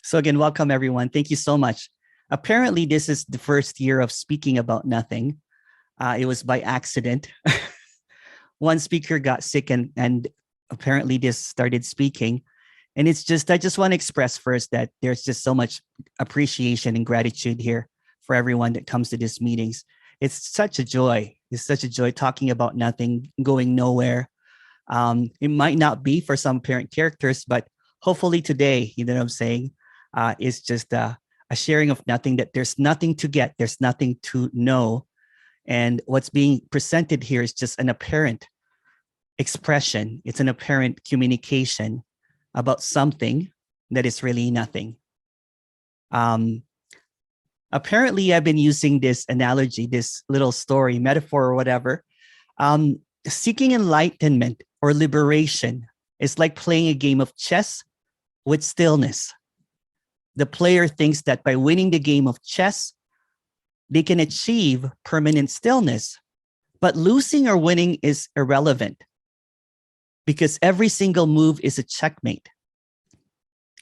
So again, welcome everyone. Thank you so much. Apparently, this is the first year of speaking about nothing. It was by accident. One speaker got sick and apparently this started speaking. And it's just, I just want to express first that there's just so much appreciation and gratitude here for everyone that comes to these meetings. It's such a joy. It's such a joy talking about nothing, going nowhere. It might not be for some parent characters, but hopefully today, you know what I'm saying, is just a sharing of nothing, that there's nothing to get, there's nothing to know. And what's being presented here is just an apparent expression. It's an apparent communication about something that is really nothing. Apparently, I've been using this analogy, this little story, metaphor, or whatever. Seeking enlightenment or liberation is like playing a game of chess with stillness. The player thinks that by winning the game of chess, they can achieve permanent stillness. But losing or winning is irrelevant because every single move is a checkmate.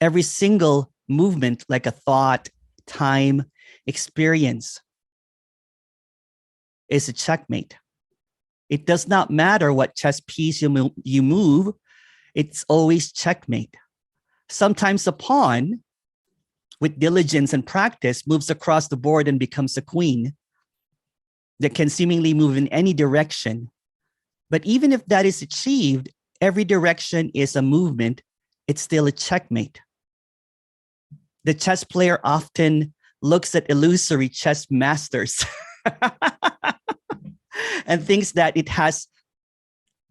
Every single movement, like a thought, time, experience, is a checkmate. It does not matter what chess piece you move, it's always checkmate. Sometimes a pawn, with diligence and practice, moves across the board and becomes a queen that can seemingly move in any direction. But even if that is achieved, every direction is a movement, it's still a checkmate. The chess player often looks at illusory chess masters and thinks that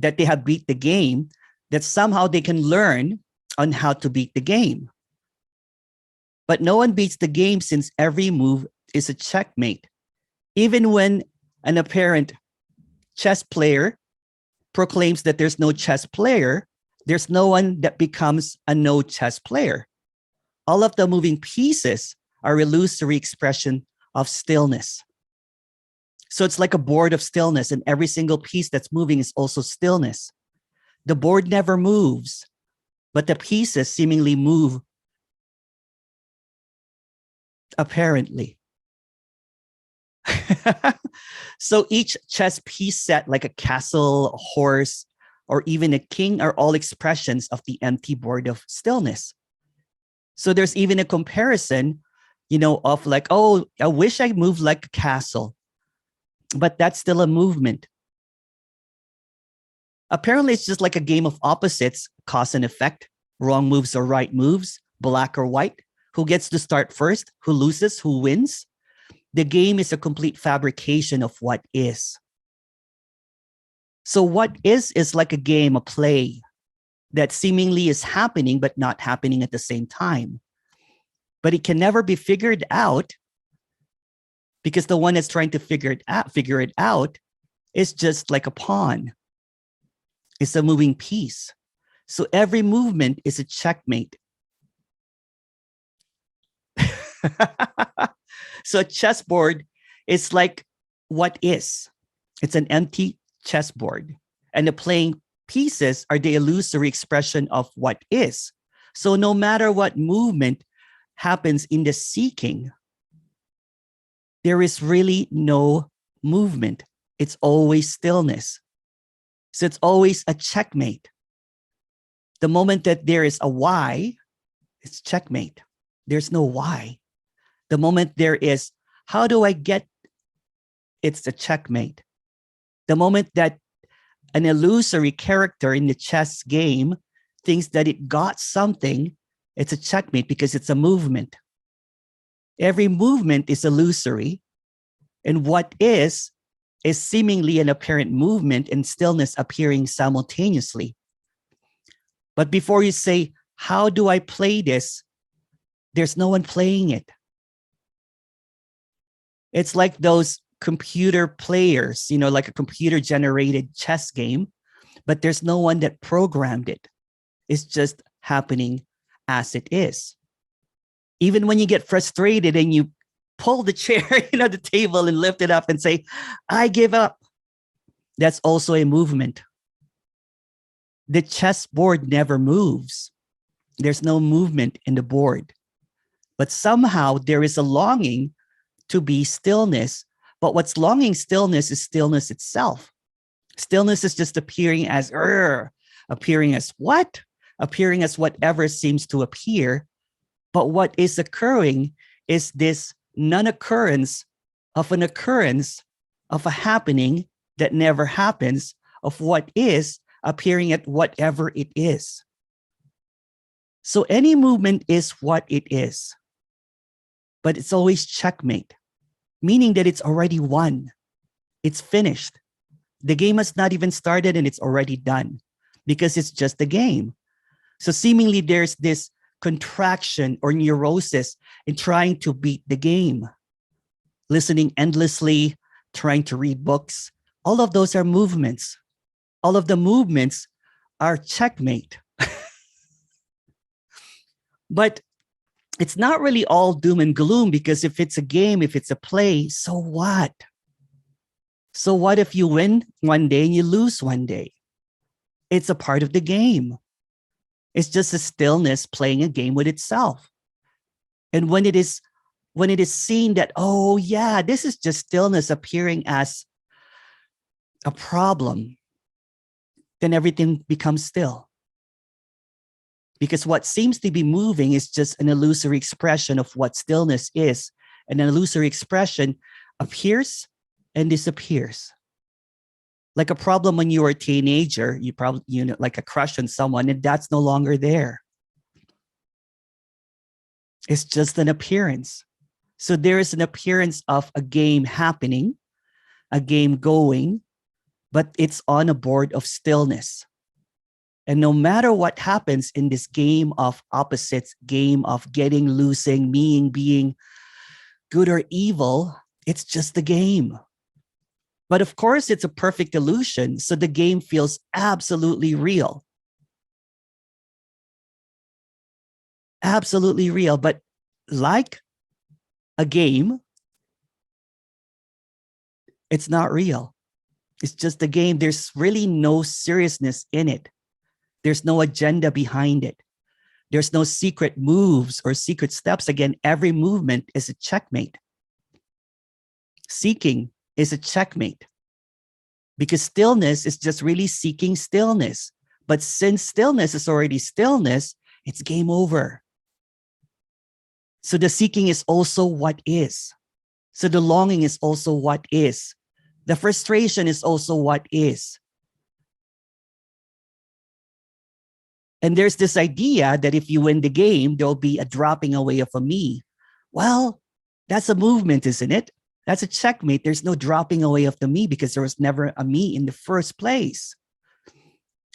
they have beat the game, that somehow they can learn on how to beat the game. But no one beats the game since every move is a checkmate. Even when an apparent chess player proclaims that there's no chess player, there's no one that becomes a no chess player. All of the moving pieces are illusory expression of stillness. So it's like a board of stillness, and every single piece that's moving is also stillness. The board never moves, but the pieces seemingly move apparently. So each chess piece set, like a castle, a horse, or even a king, are all expressions of the empty board of stillness. So there's even a comparison, of like, oh, I wish I moved like a castle, but that's still a movement. Apparently, it's just like a game of opposites, cause and effect, wrong moves or right moves, black or white. Who gets to start first? Who loses? Who wins? The game is a complete fabrication of what is. So what is like a game, a play that seemingly is happening, but not happening at the same time. But it can never be figured out because the one that's trying to figure it out is just like a pawn. It's a moving piece. So every movement is a checkmate. So a chessboard is like what is. It's an empty chessboard. And the playing pieces are the illusory expression of what is. So no matter what movement happens in the seeking, there is really no movement. It's always stillness. So it's always a checkmate. The moment that there is a why, it's checkmate. There's no why. The moment there is, how do I get, it's a checkmate. The moment that an illusory character in the chess game thinks that it got something, it's a checkmate because it's a movement. Every movement is illusory, and what is seemingly an apparent movement and stillness appearing simultaneously. But before you say, how do I play this? There's no one playing it. It's like those computer players, like a computer generated chess game, but there's no one that programmed it. It's just happening as it is. Even when you get frustrated and you pull the chair, the table and lift it up and say, I give up. That's also a movement. The chessboard never moves. There's no movement in the board. But somehow there is a longing to be stillness. But what's longing stillness is stillness itself. Stillness is just appearing as appearing as what? Appearing as whatever seems to appear. But what is occurring is this non-occurrence of an occurrence of a happening that never happens, of what is appearing at whatever it is. So any movement is what it is, but it's always checkmate, meaning that it's already won. It's finished. The game has not even started and it's already done because it's just a game. So seemingly there's this contraction or neurosis in trying to beat the game, listening endlessly, trying to read books. All of those are movements. All of the movements are checkmate. But it's not really all doom and gloom, because if it's a game, if it's a play, so what? So what if you win one day and you lose one day? It's a part of the game. It's just a stillness playing a game with itself. And when it is seen that, oh yeah, this is just stillness appearing as a problem, then everything becomes still. Because what seems to be moving is just an illusory expression of what stillness is. And an illusory expression appears and disappears. Like a problem when you were a teenager, you probably, like a crush on someone, and that's no longer there. It's just an appearance. So there is an appearance of a game happening, a game going, but it's on a board of stillness. And no matter what happens in this game of opposites, game of getting, losing, being good or evil, it's just a game. But of course, it's a perfect illusion. So the game feels absolutely real. Absolutely real. But like a game, it's not real. It's just a game. There's really no seriousness in it. There's no agenda behind it. There's no secret moves or secret steps. Again, every movement is a checkmate. Seeking is a checkmate, because stillness is just really seeking stillness. But since stillness is already stillness, it's game over. So the seeking is also what is. So the longing is also what is. The frustration is also what is. And there's this idea that if you win the game, there'll be a dropping away of a me. Well, that's a movement, isn't it? That's a checkmate. There's no dropping away of the me, because there was never a me in the first place.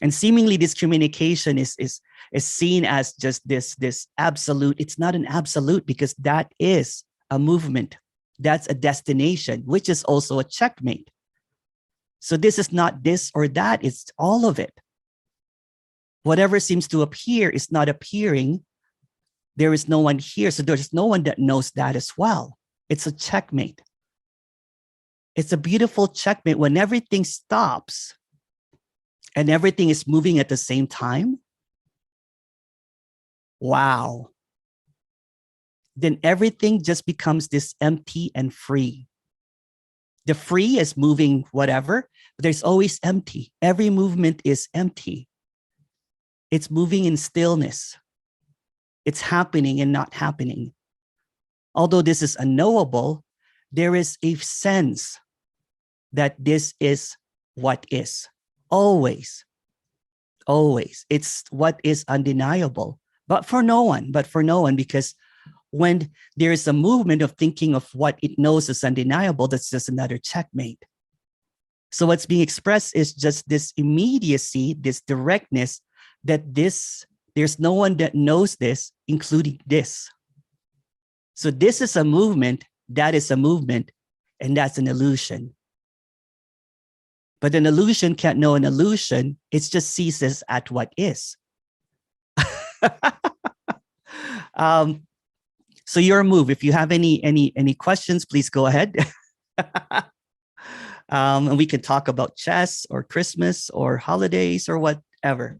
And seemingly this communication is seen as just this absolute. It's not an absolute, because that is a movement. That's a destination, which is also a checkmate. So this is not this or that. It's all of it. Whatever seems to appear is not appearing. There is no one here. So there's no one that knows that as well. It's a checkmate. It's a beautiful checkmate when everything stops and everything is moving at the same time. Wow. Then everything just becomes this empty and free. The free is moving whatever, but there's always empty. Every movement is empty. It's moving in stillness. It's happening and not happening. Although this is unknowable, there is a sense that this is what is. Always. Always. It's what is undeniable. But for no one, because when there is a movement of thinking of what it knows is undeniable, that's just another checkmate. So what's being expressed is just this immediacy, this directness, that there's no one that knows this, including this. So this is a movement, that is a movement, and that's an illusion. But an illusion can't know an illusion. It just ceases at what is. So your move. If you have any questions, please go ahead. And we can talk about chess or Christmas or holidays or whatever.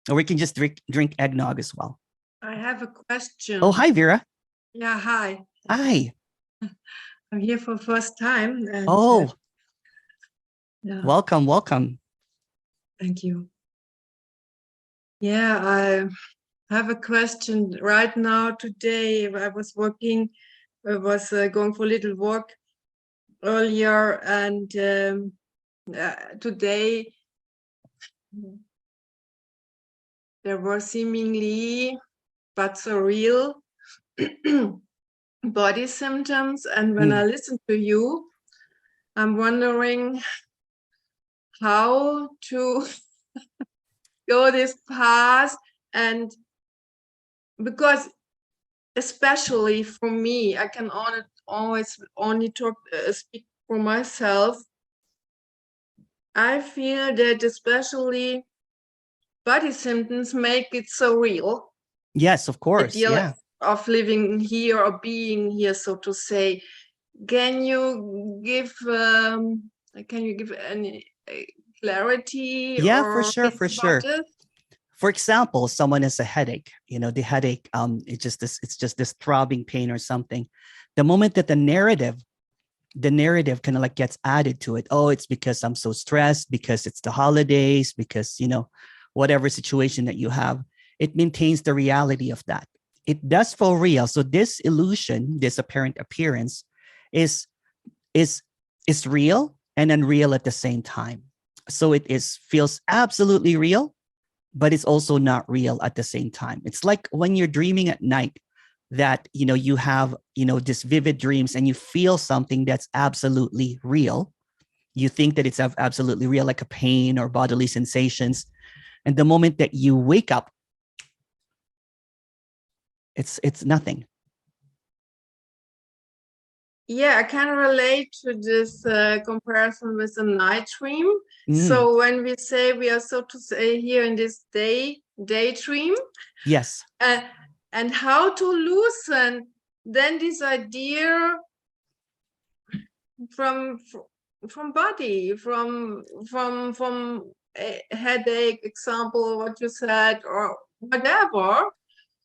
Or we can just drink eggnog as well. I have a question. Oh, hi, Vera. Yeah, hi. Hi. I'm here for first time, and Oh, yeah, welcome. thank you. Yeah, I have a question right now. Today, I was working. I was going for a little walk earlier, and today there were seemingly but so real body symptoms. And when I Mm. listen to you, I'm wondering how to go this path, and because especially for me, I can always only talk speak for myself. I feel that especially body symptoms make it so real. Yes, of The course. deal Yeah. of living here or being here, so to say. Can you give any clarity Yeah, for or sure, hints for about sure. it? For example, someone has a headache. The headache, it's just this throbbing pain or something. The moment that the narrative kind of like gets added to it. Oh, it's because I'm so stressed, because it's the holidays, because whatever situation that you have, it maintains the reality of that. It does feel real. So this illusion, this apparent appearance, is is is real and unreal at the same time. So it is feels absolutely real, but it's also not real at the same time. It's like when you're dreaming at night that you have this vivid dreams and you feel something that's absolutely real. You think that it's absolutely real, like a pain or bodily sensations, and the moment that you wake up, it's nothing. Yeah, I can relate to this comparison with a night dream. Mm, So when we say we are, so to say, here in this daydream, yes. and how to loosen then this idea from body, from a headache example, what you said, or whatever.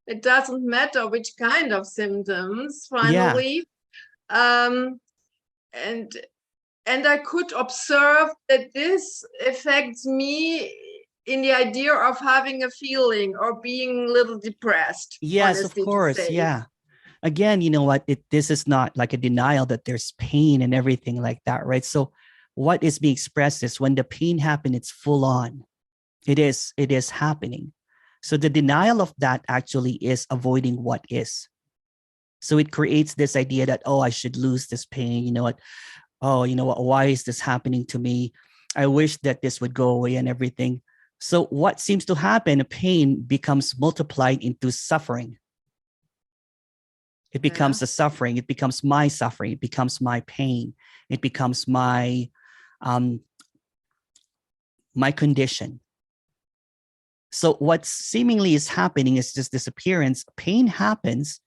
It doesn't matter which kind of symptoms. Yeah. Finally, um, and I could observe that this affects me in the idea of having a feeling or being a little depressed, Yes, of honestly to course. say. Yeah. Again, you know what? This is not like a denial that there's pain and everything like that, right? So what is being expressed is when the pain happens, it's full on. It is happening. So the denial of that actually is avoiding what is. So it creates this idea that, oh, I should lose this pain. You know what? Oh, you know what? Why is this happening to me? I wish that this would go away and everything. So what seems to happen, pain becomes multiplied into suffering. It Yeah. becomes a suffering. It becomes my suffering. It becomes my pain. It becomes um, my condition. So what seemingly is happening is just disappearance. Pain happens,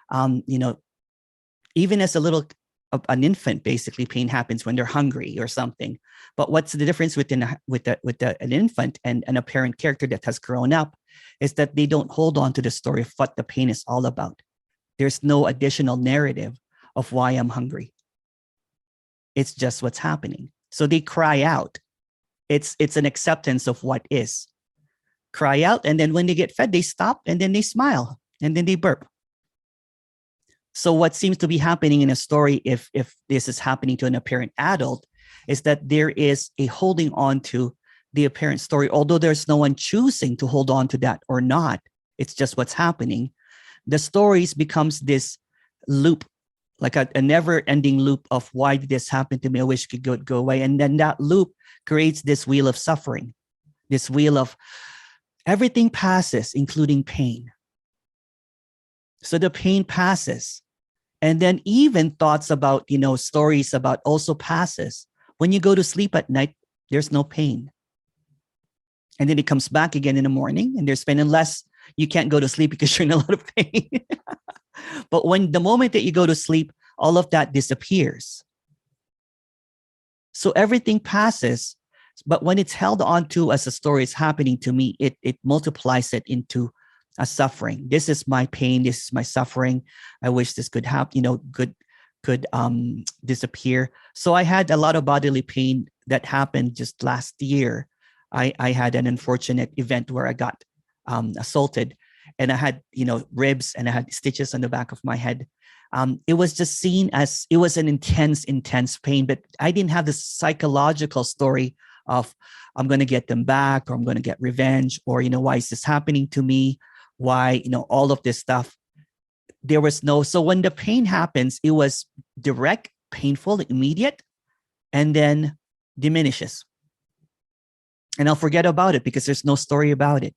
um, you know, even as a little an infant. Basically, pain happens when they're hungry or something. But what's the difference with an infant and a parent character that has grown up is that they don't hold on to the story of what the pain is all about. There's no additional narrative of why I'm hungry. It's just what's happening. So they cry out. It's an acceptance of what is. Cry out, and then when they get fed, they stop, and then they smile, and then they burp. So what seems to be happening in a story, if this is happening to an apparent adult, is that there is a holding on to the apparent story, although there's no one choosing to hold on to that or not. It's just what's happening. The stories becomes this loop, like a never-ending loop of why did this happen to me? I wish it could go away. And then that loop creates this wheel of suffering, this wheel of everything passes, including pain. So the pain passes. And then even thoughts about, stories about also passes. When you go to sleep at night, there's no pain. And then it comes back again in the morning and there's pain, unless you can't go to sleep because you're in a lot of pain. But when the moment that you go to sleep, all of that disappears. So everything passes. But when it's held onto as a story is happening to me, it multiplies it into as suffering. This is my pain. This is my suffering. I wish this could happen, could disappear. So I had a lot of bodily pain that happened just last year. I had an unfortunate event where I got assaulted, and I had, ribs, and I had stitches on the back of my head. It was just seen as, it was an intense pain, but I didn't have the psychological story of, I'm going to get them back, or I'm going to get revenge, or, why is this happening to me? Why, all of this stuff. There was no, so when the pain happens, it was direct, painful, immediate, and then diminishes. And I'll forget about it because there's no story about it.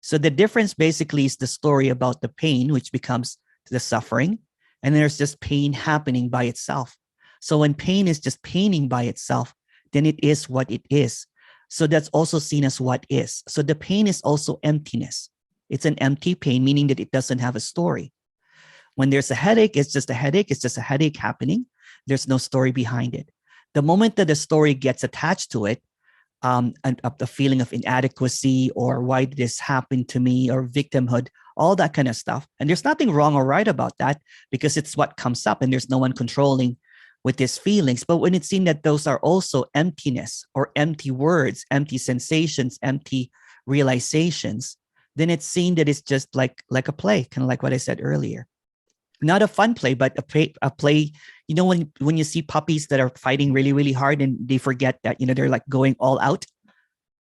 So the difference basically is the story about the pain, which becomes the suffering. And there's just pain happening by itself. So when pain is just paining by itself, then it is what it is. So that's also seen as what is. So the pain is also emptiness. It's an empty pain, meaning that it doesn't have a story. When there's a headache, it's just a headache. It's just a headache happening. There's no story behind it. The moment that the story gets attached to it, and the feeling of inadequacy, or why did this happen to me, or victimhood, all that kind of stuff. And there's nothing wrong or right about that, because it's what comes up and there's no one controlling with these feelings. But when it's seen that those are also emptiness, or empty words, empty sensations, empty realizations, then it's seen that it's just like a play, kind of like what I said earlier. Not a fun play, but a play. When you see puppies that are fighting really, really hard and they forget that, they're like going all out.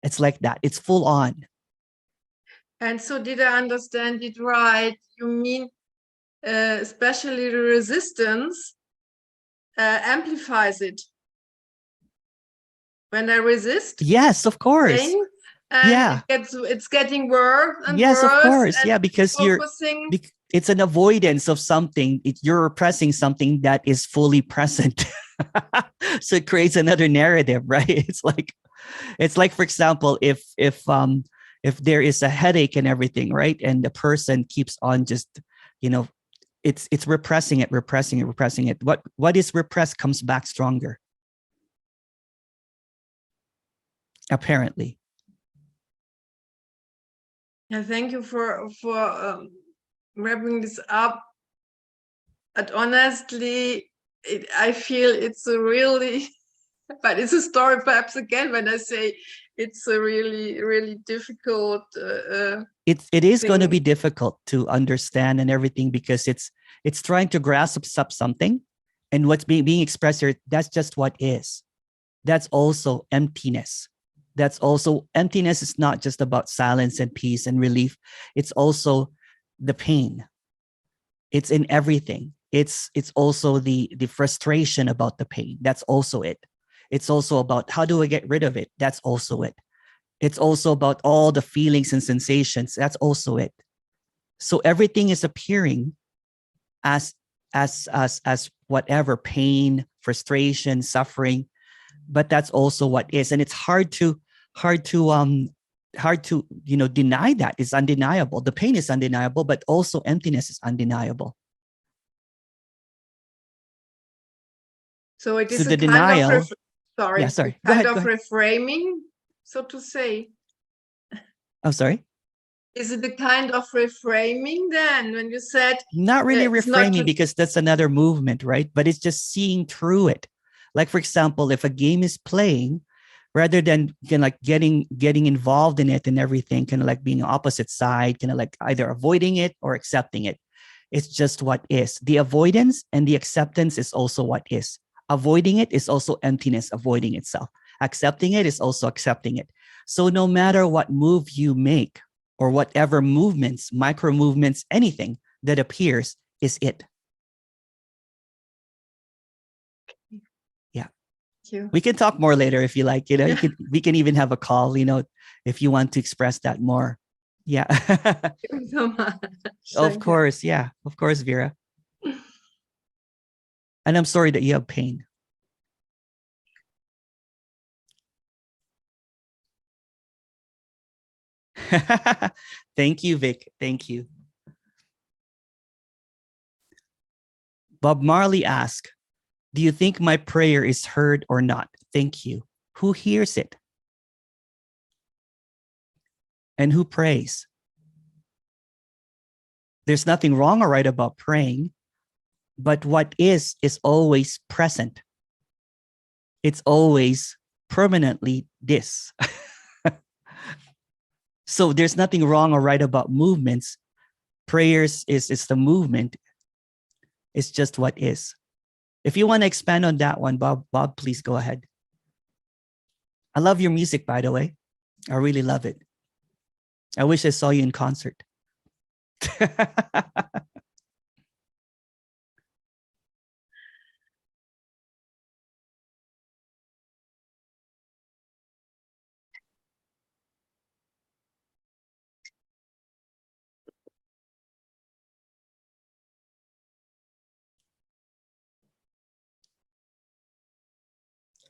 It's like that. It's full on. And so did I understand it right? You mean especially the resistance amplifies it. When I resist? Yes, of course. Pain, and yeah. It's getting worse and yes, worse. Of course. Yeah, because focusing. It's an avoidance of something. You're repressing something that is fully present. So it creates another narrative, right? It's like, for example, if there is a headache and everything, right? And the person keeps on just, it's repressing it. What is repressed comes back stronger. Apparently. Yeah, thank you for wrapping this up. But honestly, I feel it's a really, but it's a story perhaps again when I say it's a really, really difficult. It is going to be difficult to understand and everything, because it's trying to grasp up something, and what's being expressed here, that's just what is. That's also emptiness. Emptiness is not just about silence and peace and relief. It's also the pain. It's in everything. It's also the frustration about the pain. That's also it. It's also about, how do I get rid of it? That's also it. It's also about all the feelings and sensations. That's also it. So everything is appearing as whatever, pain, frustration, suffering, but that's also what is. And it's hard to deny that. It's undeniable. The pain is undeniable, but also emptiness is undeniable. So it is so a the kind denial of sorry. Yeah, sorry. Kind Go of ahead. reframing, so to say. I'm sorry. Is it a kind of reframing then, when you said Not really reframing, not because that's another movement, right? But it's just seeing through it. Like, for example, if a game is playing, rather than like getting involved in it and everything, kind of like being opposite side, kind of like either avoiding it or accepting it. It's just what is. The avoidance and the acceptance is also what is. Avoiding it is also emptiness, avoiding itself. Accepting it is also accepting it. So no matter what move you make, or whatever movements, micro movements, anything that appears is it. Yeah. Thank you. We can talk more later if you like. Yeah. We can even have a call, if you want to express that more. Yeah. Thank you so much. Of course. Yeah. Of course, Vera. And I'm sorry that you have pain. Thank you, Vic. Thank you. Bob Marley asked, do you think my prayer is heard or not? Thank you. Who hears it? And who prays? There's nothing wrong or right about praying, but what is always present. It's always permanently this. So there's nothing wrong or right about movements. Prayers is the movement. It's just what is. If you want to expand on that one, Bob, please go ahead. I love your music, by the way. I really love it. I wish I saw you in concert.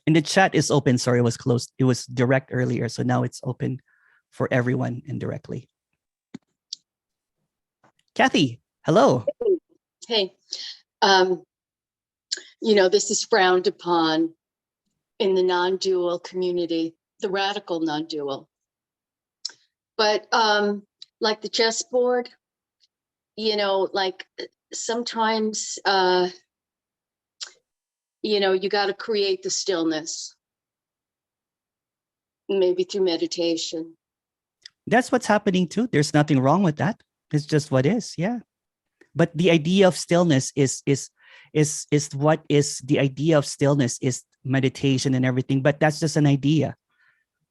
And the chat is open. Sorry, it was closed. It was direct earlier. So now it's open for everyone indirectly. Kathy, hello. Hey, this is frowned upon in the non-dual community, the radical non-dual. But like the chessboard, like sometimes, you got to create the stillness, maybe through meditation. That's what's happening too. There's nothing wrong with that. It's just what is, yeah. But the idea of stillness is what is the idea of stillness is meditation and everything. But that's just an idea.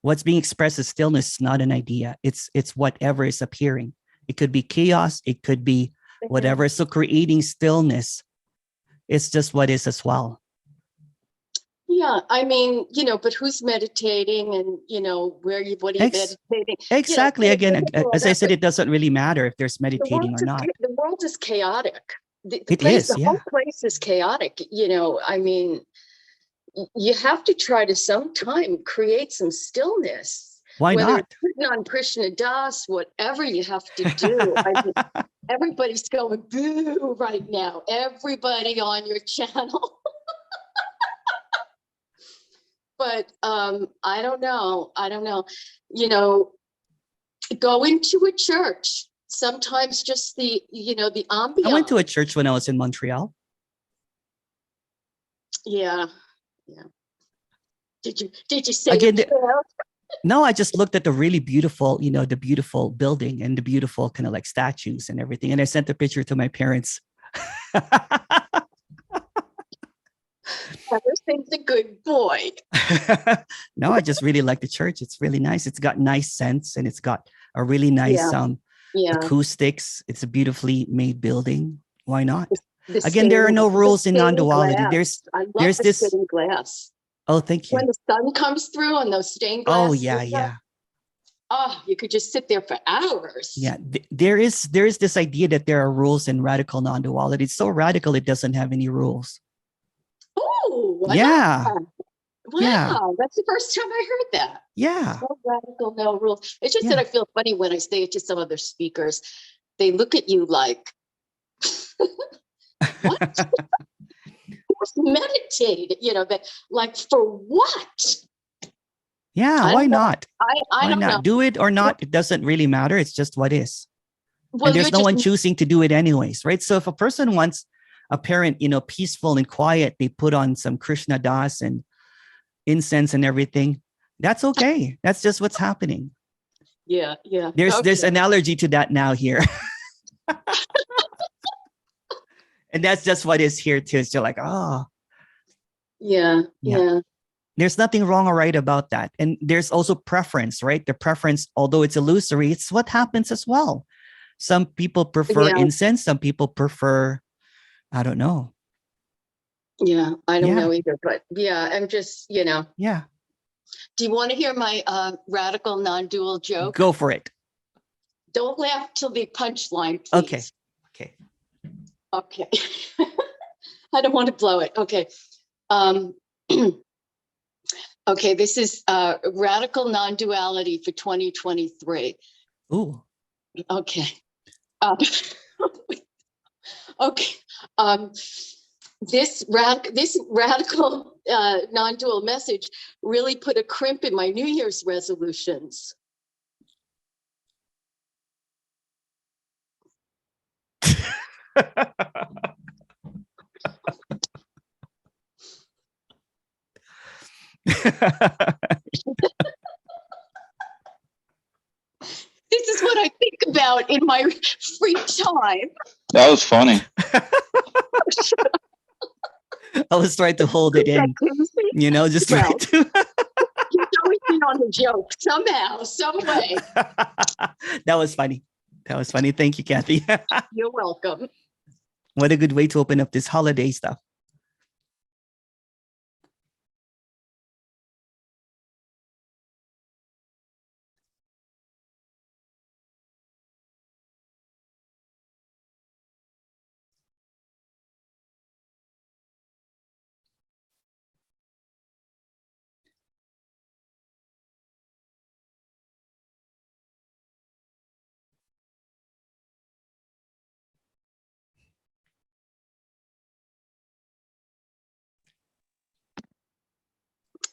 What's being expressed as stillness is not an idea. It's whatever is appearing. It could be chaos. It could be whatever. So creating stillness is just what is as well. Yeah, I mean, but who's meditating and, what are you meditating? Exactly. Again, as I said, it doesn't really matter if there's meditating or not. The world is chaotic. The whole place is chaotic. I mean, you have to try to sometime create some stillness. Why not? Putting on Krishna Das, whatever you have to do. I mean, everybody's going boo right now. Everybody on your channel. But I don't know. Go into a church. Sometimes just the ambiance. I went to a church when I was in Montreal. Yeah. Did you say again? No, I just looked at the really beautiful, the beautiful building and the beautiful kind of like statues and everything. And I sent the picture to my parents. Emerson's a good boy. No, I just really like the church. It's really nice. It's got nice scents and it's got a really nice acoustics. It's a beautifully made building. Why not? Again, there are no rules in non-duality. There's this stained glass. Oh, thank you. When the sun comes through on those stained glass. Oh, yeah. Oh, you could just sit there for hours. Yeah, there is this idea that there are rules in radical non-duality. It's so radical, it doesn't have any rules. Oh, yeah. Wow, yeah. That's the first time I heard that. Yeah. No radical, no rules. It's just that I feel funny when I say it to some other speakers. They look at you like, what? Meditate, like for what? Yeah, why not? I don't know. Do it or not, it doesn't really matter. It's just what is. Well, and there's no one choosing to do it anyways, right? So if a person wants a parent, peaceful and quiet, they put on some Krishna Das and incense and everything. That's okay. That's just what's happening. Yeah. There's an allergy to that now here. And that's just what is here too. It's just like, oh. Yeah. There's nothing wrong or right about that. And there's also preference, right? The preference, although it's illusory, it's what happens as well. Some people prefer incense. Some people prefer, I don't know. Yeah, I don't know either. But I'm just, Yeah. Do you want to hear my radical non-dual joke? Go for it. Don't laugh till the punchline, please. Okay. I don't want to blow it. Okay. Okay, this is radical non-duality for 2023. Ooh. Okay. Okay. This radical non-dual message really put a crimp in my New Year's resolutions. This is what I think about in my free time. That was funny. I was trying to hold it in, just try to. You're always in on the joke somehow, some way. That was funny. Thank you, Kathy. You're welcome. What a good way to open up this holiday stuff.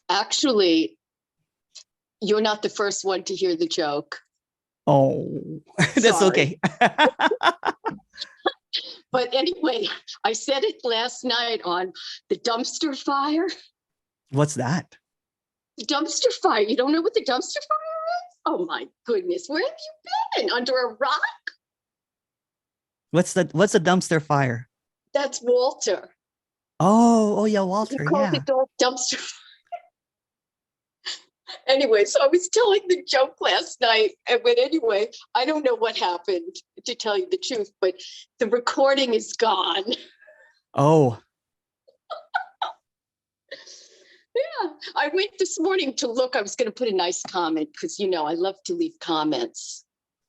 Actually, you're not the first one to hear the joke. Oh, that's Sorry. okay. But anyway, I said it last night on the dumpster fire. What's that? The dumpster fire. You don't know what the dumpster fire is? Oh my goodness. Where have you been? Under a rock? What's a dumpster fire? That's Walter. Oh yeah, Walter. You called Yeah. it all dumpster fire. Anyway, so I was telling the joke last night, but anyway, I don't know what happened, to tell you the truth, but the recording is gone. Oh. Yeah, I went this morning to look. I was going to put a nice comment because, I love to leave comments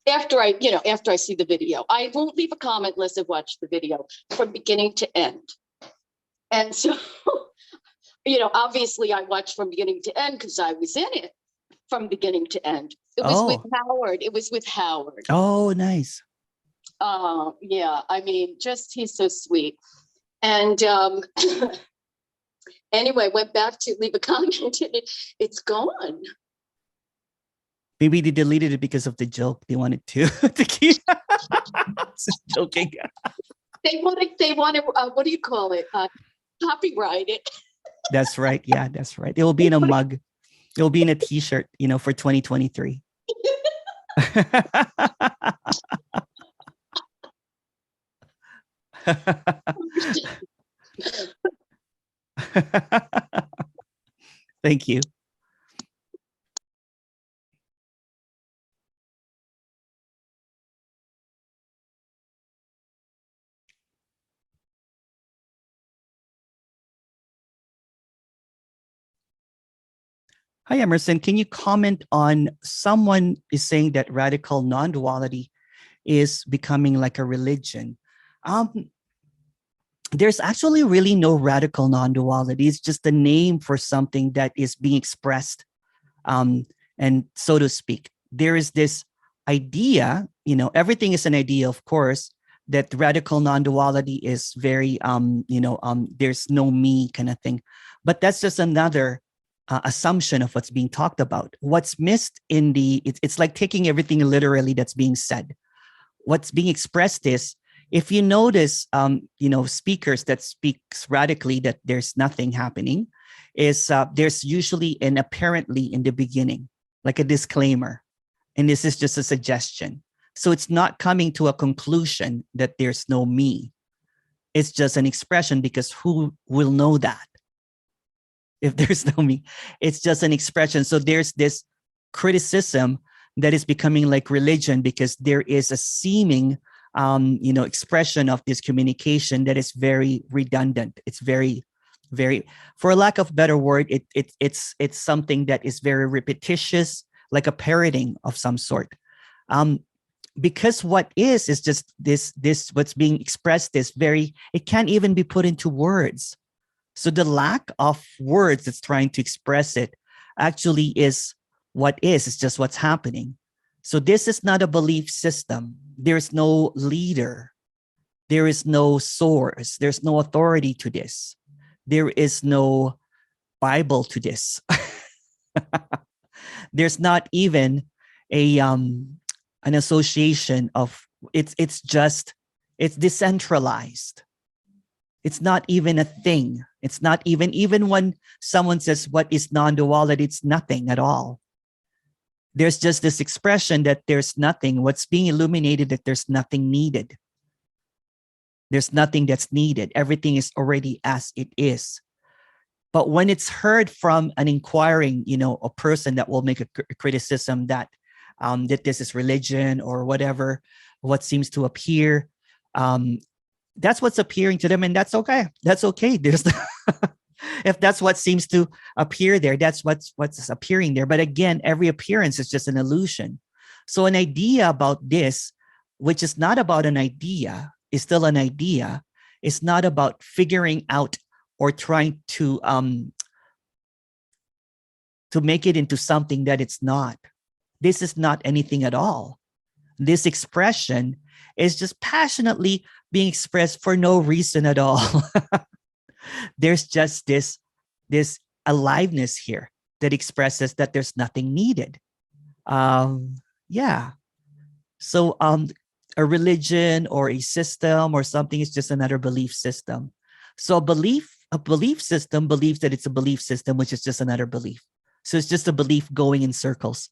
after I see the video. I won't leave a comment unless I've watched the video from beginning to end. And so, obviously I watched from beginning to end because I was in it from beginning to end. It was with Howard. It was with Howard. Oh, nice. Yeah, I mean, he's so sweet. And anyway, went back to leave a comment and it's gone. Maybe they deleted it because of the joke. They wanted to keep just joking. They want to, what do you call it? Copyright it. That's right. Yeah, that's right. It will be in a mug. It will be in a t-shirt, for 2023. Thank you. Hi, Emerson. Can you comment on someone is saying that radical non-duality is becoming like a religion? There's actually really no radical non-duality. It's just a name for something that is being expressed. And so to speak, there is this idea, everything is an idea, of course, that radical non-duality is very, there's no me kind of thing. But that's just another assumption of what's being talked about. What's missed in it's like taking everything literally that's being said. What's being expressed is, if you notice, speakers that speaks radically that there's nothing happening, is there's usually an apparently in the beginning, like a disclaimer. And this is just a suggestion. So it's not coming to a conclusion that there's no me. It's just an expression, because who will know that if there's no me? It's just an expression. So there's this criticism that is becoming like religion, because there is a seeming expression of this communication that is very redundant. It's very, very, for lack of a better word, it's something that is very repetitious, like a parroting of some sort. Because what is just this what's being expressed is it can't even be put into words. So the lack of words that's trying to express it actually is what is. It's just what's happening. So this is not a belief system. There's no leader. There is no source. There's no authority to this. There is no Bible to this. There's not even an association of it's just It's decentralized. It's not even a thing. It's not even when someone says, what is non-duality? It's nothing at all. There's just this expression that there's nothing. What's being illuminated, that there's nothing needed. There's nothing that's needed. Everything is already as it is. But when it's heard from an inquiring, a person that will make a criticism that that this is religion or whatever, what seems to appear, that's what's appearing to them, and that's okay. That's okay. There's if that's what seems to appear there, that's what's appearing there. But again, every appearance is just an illusion. So an idea about this, which is not about an idea, is still an idea. It's not about figuring out or trying to make it into something that it's not. This is not anything at all. This expression is just passionately being expressed for no reason at all. There's just this aliveness here that expresses that there's nothing needed. Yeah. So a religion or a system or something is just another belief system. So a belief system believes that it's a belief system, which is just another belief. So it's just a belief going in circles,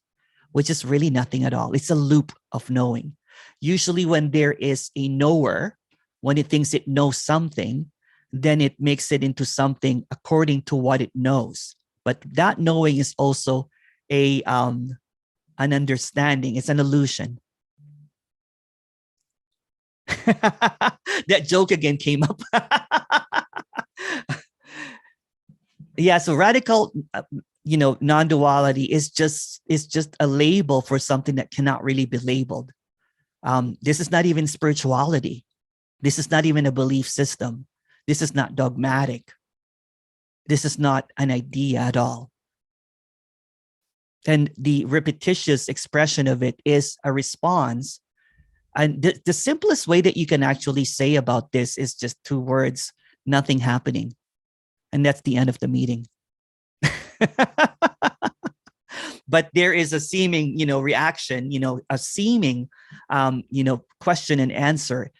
which is really nothing at all. It's a loop of knowing. Usually when there is a knower, when it thinks it knows something, then it makes it into something according to what it knows. But that knowing is also an understanding. It's an illusion. That joke again came up. Yeah, so radical, non-duality is just a label for something that cannot really be labeled. This is not even spirituality. This is not even a belief system. This is not dogmatic. This is not an idea at all. And the repetitious expression of it is a response. And the simplest way that you can actually say about this is just two words: nothing happening. And that's the end of the meeting. But there is a seeming, reaction, a seeming, question and answer.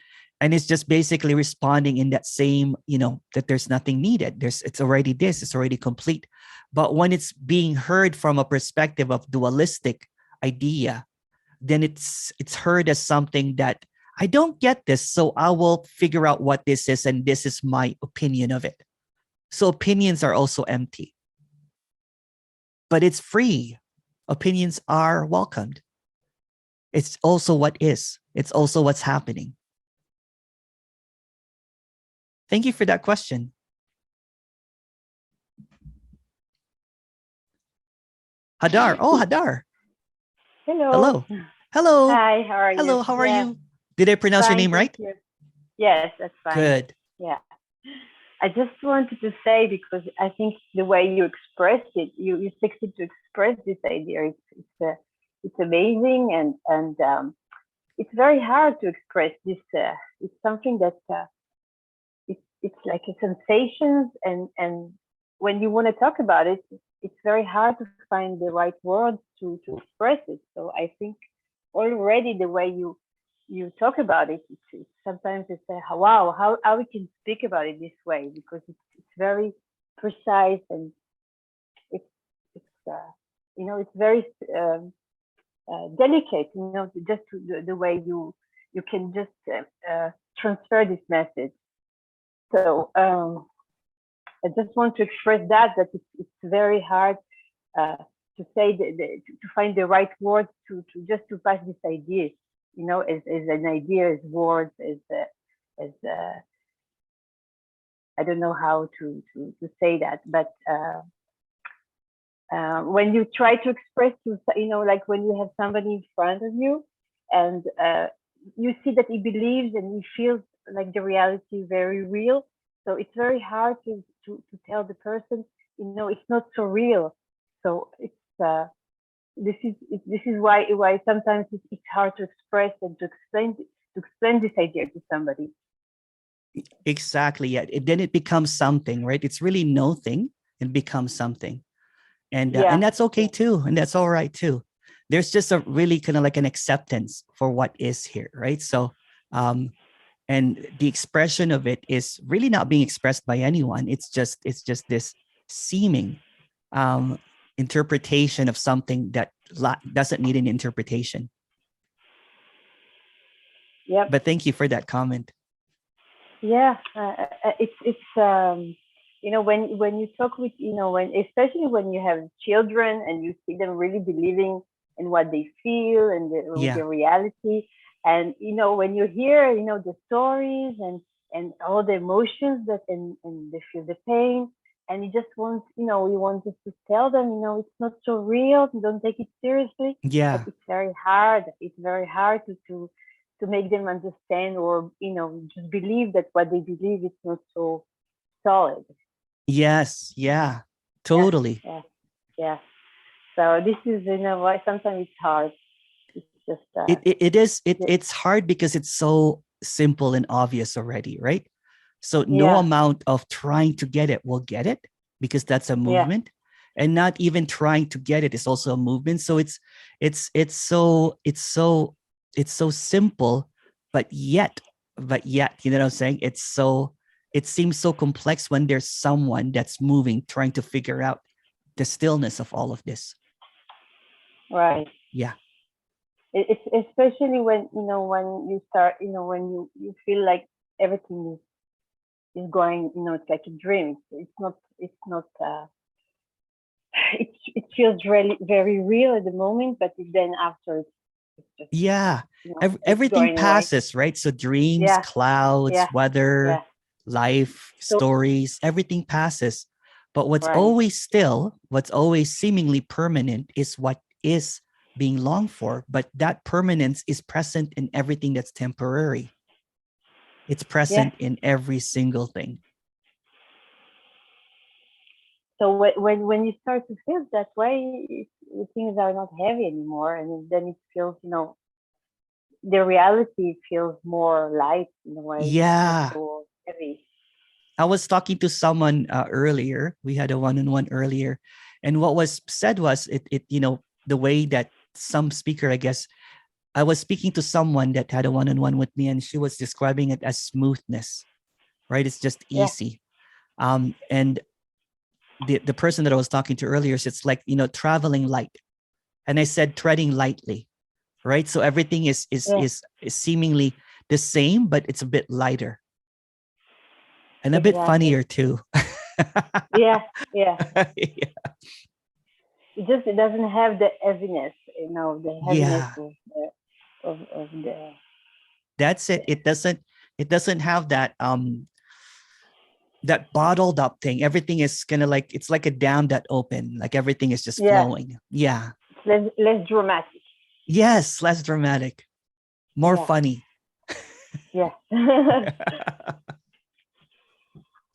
And it's just basically responding in that same, that there's nothing needed. It's already this, it's already complete. But when it's being heard from a perspective of dualistic idea, then it's heard as something that I don't get this, so I will figure out what this is, and this is my opinion of it. So opinions are also empty. But it's free. Opinions are welcomed. It's also what is. It's also what's happening. Thank you for that question. Hadar. Oh, Hadar. Hello. Hello. Hello. Hi, how are you? Hello, how are Yeah, you? Did I pronounce your fine, name right? thank you. Yes, that's fine. Good. Yeah. I just wanted to say, because I think the way you expressed it, you succeed to express this idea. It's amazing, and it's very hard to express this. It's something that it's like a sensation, and when you want to talk about it, it's very hard to find the right words to express it. So I think already the way you talk about it, sometimes it's wow, how we can speak about it this way, because it's very precise, and it's it's very delicate, just the way you can just transfer this message. So I just want to express that it's very hard to say to find the right words to just to pass this idea, as an idea, as words, as I don't know how to say that, but when you try to express, like when you have somebody in front of you, and you see that he believes and he feels like the reality is very real, so it's very hard to tell the person, it's not so real. So it's this is why sometimes it's hard to express and to explain this idea to somebody. Exactly. Yeah. Then it becomes something, right? It's really no thing. It becomes something. And that's okay too. And that's all right too. There's just a really kind of like an acceptance for what is here, right? So and the expression of it is really not being expressed by anyone. It's just this seeming interpretation of something that doesn't need an interpretation. Yep. But thank you for that comment. Yeah, it's when you talk with when, especially when you have children and you see them really believing in what they feel and Yeah. the reality, and when you hear the stories and all the emotions that and they feel the pain, and you just want you want just to tell them it's not so real, don't take it seriously, but Yeah. it's very hard. It's very hard to make them understand, or just believe that what they believe is not so solid. Yes. Yeah. Totally. Yeah. So this is why sometimes it's hard. It's just It's hard because it's so simple and obvious already, right? So no Yeah. amount of trying to get it will get it, because that's a Yeah. movement. And not even trying to get it is also a movement. So it's so simple, but yet, you know what I'm saying? It seems so complex when there's someone that's moving, trying to figure out the stillness of all of this. Right. Yeah. It's especially when when you start when you feel like everything is going it's like a dream. It's not it feels really very real at the moment, but then after it's just Yeah. it's Everything going away. passes, right? So dreams, Yeah. clouds, Yeah. weather, Yeah. life, So stories, everything passes. But what's right. always still, what's always seemingly permanent is what is being longed for. But that permanence is present in everything that's temporary. It's Yeah. present in every single thing. So when you start to feel that way, things are not heavy anymore, and then it feels the reality feels more light in a way. It's not Yeah. so heavy. I was talking to someone earlier. We had a one-on-one earlier, and what was said was the way that some speaker, I guess, I was speaking to someone that had a one-on-one with me, and she was describing it as smoothness, right? It's just Yeah. easy. And the person that I was talking to earlier said it's like traveling light, and I said treading lightly, right? So everything is Yeah. seemingly the same, but it's a bit lighter and a bit Exactly. funnier too. Yeah. Yeah. Yeah. It doesn't have the heaviness, the heaviness Yeah, of the. that's it. It doesn't have that bottled up thing. Everything is kind of like, it's like a dam that open, like everything is just Yeah. flowing. Yeah. Less dramatic. Yes, less dramatic, more Yeah. funny. Yeah.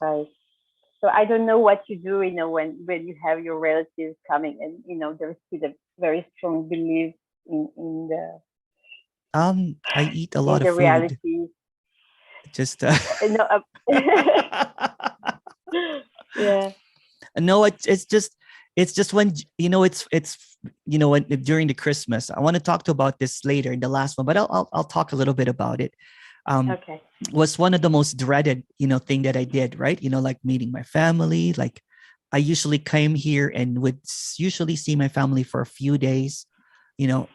Right. So I don't know what you do, when you have your relatives coming, and there's still a very strong belief in the I eat a in lot of the food. reality. Just No, yeah, no, it's just when it's when during the Christmas. I want to talk about this later in the last one, but I'll talk a little bit about it. okay. Was one of the most dreaded thing that I did, right? Like meeting my family. Like I usually came here and would usually see my family for a few days,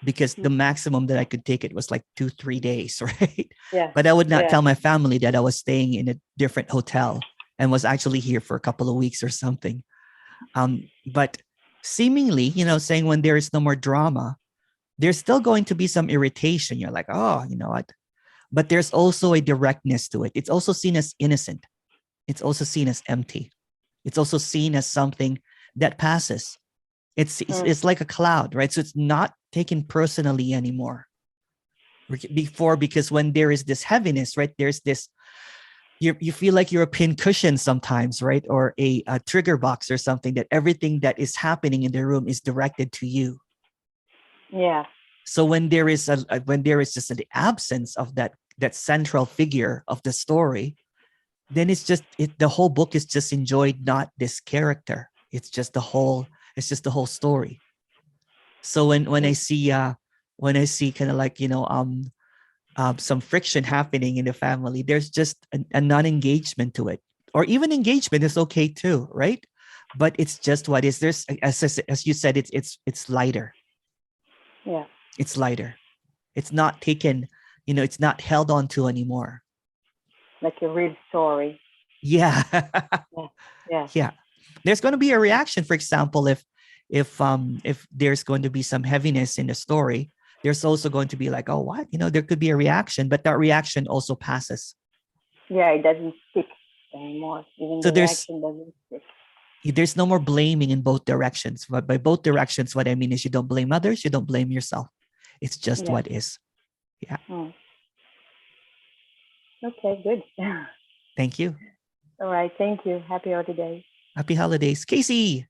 because the maximum that I could take it was like 2-3 days, right? Yeah, But I would not yeah, tell my family that I was staying in a different hotel and was actually here for a couple of weeks or something. But seemingly, saying when there is no more drama, there's still going to be some irritation. You're like, oh, you know what? But there's also a directness to it. It's also seen as innocent. It's also seen as empty. It's also seen as something that passes. It's like a cloud, right? So it's not taken personally anymore. Before, because when there is this heaviness, right? There's this, you feel like you're a pin cushion sometimes, right? Or a trigger box or something, that everything that is happening in the room is directed to you. yeah, So when there is when there is just an absence of that central figure of the story, then it's just the whole book is just enjoyed, not this character. It's just the whole story. So when I see kind of like some friction happening in the family, there's just a non-engagement to it, or even engagement is okay too, right? But it's just what is. There's, as you said, it's lighter. Yeah. It's lighter. It's not taken, it's not held on to anymore. Like a real story. Yeah. Yeah. Yeah. There's going to be a reaction. For example, if there's going to be some heaviness in the story, there's also going to be like, oh, what? There could be a reaction, but that reaction also passes. Yeah, it doesn't stick anymore. Even So the reaction doesn't stick. There's no more blaming in both directions. But by both directions, what I mean is you don't blame others, you don't blame yourself. It's just what is. Yeah. Okay, good. Thank you. All right, thank you. Happy holidays. Happy holidays. Casey.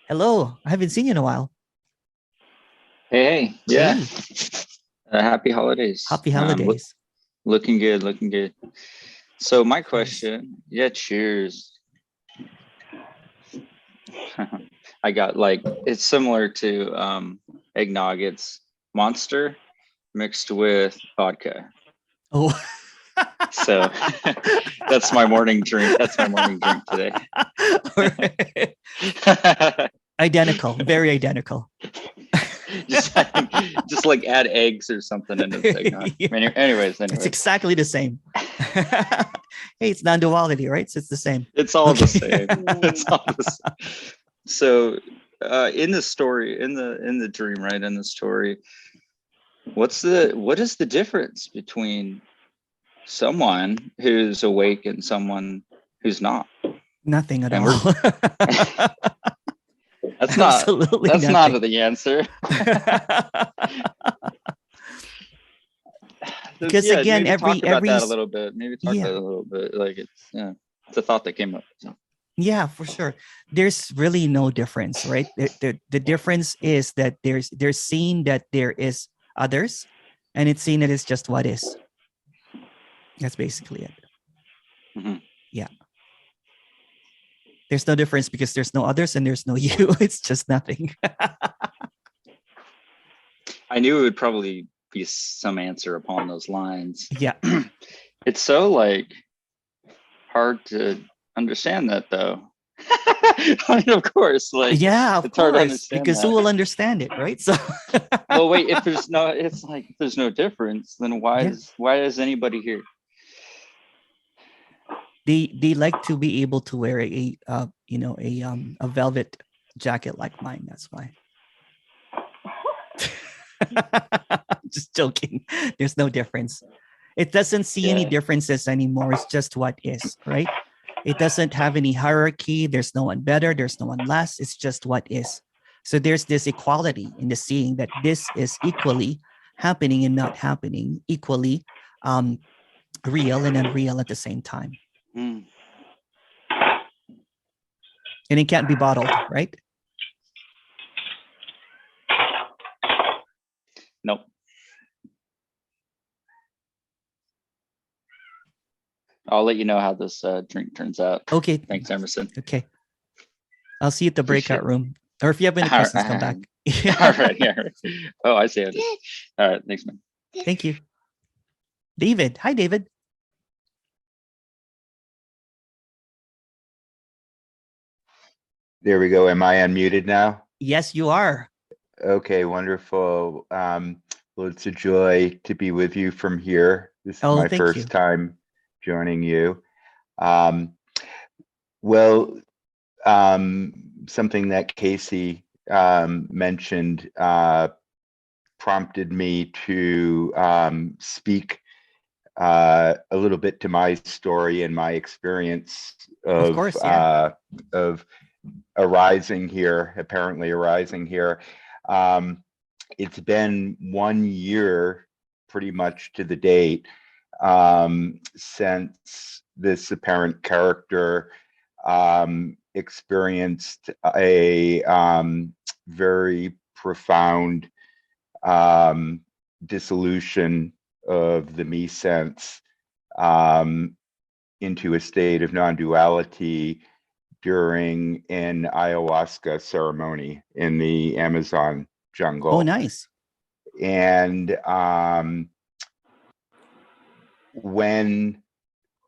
Hello. I haven't seen you in a while. Hey, yeah. Hey. Happy holidays. Happy holidays. Looking good. So my question, cheers. I got it's similar to eggnog. It's Monster mixed with vodka. Oh. So that's my morning drink. That's my morning drink today. Identical, very identical. just like add eggs or something into the eggnog. Yeah. Anyways. It's exactly the same. Hey, it's non-duality, right? So it's the same. It's all the same. It's all the same. So in the story, in the dream, right? In the story, what is the difference between someone who's awake and someone who's not? Nothing at all. That's not the answer. Because again, talk about that a little bit. Maybe talk about it a little bit. Like it's a thought that came up. So. Yeah, for sure. There's really no difference, right? The difference is that they're seeing that there is others, and it's seen that it's just what is. That's basically it. Mm-hmm. Yeah. There's no difference because there's no others and there's no you. It's just nothing. I knew it would probably be some answer upon those lines. Yeah. It's so hard to understand that though. I mean, of course, yeah, of it's hard to course, understand because that. who will understand it, right? So well, wait, if there's no difference, then why is anybody here? They like to be able to wear a velvet jacket like mine. That's why. Just joking. There's no difference. It doesn't see any differences anymore. It's just what is, right? It doesn't have any hierarchy. There's no one better. There's no one less. It's just what is. So there's this equality in the seeing that this is equally happening and not happening, equally real and unreal at the same time. Mm. And it can't be bottled, right? Nope. I'll let you know how this drink turns out. Okay. Thanks, Emerson. Okay. I'll see you at the breakout room. Or if you have any questions, come back. All right. Yeah. Oh, I see how it is. All right. Thanks, man. Thank you. David. Hi, David. There we go. Am I unmuted now? Yes, you are. Okay, wonderful. Well, it's a joy to be with you from here. This is my first time joining you. Something that Casey mentioned prompted me to speak a little bit to my story and my experience of arising here, apparently arising here. It's been 1 year pretty much to the date since this apparent character experienced a very profound dissolution of the me sense into a state of non-duality during an ayahuasca ceremony in the Amazon jungle. Oh, nice. And when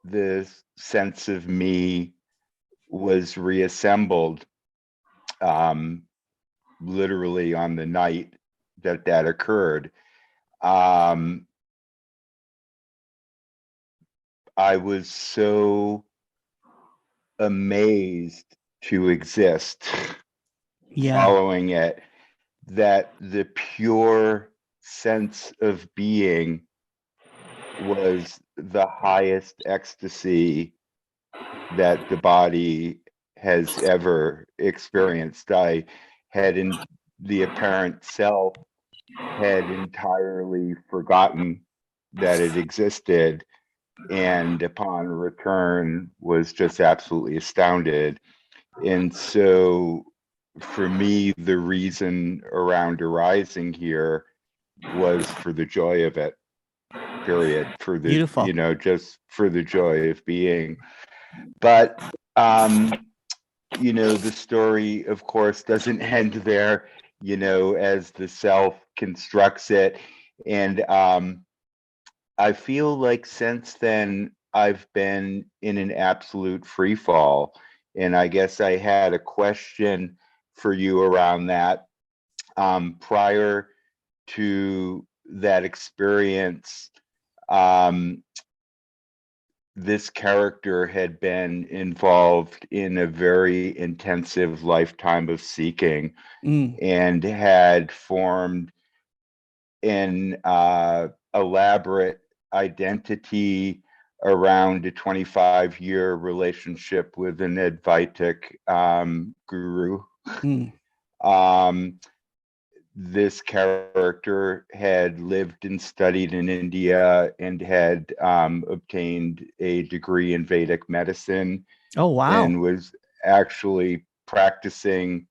the sense of me was reassembled, literally on the night that that occurred, I was so amazed to exist Yeah. following it, that the pure sense of being was the highest ecstasy that the body has ever experienced. I had in the apparent self had entirely forgotten that it existed, and upon return was just absolutely astounded. And so for me, the reason around arising here was for the joy of it, period, for the, Beautiful. just for the joy of being. But the story, of course, doesn't end there, as the self constructs it. And I feel like since then, I've been in an absolute free fall. And I guess I had a question for you around that. Prior to that experience, this character had been involved in a very intensive lifetime of seeking and had formed an elaborate identity around a 25-year relationship with an Advaitic guru. This character had lived and studied in India and had obtained a degree in Vedic medicine. Oh, wow. And was actually practicing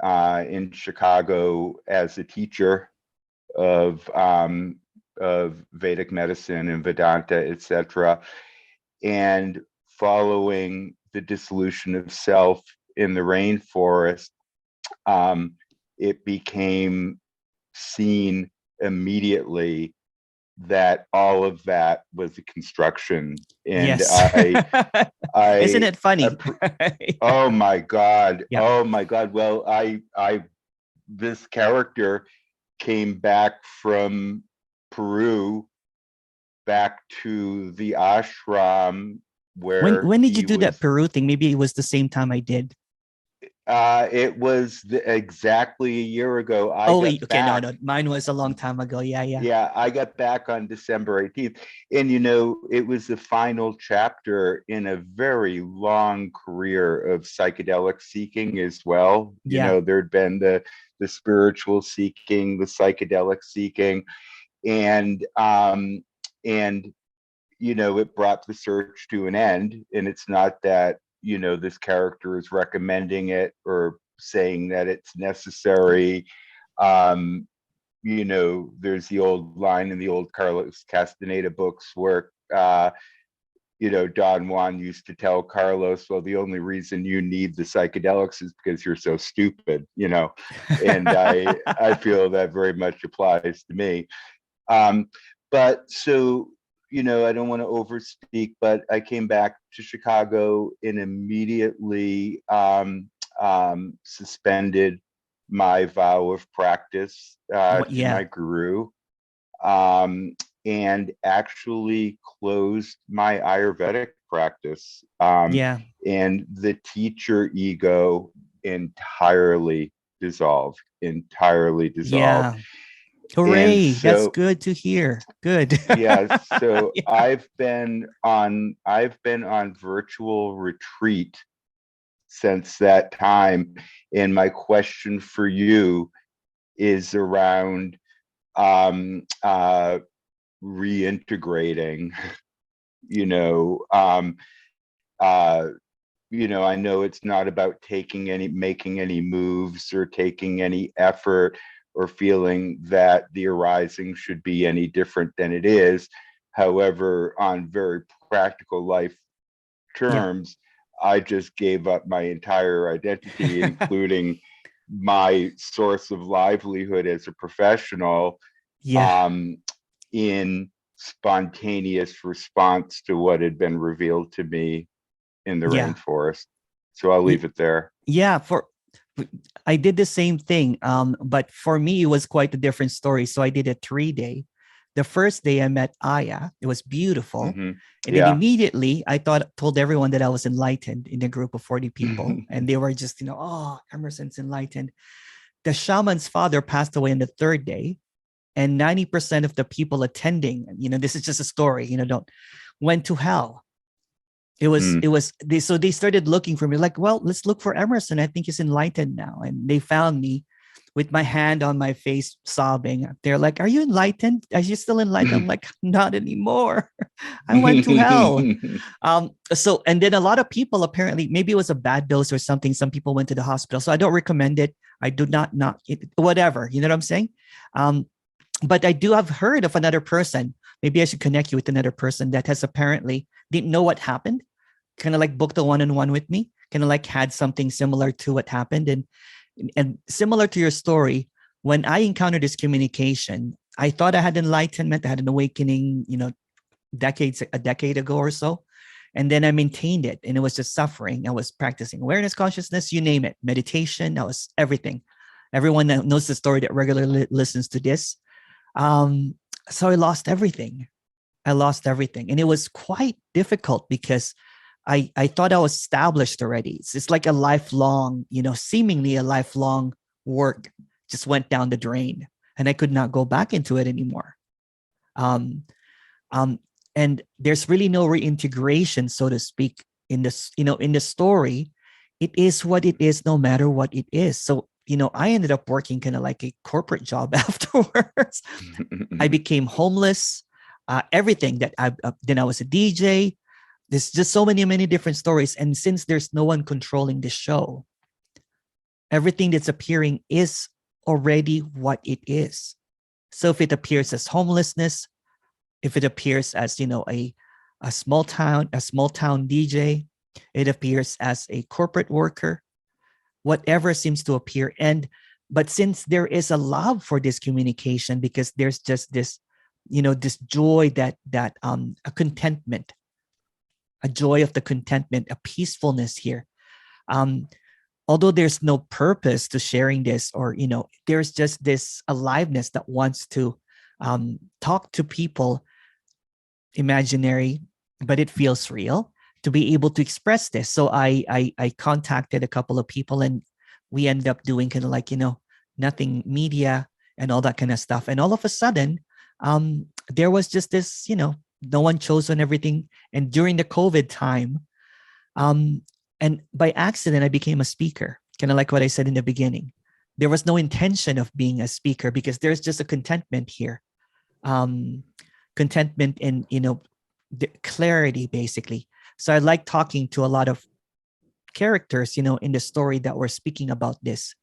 in Chicago as a teacher of Vedic medicine and Vedanta, etc. And following the dissolution of self in the rainforest, it became seen immediately that all of that was a construction. And Yes. I Isn't it funny? oh my God. Yep. Oh my God. Well, this character came back from Peru back to the ashram where When did you he do that was. Peru thing? Maybe it was the same time I did. It was exactly a year ago. Oh, wait. Okay. No. Mine was a long time ago. Yeah. Yeah, I got back on December 18th. And, it was the final chapter in a very long career of psychedelic seeking as well. Yeah. There'd been the spiritual seeking, the psychedelic seeking, and it brought the search to an end. And it's not that, this character is recommending it or saying that it's necessary. There's the old line in the old Carlos Castaneda books where, Don Juan used to tell Carlos, well, the only reason you need the psychedelics is because you're so stupid, and I feel that very much applies to me. But so, I don't want to overspeak, but I came back to Chicago and immediately suspended my vow of practice to my guru, and actually closed my Ayurvedic practice. And the teacher ego entirely dissolved. Yeah. Hooray. That's good to hear. Good. Yeah. So I've been on virtual retreat since that time. And my question for you is around reintegrating. I know it's not about making any moves or taking any effort or feeling that the arising should be any different than it is. However, on very practical life terms, I just gave up my entire identity, including my source of livelihood as a professional, in spontaneous response to what had been revealed to me in the Yeah. rainforest. So I'll leave it there. Yeah, I did the same thing. But for me, it was quite a different story. So I did a 3-day. The first day I met Aya. It was beautiful. Mhm. And then immediately I told everyone that I was enlightened in a group of 40 people. And they were just, oh, Emerson's enlightened. The shaman's father passed away on the 3rd day. And 90% of the people attending, this is just a story, went to hell. They started looking for me, like, well, let's look for Emerson. I think he's enlightened now. And they found me with my hand on my face, sobbing. They're like, are you enlightened? Are you still enlightened? I'm like, not anymore. I went to hell. And then a lot of people, apparently, maybe it was a bad dose or something. Some people went to the hospital. So I don't recommend it. I do not whatever. You know what I'm saying? But I do have heard of another person. Maybe I should connect you with another person that has apparently didn't know what happened, kind of like booked a one-on-one with me, kind of like had something similar to what happened. And similar to your story, when I encountered this communication, I thought I had enlightenment, I had an awakening, a decade ago or so. And then I maintained it, and it was just suffering. I was practicing awareness, consciousness, you name it, meditation. That was everything. Everyone that knows the story that regularly listens to this. So I lost everything. And it was quite difficult because I thought I was established already. It's like a lifelong, seemingly a lifelong work just went down the drain, and I could not go back into it anymore. And there's really no reintegration, so to speak, in this, in the story. It is what it is, no matter what it is. So, I ended up working kind of like a corporate job afterwards. I became homeless. Everything that then I was a DJ. There's just so many different stories. And since there's no one controlling the show, everything that's appearing is already what it is. So if it appears as homelessness, if it appears as, a small town DJ, it appears as a corporate worker, whatever seems to appear. But since there is a love for this communication, because there's just this, this joy that a contentment, a joy of the contentment, a peacefulness here. Although there's no purpose to sharing this, or, there's just this aliveness that wants to talk to people, imaginary, but it feels real, to be able to express this. So I contacted a couple of people, and we ended up doing kind of like, nothing media and all that kind of stuff. And all of a sudden, there was just this, no one chose on everything. And during the COVID time, and by accident, I became a speaker, kind of like what I said in the beginning. There was no intention of being a speaker, because there's just a contentment here. Contentment in, the clarity, basically. So I like talking to a lot of characters, in the story that we're speaking about this,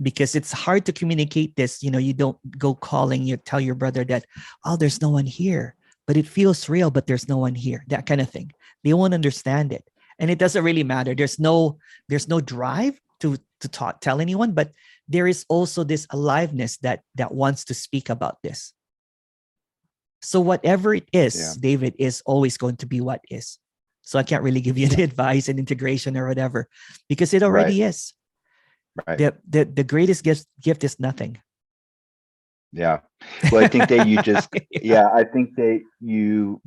because it's hard to communicate this. You don't go calling, you tell your brother that, oh, there's no one here, but it feels real, but there's no one here, that kind of thing. They won't understand it. And it doesn't really matter. There's no drive to tell anyone, but there is also this aliveness that wants to speak about this. So whatever it is, David, is always going to be what is. So I can't really give you the advice and integration or whatever, because it already is. Right. The greatest gift is nothing. Yeah. Well, I think that you just, I think that you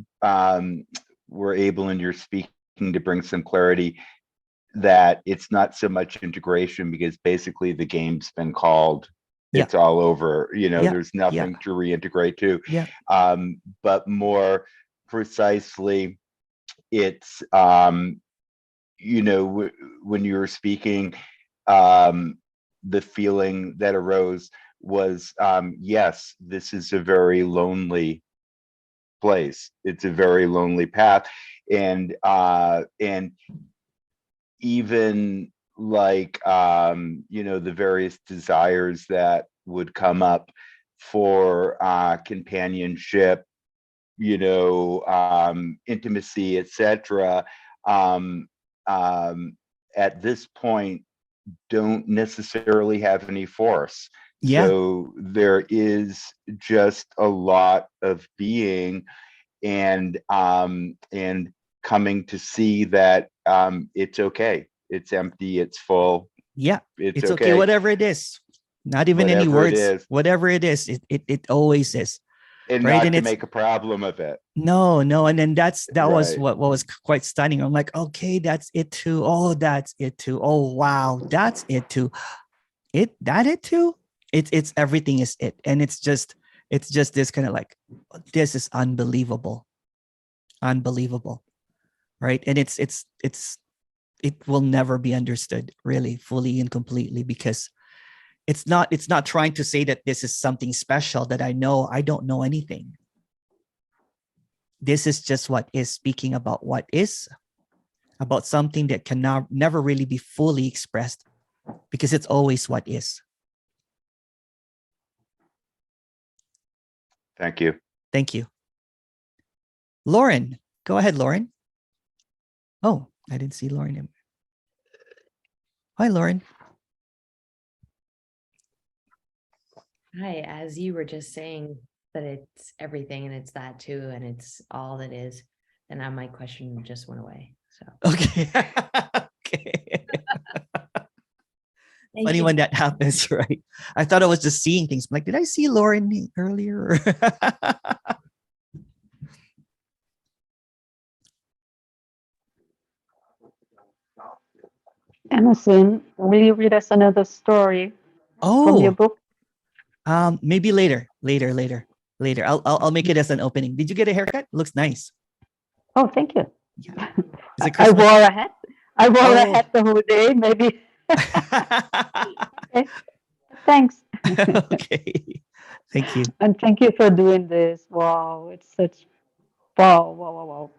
were able in your speaking to bring some clarity, that it's not so much integration, because basically the game's been called. It's all over, there's nothing to reintegrate to. But more precisely, it's, when you were speaking, the feeling that arose was, yes, this is a very lonely place. It's a very lonely path. And even like, the various desires that would come up for companionship, intimacy, etc., at this point don't necessarily have any force. Yeah. So there is just a lot of being, and coming to see that it's okay. It's empty. It's full. Yeah. It's It's okay. okay. Whatever it is. Not even any Whatever it words. is. Whatever it is, it always is. And Right. not And to it's make a problem of it. no. And then that was Right. what was quite stunning. I'm like, okay, that's it too. Oh, that's it too. Oh, wow, that's it too. It too. It's everything is it. And it's just this kind of like, this is unbelievable. Unbelievable. Right. And it will never be understood really fully and completely, because it's not trying to say that this is something special that I know. I don't know anything. This is just what is, speaking about what is, about something that cannot never really be fully expressed, because it's always what is. Thank you. Thank you. Lauren, go ahead, Lauren. Oh, I didn't see Lauren. Hi, Lauren. Hi, as you were just saying that it's everything and it's that too, and it's all that is, and now my question just went away. So Okay. Okay. thank Funny you. when that happens, right? I thought I was just seeing things. I'm like, did I see Lauren earlier? Emerson, will you read us another story from your Oh, book? maybe later. I'll make it as an opening. Did you get a haircut? Looks nice. Oh, thank you. Yeah. Is it I Christmas? wore a hat. I wore a Oh. hat the whole day, maybe. Okay. Thanks. Okay. Thank you. And thank you for doing this. Wow, it's such wow.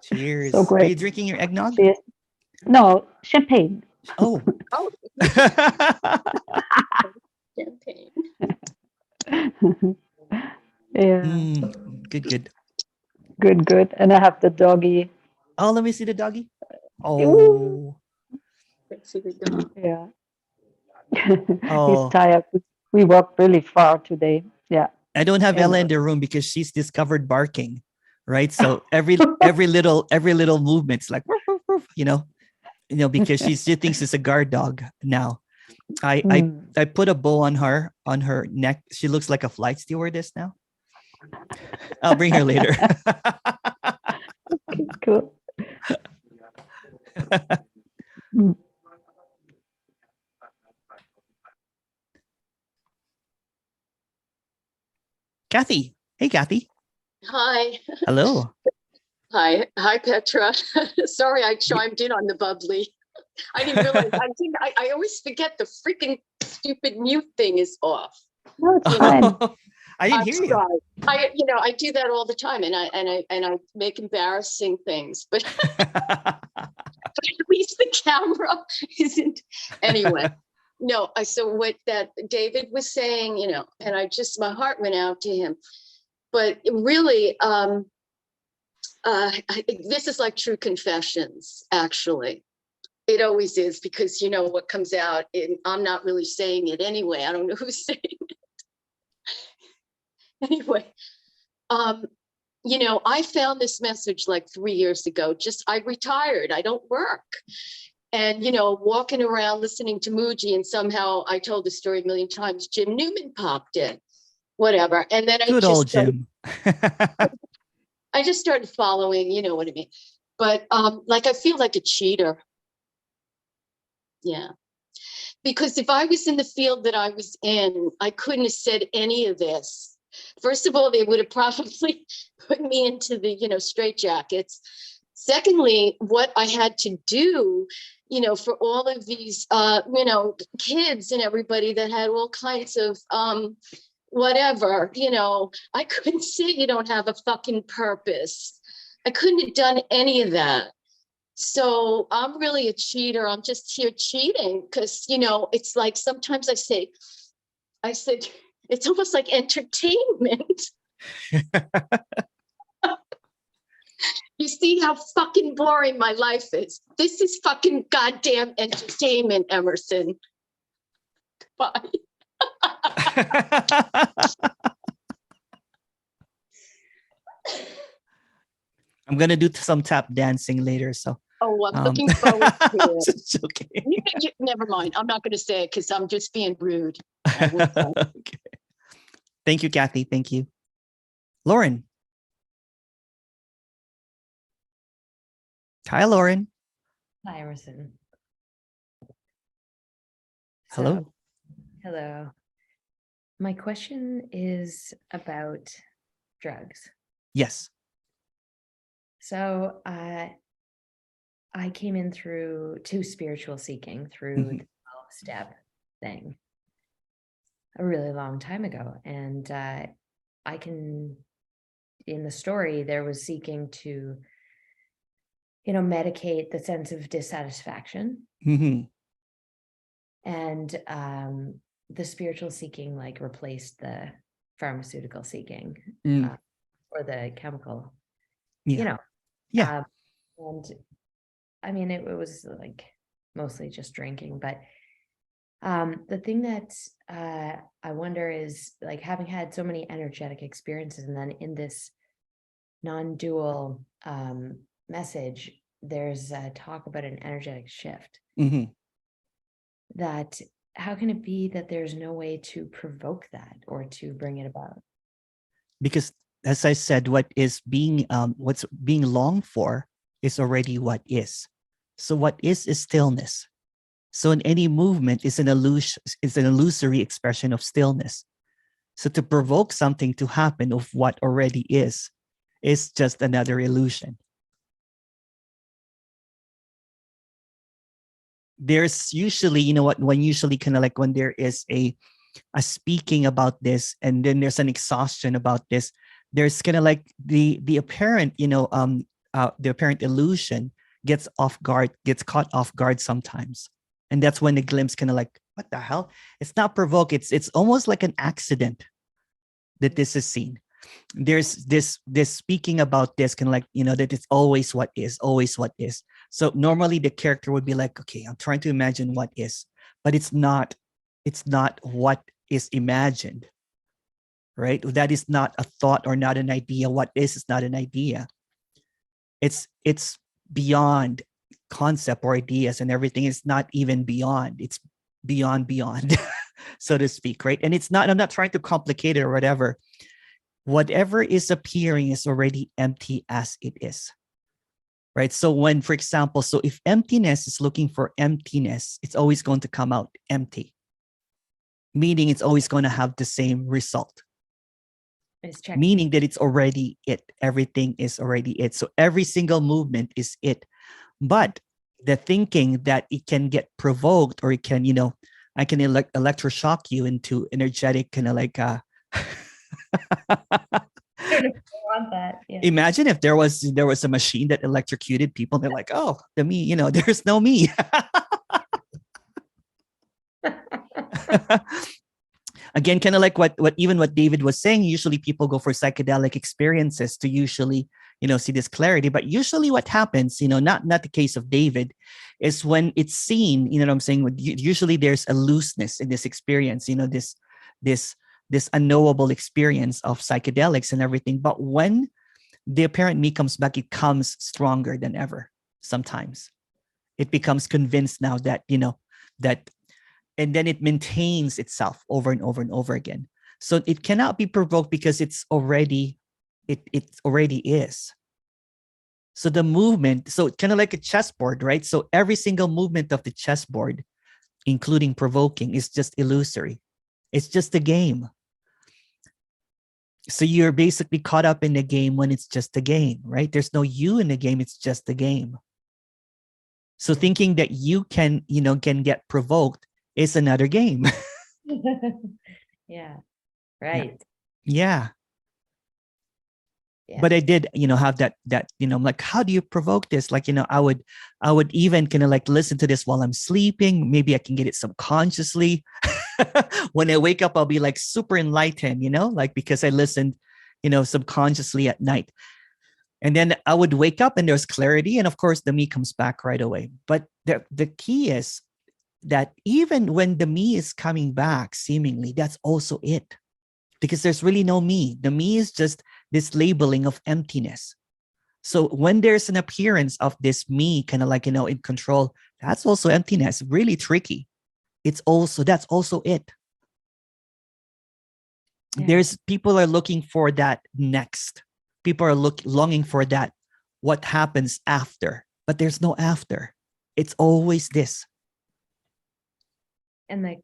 Cheers. So Are you great. drinking your eggnog? Cheers. No, champagne. Oh. Oh, champagne. Yeah, Good. good. And I have the doggy. Oh, let me see the doggy. Ooh. Oh. Let's see the dog. Yeah. Oh. He's tired. We walked really far today. Yeah. I don't have And- Ella in the room because she's discovered barking, right? So every little movement's like woof, woof, woof, because she thinks it's a guard dog now. I put a bow on her neck. She looks like a flight stewardess now. I'll bring her later. Cool. Mm. Kathy. Hey, Kathy. Hi. Hello. Hi, Petra. Sorry, I chimed in on the bubbly. I didn't realize. I always forget the freaking stupid mute thing is off. No, it's fine. I didn't hear you. I do that all the time, and I make embarrassing things, but at least the camera isn't. Anyway, no. So what that David was saying, and my heart went out to him. But really, this is like true confessions, actually. It always is, because what comes out, I'm not really saying it anyway. I don't know who's saying it. Anyway, I found this message like 3 years ago. I retired. I don't work. And, walking around listening to Muji, and somehow I told the story a million times, Jim Newman popped in. Whatever. And then Good old Jim. I just started following, you know what I mean? But I feel like a cheater. Yeah. Because if I was in the field that I was in, I couldn't have said any of this. First of all, they would have probably put me into the, straitjackets. Secondly, what I had to do, for all of these, kids and everybody that had all kinds of whatever, I couldn't say you don't have a fucking purpose. I couldn't have done any of that. So I'm really a cheater. I'm just here cheating because, it's like sometimes I said, it's almost like entertainment. You see how fucking boring my life is. This is fucking goddamn entertainment, Emerson. Bye. I'm gonna do some tap dancing later. So Oh, I'm looking forward to it. just joking. Never mind. I'm not going to say it because I'm just being rude. I won't say it. Okay. Thank you, Kathy. Thank you. Lauren. Hi, Lauren. Hi, Emerson. Hello. So, hello. My question is about drugs. Yes. So, I came in to spiritual seeking through Mhm. the 12-step thing a really long time ago. And I can, in the story, there was seeking to, medicate the sense of dissatisfaction. Mhm. And the spiritual seeking like replaced the pharmaceutical seeking Mm. or the chemical, Yeah. Yeah. and I mean, it was like mostly just drinking, but the thing that I wonder is like having had so many energetic experiences, and then in this non-dual message, there's a talk about an energetic shift. Mhm. That how can it be that there's no way to provoke that or to bring it about? Because as I said, what's being longed for is already what is. So what is stillness. So in any movement is an illusory expression of stillness. So to provoke something to happen of what already is just another illusion. There's usually, when usually kind of like when there is a speaking about this, and then there's an exhaustion about this, there's kind of like the apparent, the apparent illusion gets caught off guard sometimes. And that's when the glimpse kind of like, what the hell? It's not provoked. It's almost like an accident that this is seen. There's this speaking about this kind of like, that it's always what is. So normally the character would be like, okay, I'm trying to imagine what is, but it's not what is imagined, right? That is not a thought or not an idea. What is not an idea. It's beyond concept or ideas, and everything is not even beyond. It's beyond, so to speak, right? And I'm not trying to complicate it or whatever. Whatever is appearing is already empty as it is, right? So when, for example, so if emptiness is looking for emptiness, it's always going to come out empty, meaning it's always going to have the same result, meaning that it's already it. Everything is already it. So every single movement is it. But the thinking that it can get provoked, or it can, I can electroshock you into energetic kind of like want that. Yeah. Imagine if there was a machine that electrocuted people. They're like, oh, the me, there's no me. Again, kind of like what David was saying. Usually people go for psychedelic experiences to usually, see this clarity. But usually what happens, not the case of David, is when it's seen, what I'm saying, usually there's a looseness in this experience, this unknowable experience of psychedelics and everything. But when the apparent me comes back, it comes stronger than ever. Sometimes it becomes convinced now that, that, and then it maintains itself over and over and over again. So it cannot be provoked because it's already, it already is. So the movement, so kind of like a chessboard, right? So every single movement of the chessboard, including provoking, is just illusory. It's just a game. So you're basically caught up in the game when it's just a game, right? There's no you in the game. It's just a game. So thinking that you can get provoked is another game. Yeah. Right. Yeah. Yeah. But I did, have that, I'm like, how do you provoke this? Like, I would even kind of like listen to this while I'm sleeping. Maybe I can get it subconsciously. When I wake up, I'll be like super enlightened, like because I listened, subconsciously at night. And then I would wake up and there's clarity. And of course, the me comes back right away. But the key is that even when the me is coming back, seemingly, that's also it. Because there's really no me. The me is just this labeling of emptiness. So when there's an appearance of this me kind of like, in control, that's also emptiness, really tricky. That's also it. Yeah. There's people are looking for that next. People are longing for that, what happens after, but there's no after. It's always this. And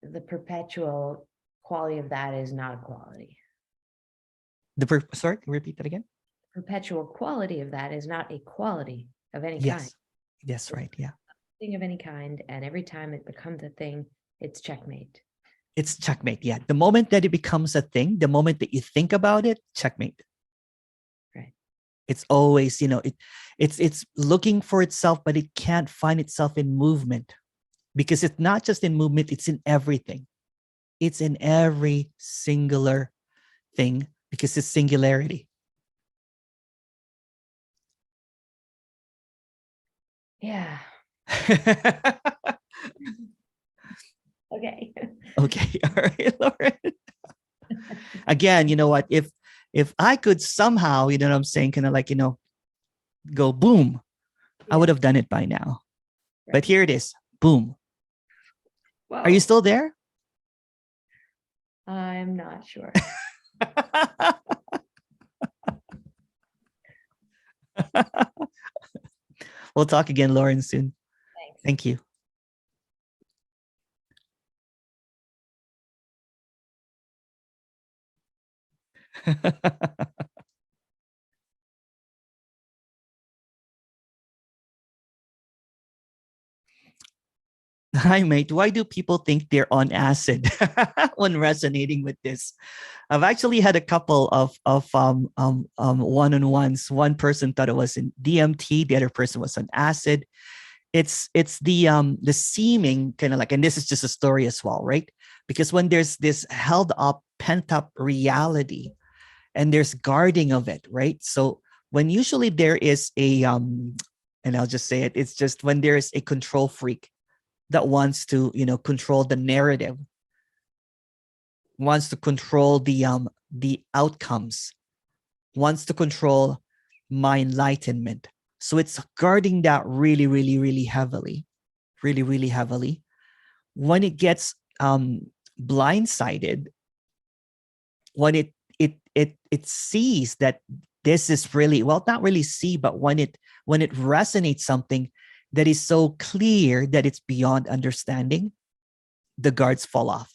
the perpetual quality of that is not a quality. Sorry, repeat that again. Perpetual quality of that is not a quality of any Yes. kind. Yes, right. Yeah. Thing of any kind, and every time it becomes a thing, it's checkmate. It's checkmate. Yeah. The moment that it becomes a thing, the moment that you think about it, checkmate. Right. It's always, it's looking for itself, but it can't find itself in movement, because it's not just in movement, it's in everything. It's in every singular thing, because it's singularity. Yeah. Okay. Okay. All right, Lauren. Again, you know what? If I could somehow, you know what I'm saying, kind of like, go boom, I would have done it by now. Right. But here it is. Boom. Whoa. Are you still there? I'm not sure. We'll talk again, Lauren, soon. Thanks. Thank you. Hi, mate. Why do people think they're on acid when resonating with this? I've actually had a couple of one-on-ones. One person thought it was in DMT, the other person was on acid. It's the seeming kind of like, and this is just a story as well, right? Because when there's this held up, pent up reality, and there's guarding of it, right? So when usually there is and I'll just say it, it's just when there's a control freak that wants to, control the narrative, wants to control the outcomes, wants to control my enlightenment. So it's guarding that really, really, really heavily, really, really heavily. When it gets blindsided, when it sees that this is really, well, not really see, but when it resonates something that is so clear that it's beyond understanding, the guards fall off.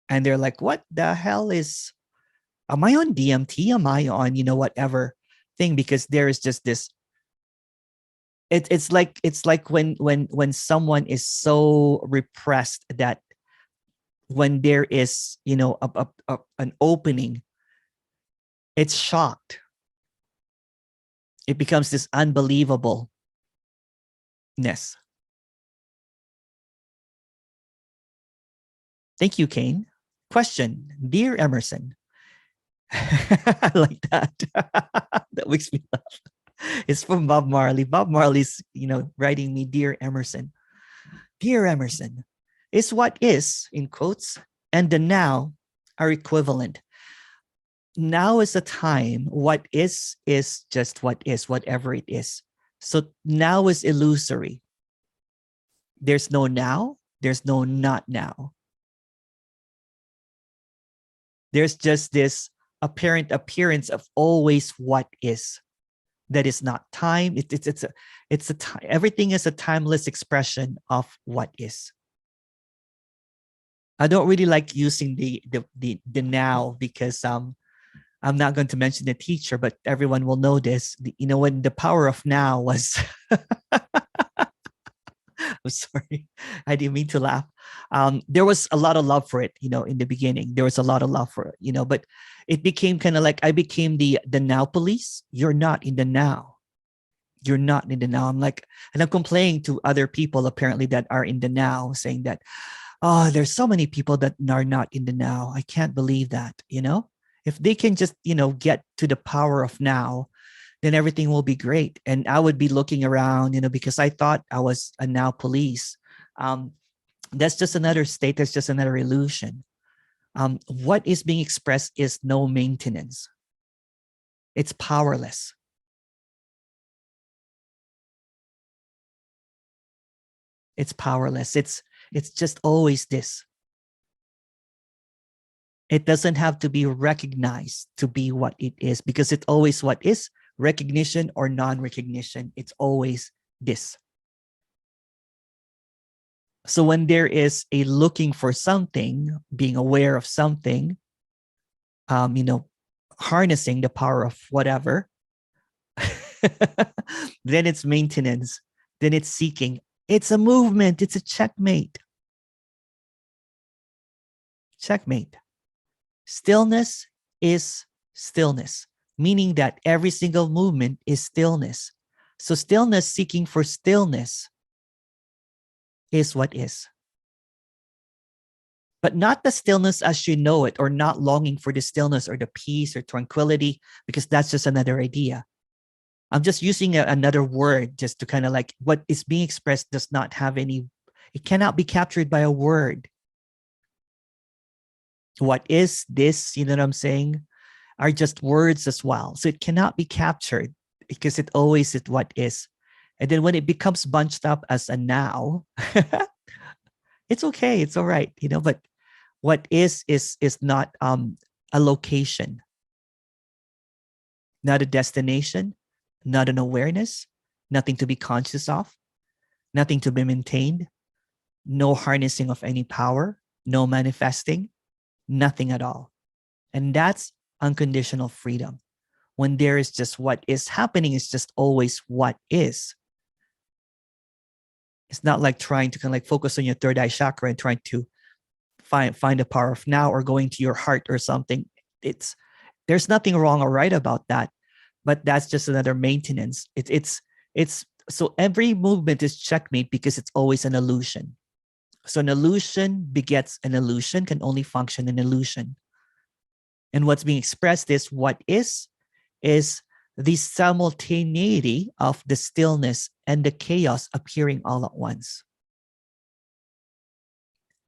And they're like, what the hell am I on DMT? Am I on, whatever thing? Because there is just this, it's like when someone is so repressed that when there is, an opening, it's shocked. It becomes this unbelievableness. Thank you, Kane. Question, dear Emerson. I like that. That makes me laugh. It's from Bob Marley. Bob Marley's, writing me, dear Emerson. Dear Emerson, is what is, in quotes, and the now are equivalent. Now is the time. What is just what is, whatever it is. So now is illusory. There's no now. There's no not now. There's just this apparent appearance of always what is. That is not time. Everything is a timeless expression of what is. I don't really like using the now, because I'm not going to mention the teacher, but everyone will know this. When the power of now was I'm sorry, I didn't mean to laugh. There was a lot of love for it, in the beginning. There was a lot of love for it, but it became kind of like I became the now police. You're not in the now. You're not in the now. I'm like, and I'm complaining to other people apparently that are in the now, saying that, oh, there's so many people that are not in the now. I can't believe that, If they can just, get to the power of now, then everything will be great. And I would be looking around, because I thought I was a now police. That's just another state. That's just another illusion. What is being expressed is no maintenance. It's powerless. It's powerless. It's just always this. It doesn't have to be recognized to be what it is, because it's always what is, recognition or non-recognition. It's always this. So when there is a looking for something, being aware of something, harnessing the power of whatever, then it's maintenance, then it's seeking. It's a movement. It's a checkmate. Checkmate. Stillness is stillness, meaning that every single movement is stillness. So stillness, seeking for stillness, is what is. But not the stillness as you know it, or not longing for the stillness or the peace or tranquility, because that's just another idea. I'm just using another word just to kind of like, what is being expressed does not have any, it cannot be captured by a word. What is this, you know what I'm saying, are just words as well. So it cannot be captured because it always is what is. And then when it becomes bunched up as a now, it's okay, it's all right, but what is not a location, not a destination, not an awareness, nothing to be conscious of, nothing to be maintained, no harnessing of any power, no manifesting, nothing at all. And that's unconditional freedom. When there is just what is happening, is just always what is. It's not like trying to kind of like focus on your third eye chakra and trying to find the power of now, or going to your heart or something. There's nothing wrong or right about that, but that's just another maintenance. It's so every movement is checkmate because it's always an illusion. So an illusion begets an illusion, can only function in illusion. And what's being expressed is what is the simultaneity of the stillness and the chaos appearing all at once.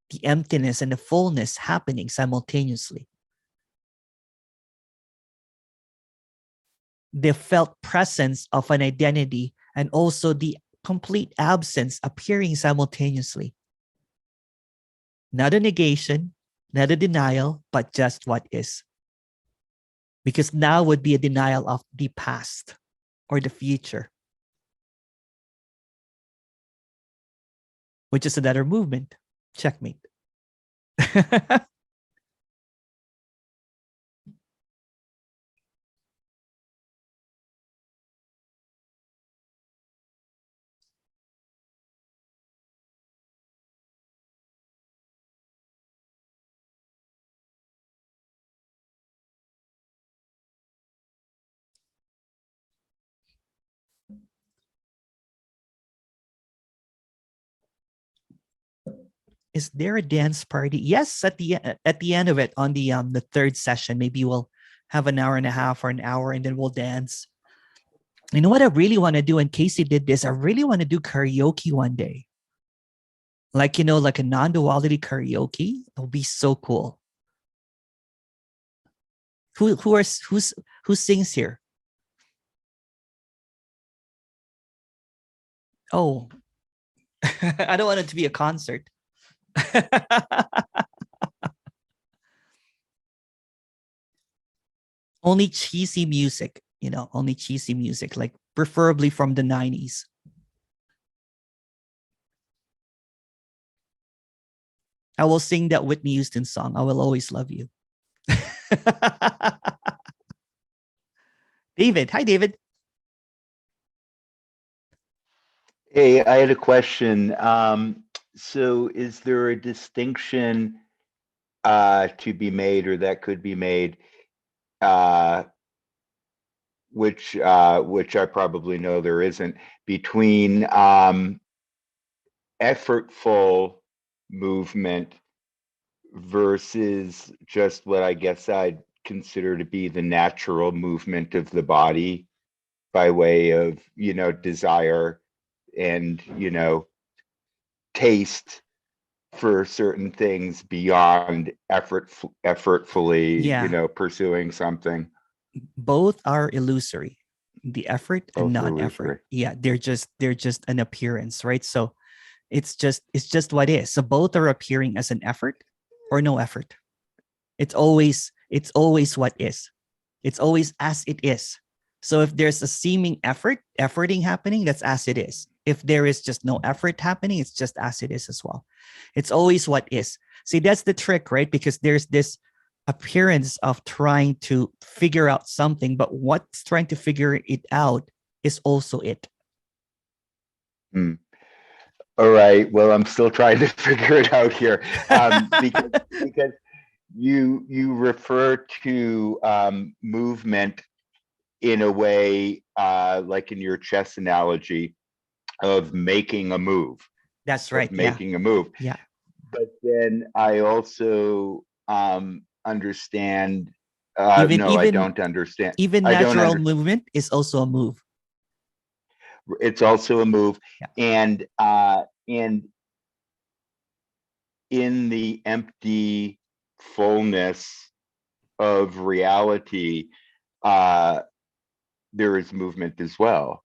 The emptiness and the fullness happening simultaneously. The felt presence of an identity and also the complete absence appearing simultaneously. Not a negation, not a denial, but just what is. Because now would be a denial of the past or the future, which is another movement. Checkmate. Is there a dance party? Yes, at the end of it, on the third session, maybe we'll have an hour and a half or an hour, and then we'll dance. You know what I really want to do, and Casey did this, I really want to do karaoke one day. Like, like a non-duality karaoke. It'll be so cool. Who sings here? Oh, I don't want it to be a concert. Only cheesy music, only cheesy music, like preferably from the 90s. I will sing that Whitney Houston song, I Will Always Love You. David. Hi, David. Hey, I had a question. So is there a distinction to be made, or that could be made, which I probably know there isn't, between effortful movement versus just what I guess I'd consider to be the natural movement of the body? by way of, desire and, taste for certain things beyond effortfully, Yeah, pursuing something. both are illusory. The effort and Both are non-effort. illusory. Yeah, they're just an appearance, right? So it's just what is. So both are appearing as an effort or no effort. It's always what is. It's always as it is. So if there's a seeming efforting happening, that's as it is. If there is just no effort happening, it's just as it is as well. It's always what is. See, that's the trick, right? Because there's this appearance of trying to figure out something, but what's trying to figure it out is also it. Hmm. All right. Well, I'm still trying to figure it out here, because you refer to movement in a way, like in your chess analogy, of making a move, That's right. Yeah. Yeah. But then I also understand. Even No, I even don't understand. even I don't natural under. movement is also a move. It's also a move, Yeah. and in the empty fullness of reality, there is movement as well.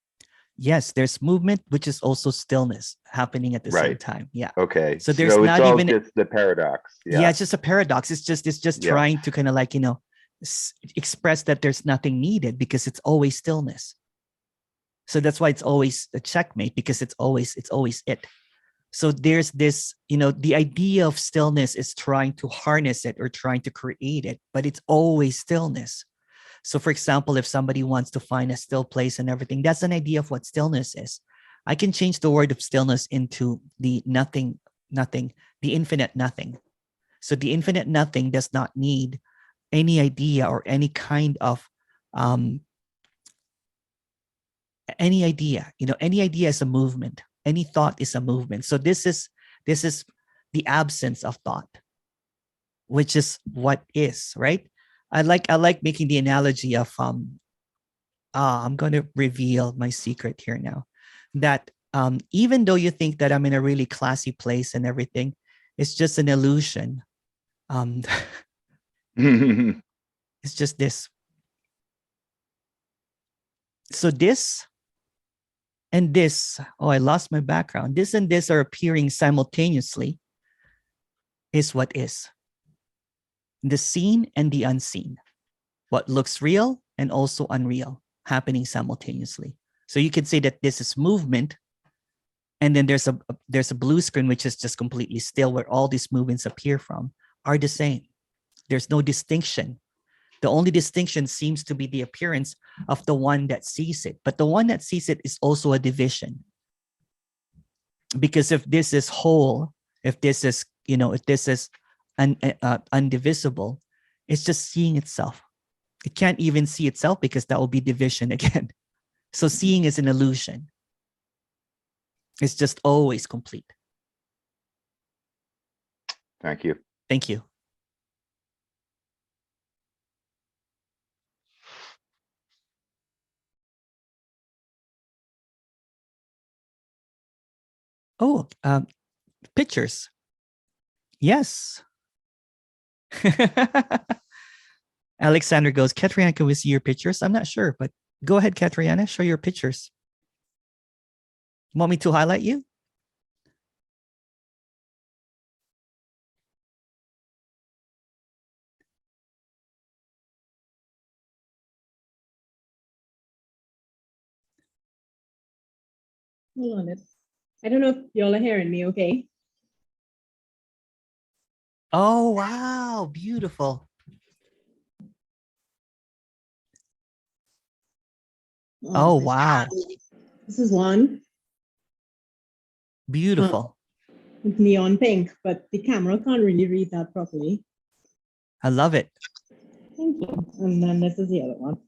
Yes, there's movement, which is also stillness happening at the same Right. time. Yeah. Okay. So there's So it's not all even just the paradox. yeah, Yeah. it's just a paradox. It's just Yeah. trying to kind of like, express that there's nothing needed because it's always stillness. So that's why it's always a checkmate, because it's always it. So there's this, the idea of stillness is trying to harness it or trying to create it, but it's always stillness. So for example, if somebody wants to find a still place and everything, that's an idea of what stillness is. I can change the word of stillness into the nothing, the infinite nothing. So the infinite nothing does not need any idea or any kind of any idea. Any idea is a movement. Any thought is a movement. So this is the absence of thought, which is what is, right? I like making the analogy of I'm going to reveal my secret here now, that even though you think that I'm in a really classy place and everything, it's just an illusion. It's just this. So this and this, oh, I lost my background. This and this are appearing simultaneously is what is. The seen and the unseen. What looks real and also unreal happening simultaneously. So you could say that this is movement, and then there's a blue screen which is just completely still, where all these movements appear from are the same. There's no distinction. The only distinction seems to be the appearance of the one that sees it. But the one that sees it is also a division. Because if this is whole, if this is, undivisible, it's just seeing itself. It can't even see itself because that will be division again. So seeing is an illusion. It's just always complete. Thank you. Thank you. Oh, pictures. Yes. Alexander goes, Katriana, can we see your pictures? I'm not sure, but go ahead, Katriana, show your pictures. Want me to highlight you? Hold on. I don't know if y'all are hearing me okay. Oh, wow. Beautiful. Oh, wow. This is one. Beautiful. With neon pink, but the camera can't really read that properly. I love it. Thank you. And then this is the other one.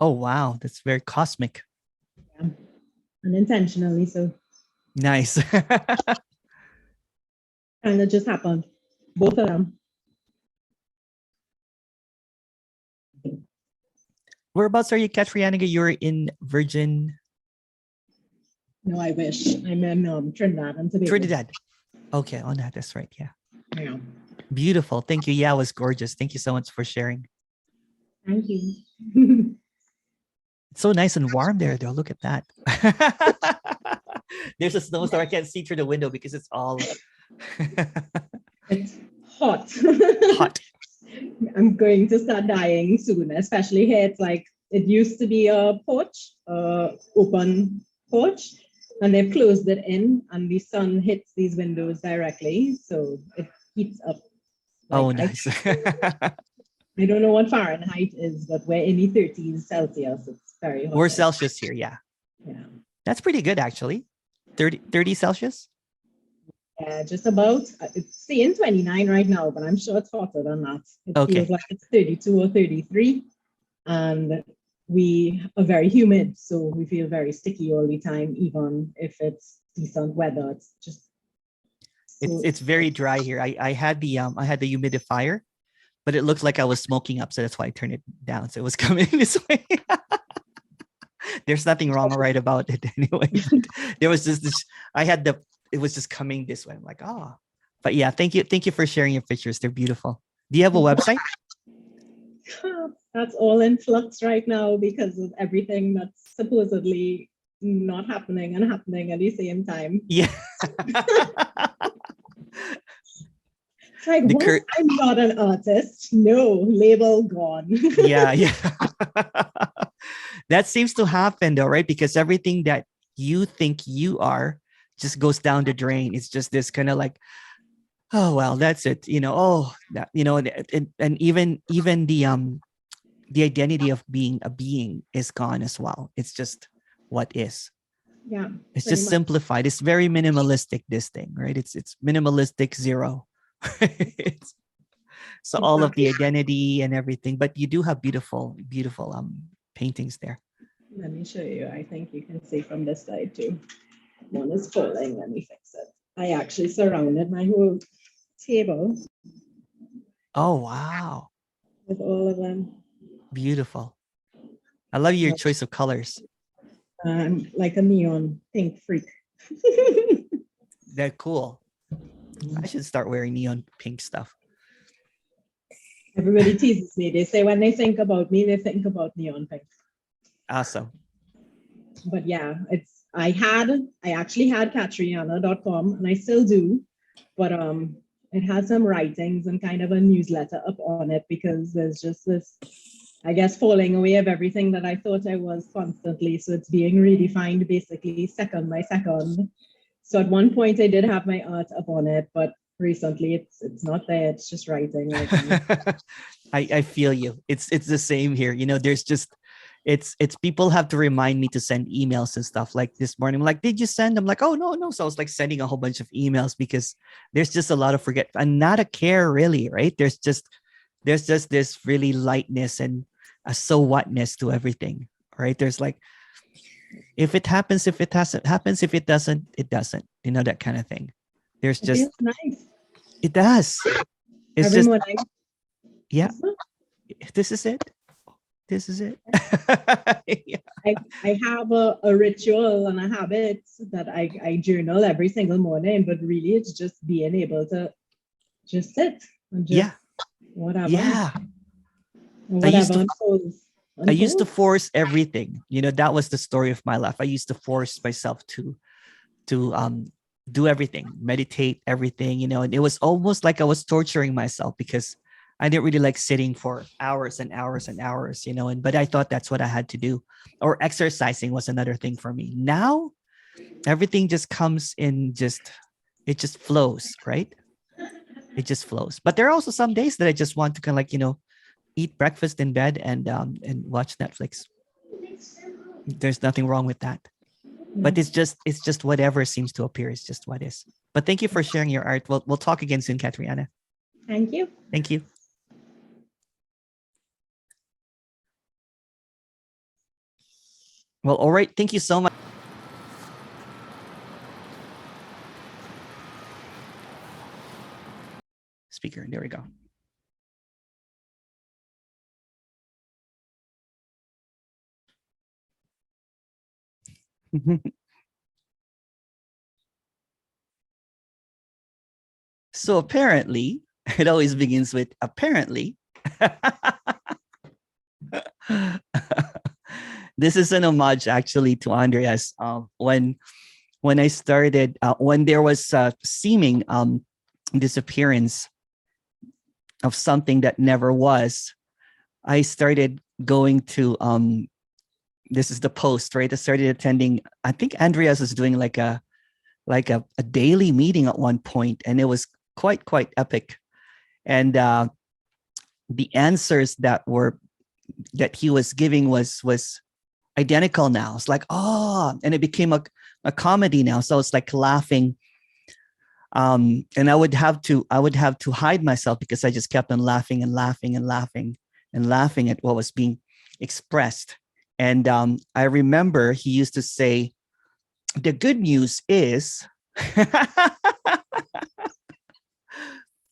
Oh, wow. That's very cosmic. Yeah. Unintentionally, so. Nice. And it just happened. Both of them. Whereabouts are you, Katriana? You're in Virgin No, I wish. I'm in Trinidad and Tobago. Trinidad. Okay, on that. That's right. Yeah. Yeah. Beautiful. Thank you. Yeah, it was gorgeous. Thank you so much for sharing. Thank you. It's so nice and warm there, though. Look at that. There's a snowstorm. I can't see through the window because it's all It's hot. hot. I'm going to start dying soon, especially here. It's like it used to be a porch, open porch, and they've closed it in, and the sun hits these windows directly, so it heats up. Like, Oh, nice. I don't know what Fahrenheit is, but we're in the 30s Celsius. It's very hot. We're Celsius here. Yeah. Yeah. That's pretty good, actually. 30 Celsius? Yeah, just about. It's saying 29 right now, but I'm sure it's hotter than that. It Okay. feels like it's 32 or 33. And we are very humid, so we feel very sticky all the time, even if it's decent weather. It's just It's very dry here. I had the humidifier, but it looked like I was smoking up, so that's why I turned it down. So it was coming this way. There's nothing wrong or right about it anyway. But there was just this. It was just coming this way. I'm like, oh, but yeah, thank you for sharing your pictures. They're beautiful. Do you have a website? That's all in flux right now because of everything that's supposedly not happening and happening at the same time. Yeah. It's like, what? I'm not an artist. No, label gone. Yeah. That seems to happen though, right? Because everything that you think you are just goes down the drain. It's just this kind of like, oh well, that's it. And even the identity of being a being is gone as well. It's just what is. Yeah. It's just simplified. It's very minimalistic, this thing, right? It's minimalistic zero. So all of the identity and everything, but you do have beautiful paintings there. Let me show you. I think you can see from this side too. One is falling. Let me fix it. I actually surrounded my whole table. Oh wow. With all of them. Beautiful. I love your choice of colors. I'm like a neon pink freak. They're cool. I should start wearing neon pink stuff. Everybody teases me. They say when they think about me, they think about neon pink. Awesome. But yeah, I actually had Katriana.com and I still do, but it has some writings and kind of a newsletter up on it because there's just this, I guess, falling away of everything that I thought I was constantly. So it's being redefined basically second by second. So at one point I did have my art up on it, but recently it's not there. It's just writing. I feel you. It's the same here. There's just it's people have to remind me to send emails and stuff. Like this morning, I'm like, did you send? I'm like, oh no. So I was like sending a whole bunch of emails because there's just a lot of forget and not a care really, right? There's just this really lightness and a so whatness to everything, right? There's like, if it happens, if it happens, if it doesn't, it doesn't. That kind of thing. There's just it feels nice. It does. It's Everyone just yeah. This is it. This is it. Yeah. I have a ritual and a habit that I journal every single morning, but really it's just being able to just sit and just whatever. Yeah. Whatever I used to force everything. That was the story of my life. I used to force myself to do everything, meditate everything, and it was almost like I was torturing myself because I didn't really like sitting for hours and hours and hours, but I thought that's what I had to do. Or exercising was another thing for me. Now, everything just comes in, it just flows, right? It just flows. But there are also some days that I just want to kind of like, eat breakfast in bed and watch Netflix. There's nothing wrong with that. But it's just whatever seems to appear. It's just what is. But thank you for sharing your art. We'll talk again soon, Katriana. Thank you. Thank you. Well, all right. Thank you so much. Speaker. There we go. So apparently, it always begins with apparently. This is an homage actually to Andreas. When I started, when there was seeming disappearance of something that never was, I started going to this is the post, right? I started attending. I think Andreas was doing like a daily meeting at one point, and it was quite epic. And the answers that he was giving was identical now. It's like, oh, and it became a comedy now. So it's like laughing. And I would have to hide myself because I just kept on laughing and laughing and laughing and laughing at what was being expressed. And I remember he used to say, the good news is,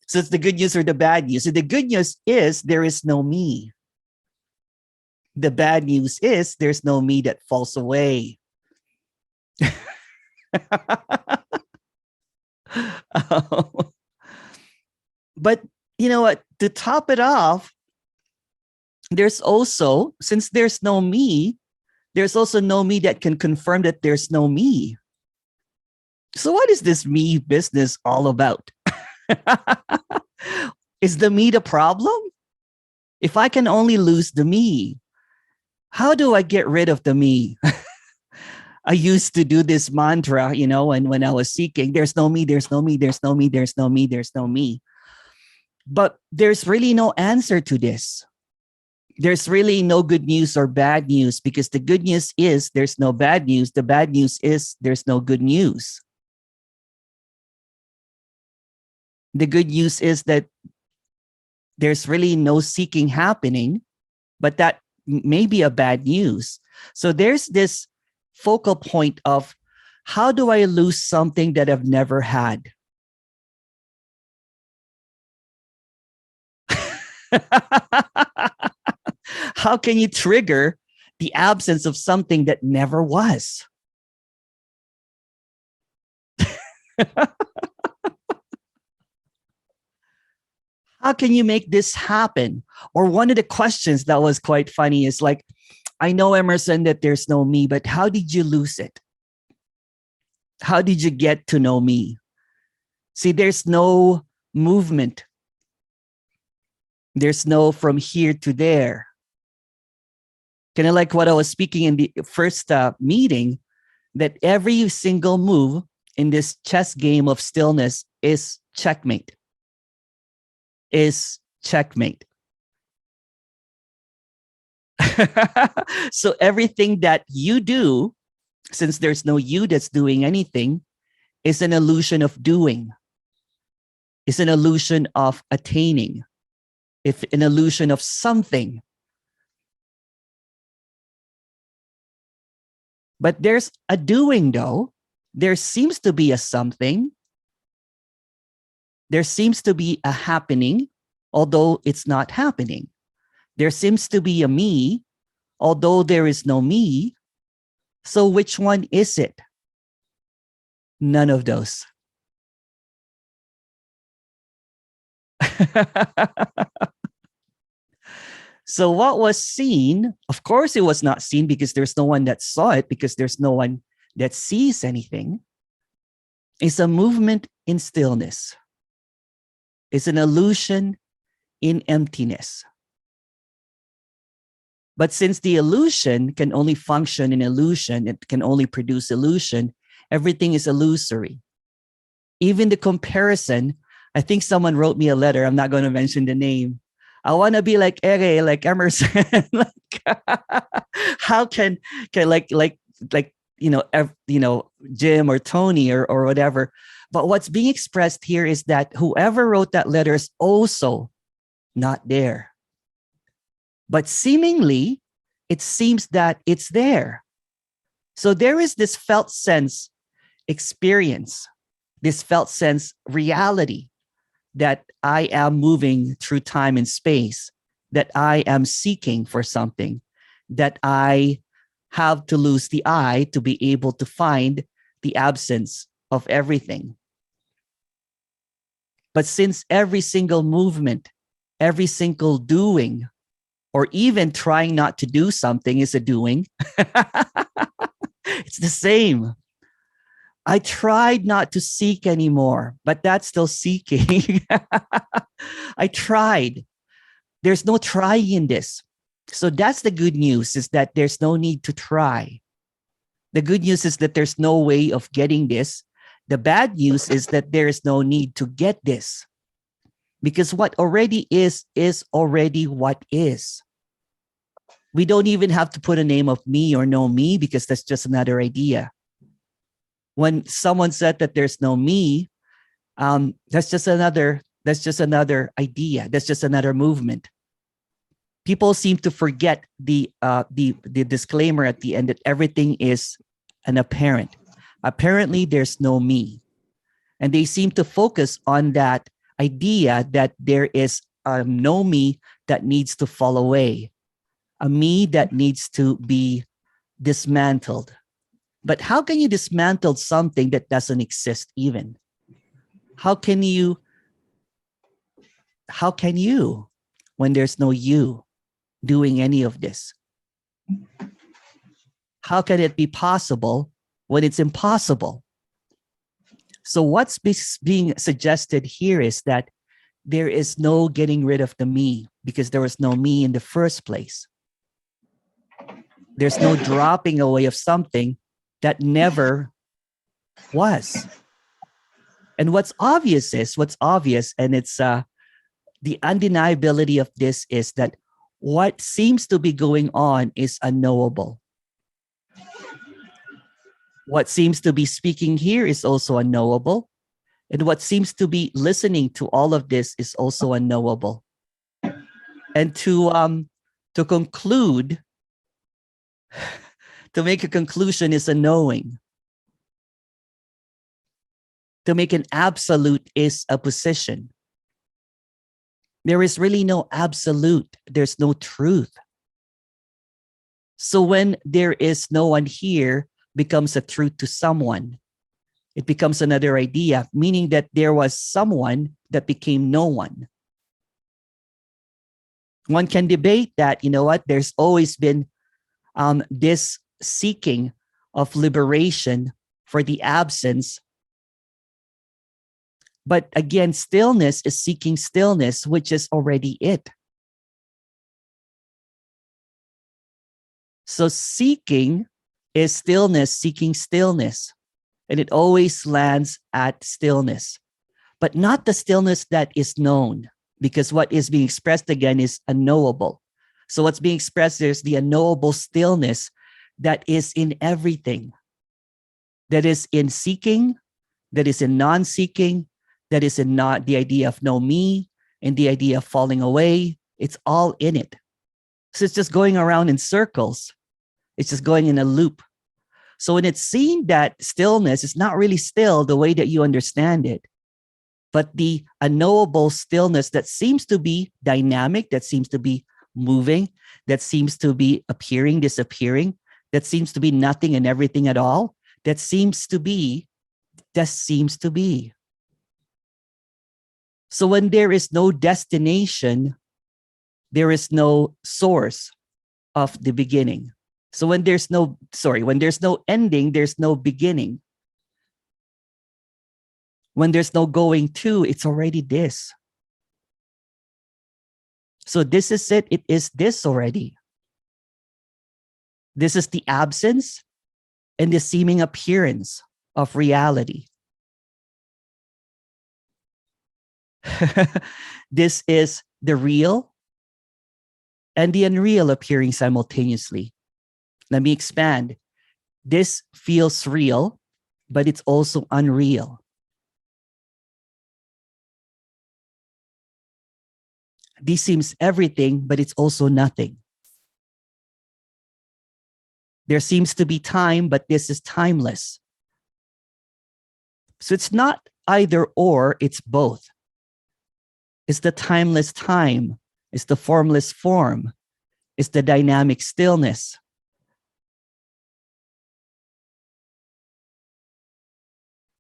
so it's the good news or the bad news. So the good news is there is no me. The bad news is there's no me that falls away. But you know what? To top it off, there's also, since there's no me, there's also no me that can confirm that there's no me. So what is this me business all about? Is the me the problem? If I can only lose the me, how do I get rid of the me? I used to do this mantra, when I was seeking, there's no me, there's no me, there's no me, there's no me, there's no me. But there's really no answer to this. There's really no good news or bad news, because the good news is there's no bad news. The bad news is there's no good news. The good news is that there's really no seeking happening, but that may be a bad news. So there's this focal point of, how do I lose something that I've never had? How can you trigger the absence of something that never was? How can you make this happen? Or one of the questions that was quite funny is like, I know, Emerson, that there's no me, but how did you lose it? How did you get to know me? See, there's no movement. There's no from here to there. Kind of like what I was speaking in the first meeting, that every single move in this chess game of stillness is checkmate. Is checkmate. So everything that you do, since there's no you that's doing anything, is an illusion of doing. It's an illusion of attaining. It's an illusion of something. But there's a doing, though. There seems to be a something. There seems to be a happening, although it's not happening. There seems to be a me, although there is no me. So which one is it? None of those. So what was seen, of course it was not seen, because there's no one that saw it, because there's no one that sees anything. It's a movement in stillness. It's an illusion in emptiness. But since the illusion can only function in illusion, it can only produce illusion, everything is illusory. Even the comparison, I think someone wrote me a letter, I'm not going to mention the name. I want to be like Ere, like Emerson. How can like Jim or Tony or whatever. But what's being expressed here is that whoever wrote that letter is also not there. But seemingly, it seems that it's there. So there is this felt sense experience, this felt sense reality, that I am moving through time and space, that I am seeking for something, that I have to lose the I to be able to find the absence of everything. But since every single movement, every single doing, or even trying not to do something is a doing, it's the same. I tried not to seek anymore, but that's still seeking. I tried. There's no trying in this. So that's the good news, is that there's no need to try. The good news is that there's no way of getting this. The bad news is that there is no need to get this. Because what already is already what is. We don't even have to put a name of me or no me, because that's just another idea. When someone said that there's no me, that's just another idea. That's just another movement. People seem to forget the disclaimer at the end that everything is an apparent. Apparently, there's no me, and they seem to focus on that idea that there is no me that needs to fall away, a me that needs to be dismantled. But how can you dismantle something that doesn't exist even? How can you when there's no you doing any of this? How can it be possible when it's impossible? So what's being suggested here is that there is no getting rid of the me, because there was no me in the first place. There's no dropping away of something that never was. And what's obvious, and it's the undeniability of this, is that what seems to be going on is unknowable. What seems to be speaking here is also unknowable. And what seems to be listening to all of this is also unknowable. And to conclude, to make a conclusion is a knowing. To make an absolute is a position. There is really no absolute. There's no truth. So when there is no one here, becomes a truth to someone. It becomes another idea, meaning that there was someone that became no one. One can debate that, you know what, there's always been this seeking of liberation for the absence. But again, stillness is seeking stillness, which is already it. So seeking is stillness, seeking stillness. And it always lands at stillness, but not the stillness that is known, because what is being expressed again is unknowable. So what's being expressed there is the unknowable stillness that is in everything, that is in seeking, that is in non-seeking, that is in not the idea of no me and the idea of falling away. It's all in it. So it's just going around in circles. It's just going in a loop. So when it's seen that stillness is not really still the way that you understand it, but the unknowable stillness that seems to be dynamic, that seems to be moving, that seems to be appearing, disappearing, that seems to be nothing and everything at all, that seems to be. So when there is no destination, there is no source of the beginning. So when there's no ending, there's no beginning. When there's no going to, it's already this. So this is it. It is this already. This is the absence and the seeming appearance of reality. This is the real and the unreal appearing simultaneously. Let me expand. This feels real, but it's also unreal. This seems everything, but it's also nothing. There seems to be time, but this is timeless. So it's not either or, it's both. It's the timeless time. It's the formless form. It's the dynamic stillness.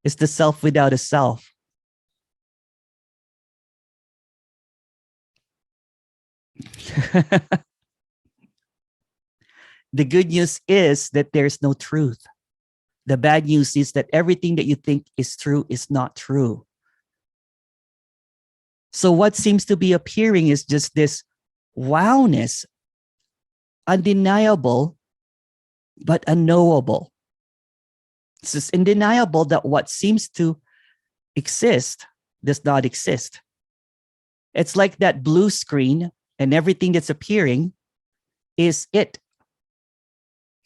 It's the self without a self. The good news is that there's no truth. The bad news is that everything that you think is true is not true. So what seems to be appearing is just this wowness, undeniable, but unknowable. It's just undeniable that what seems to exist does not exist. It's like that blue screen, and everything that's appearing is it,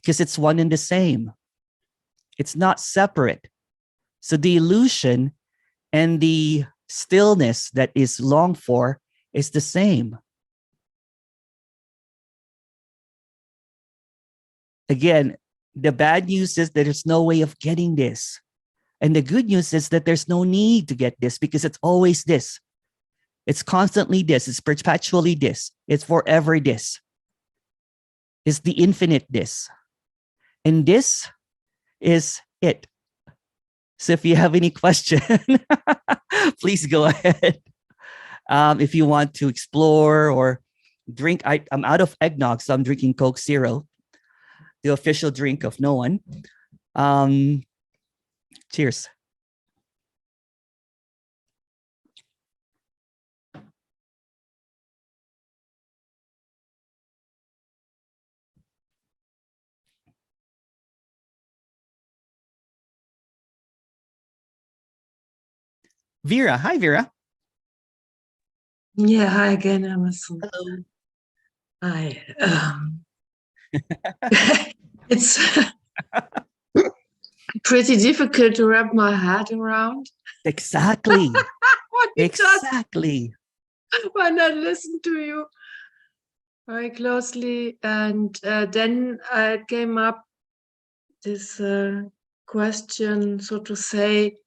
because it's one and the same. It's not separate. So the illusion and the stillness that is longed for is the same. Again, the bad news is that there's no way of getting this. And the good news is that there's no need to get this, because it's always this. It's constantly this. It's perpetually this. It's forever this. It's the infinite this. And this is it. So if you have any question, please go ahead. If you want to explore or drink, I'm out of eggnog, so I'm drinking Coke Zero, the official drink of no one. Cheers. Vera. Hi, Vera. Yeah, hi again, Emerson. Hello. Hi. It's pretty difficult to wrap my head around. Exactly. What you just Exactly. when I listen to you very closely, and then came up this question, so to say.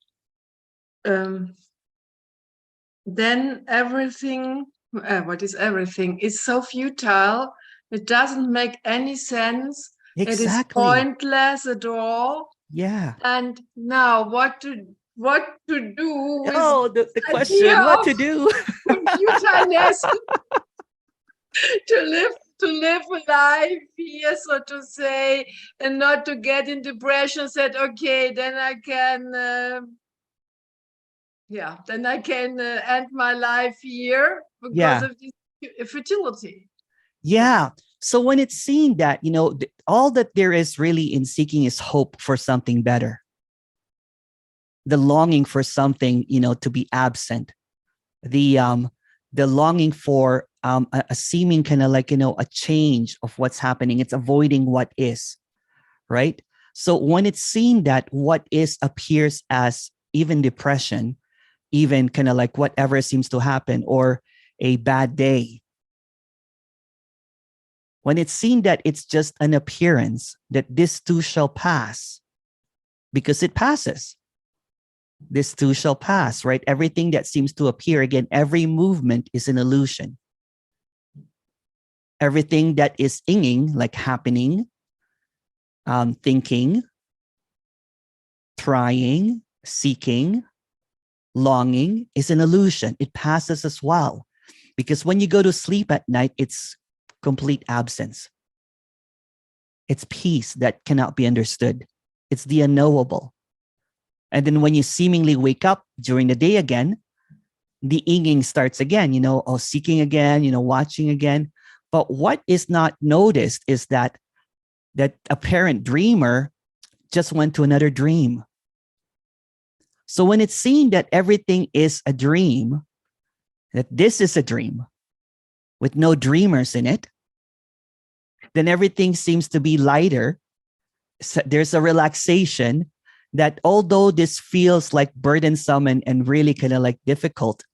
Then everything, what is everything, is so futile. It doesn't make any sense. It is Exactly. pointless at all. Yeah. And now what to do with Oh, the idea question, what to of do? futileness to live a life here, so to say, and not to get in depression. Said, okay, then I can end my life here because of this futility. Yeah. So when it's seen that, all that there is really in seeking is hope for something better. The longing for something, to be absent. The longing for a seeming kind of like, a change of what's happening. It's avoiding what is, right? So when it's seen that what is appears as even depression, even kind of like whatever seems to happen, or a bad day, when it's seen that it's just an appearance, that this too shall pass, because it passes. This too shall pass, right? Everything that seems to appear, again, every movement is an illusion. Everything that is inging, like happening, thinking, trying, seeking, longing, is an illusion. It passes as well. Because when you go to sleep at night, it's complete absence. It's peace that cannot be understood. It's the unknowable. And then when you seemingly wake up during the day again, the inging starts again, seeking again, watching again. But what is not noticed is that apparent dreamer just went to another dream. So when it's seen that everything is a dream, that this is a dream with no dreamers in it, then everything seems to be lighter. So there's a relaxation that, although this feels like burdensome and really kind of like difficult,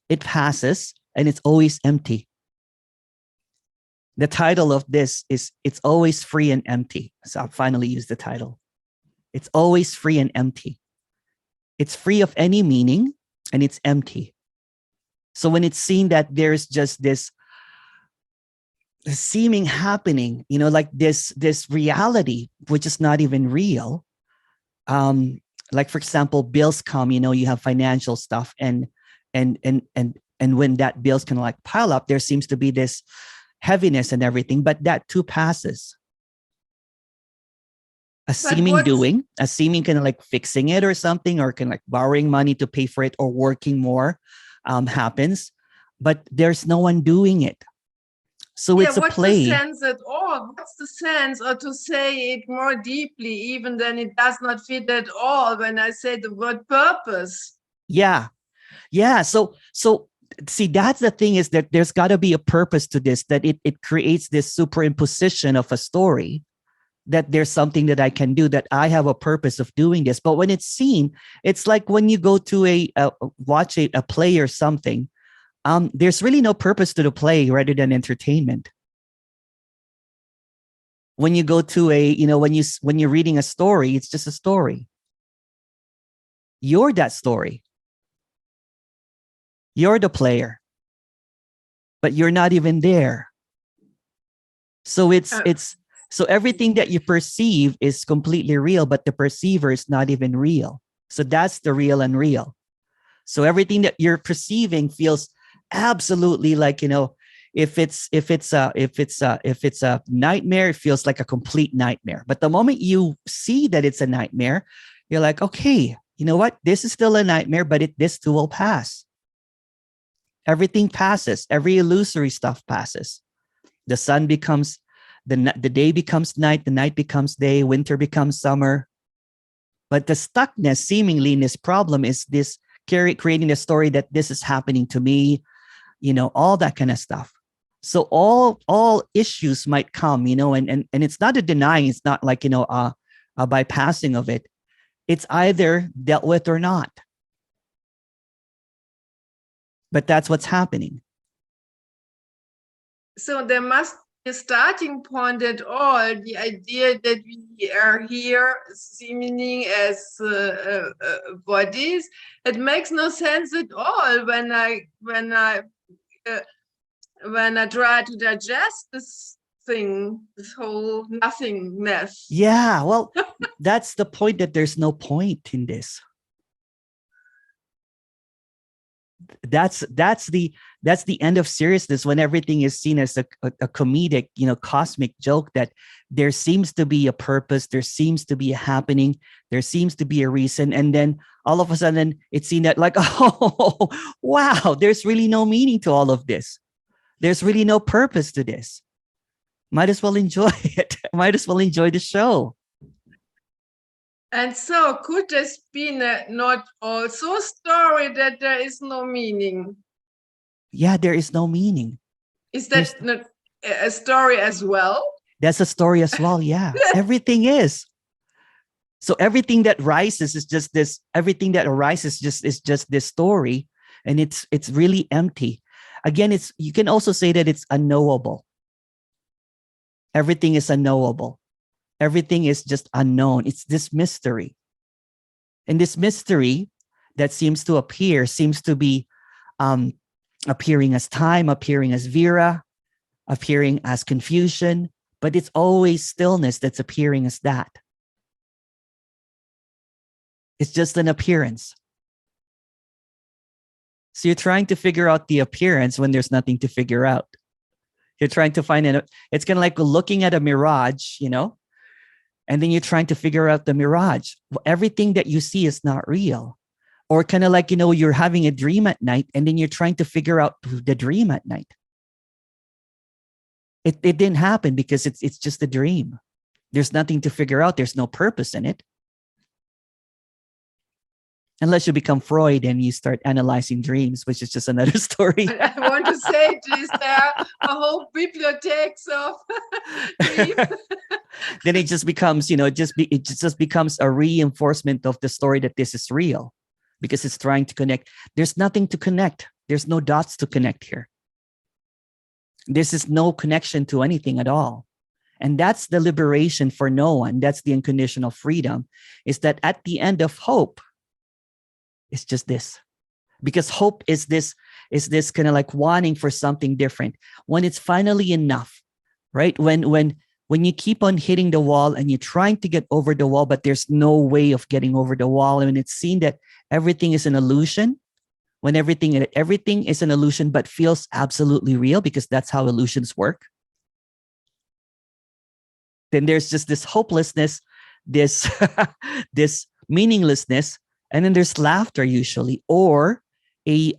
it passes and it's always empty. The title of this is It's Always Free and Empty. So I'll finally use the title. It's always free and empty. It's free of any meaning and it's empty. So when it's seen that there's just this seeming happening, like this reality, which is not even real, like for example, bills come, you have financial stuff, and when that bills can like pile up, there seems to be this heaviness and everything, but that too passes. A seeming kind of like fixing it or something, or kind of like borrowing money to pay for it or working more happens, but there's no one doing it. So it's a what's play. the sense at all? What's the sense? Or to say it more deeply, even then it does not fit at all when I say the word purpose. Yeah. So see, that's the thing, is that there's got to be a purpose to this, that it creates this superimposition of a story, that there's something that I can do, that I have a purpose of doing this. But when it's seen, it's like when you go to watch a play or something, there's really no purpose to the play rather than entertainment. When you go to when you're reading a story, it's just a story. You're that story. You're the player, but you're not even there. So so everything that you perceive is completely real, but the perceiver is not even real. So that's the real unreal. So everything that you're perceiving feels absolutely like, if it's a nightmare, it feels like a complete nightmare. But the moment you see that it's a nightmare, you're like, okay, you know what? This is still a nightmare, but this too will pass. Everything passes. Every illusory stuff passes. The sun becomes the day becomes night, the night becomes day, winter becomes summer. But the stuckness seemingly in this problem is this creating a story that this is happening to me, all that kind of stuff. So all issues might come, and it's not a denying, it's not like, a bypassing of it. It's either dealt with or not. But that's what's happening. So there must be a starting point at all. The idea that we are here seeming as bodies, it makes no sense at all when I try to digest this thing, this whole nothingness. Yeah, well, that's the point, that there's no point in this. That's the end of seriousness, when everything is seen as a comedic, cosmic joke, that there seems to be a purpose, there seems to be a happening, there seems to be a reason, and then all of a sudden it's seen that like, oh wow, there's really no meaning to all of this. There's really no purpose to this. Might as well enjoy it. Might as well enjoy the show. And so could this be not also a story that there is no meaning? Yeah, there is no meaning. Is that not a story as well? That's a story as well, yeah. Everything is. So everything that rises is just this, everything that arises is just this story, and it's really empty. Again, you can also say that it's unknowable. Everything is unknowable. Everything is just unknown. It's this mystery. And this mystery that seems to appear seems to be appearing as time, appearing as Vera, appearing as confusion, but it's always stillness that's appearing as that. It's just an appearance. So you're trying to figure out the appearance when there's nothing to figure out. You're trying to find it. It's kind of like looking at a mirage, and then you're trying to figure out the mirage. Well, everything that you see is not real. Or kind of like, you're having a dream at night, and then you're trying to figure out the dream at night. It didn't happen because it's just a dream. There's nothing to figure out. There's no purpose in it. Unless you become Freud and you start analyzing dreams, which is just another story. I want to say, is there a whole bibliothèque of dreams? Then it just becomes, it just becomes a reinforcement of the story that this is real, because it's trying to connect. There's nothing to connect. There's no dots to connect here. This is no connection to anything at all. And that's the liberation for no one. That's the unconditional freedom, is that at the end of hope, it's just this. Because hope is this kind of like wanting for something different. When it's finally enough, right? When when you keep on hitting the wall and you're trying to get over the wall, but there's no way of getting over the wall, and it's seen that everything is an illusion, when everything is an illusion but feels absolutely real, because that's how illusions work, then there's just this hopelessness, this this meaninglessness, and then there's laughter usually, or a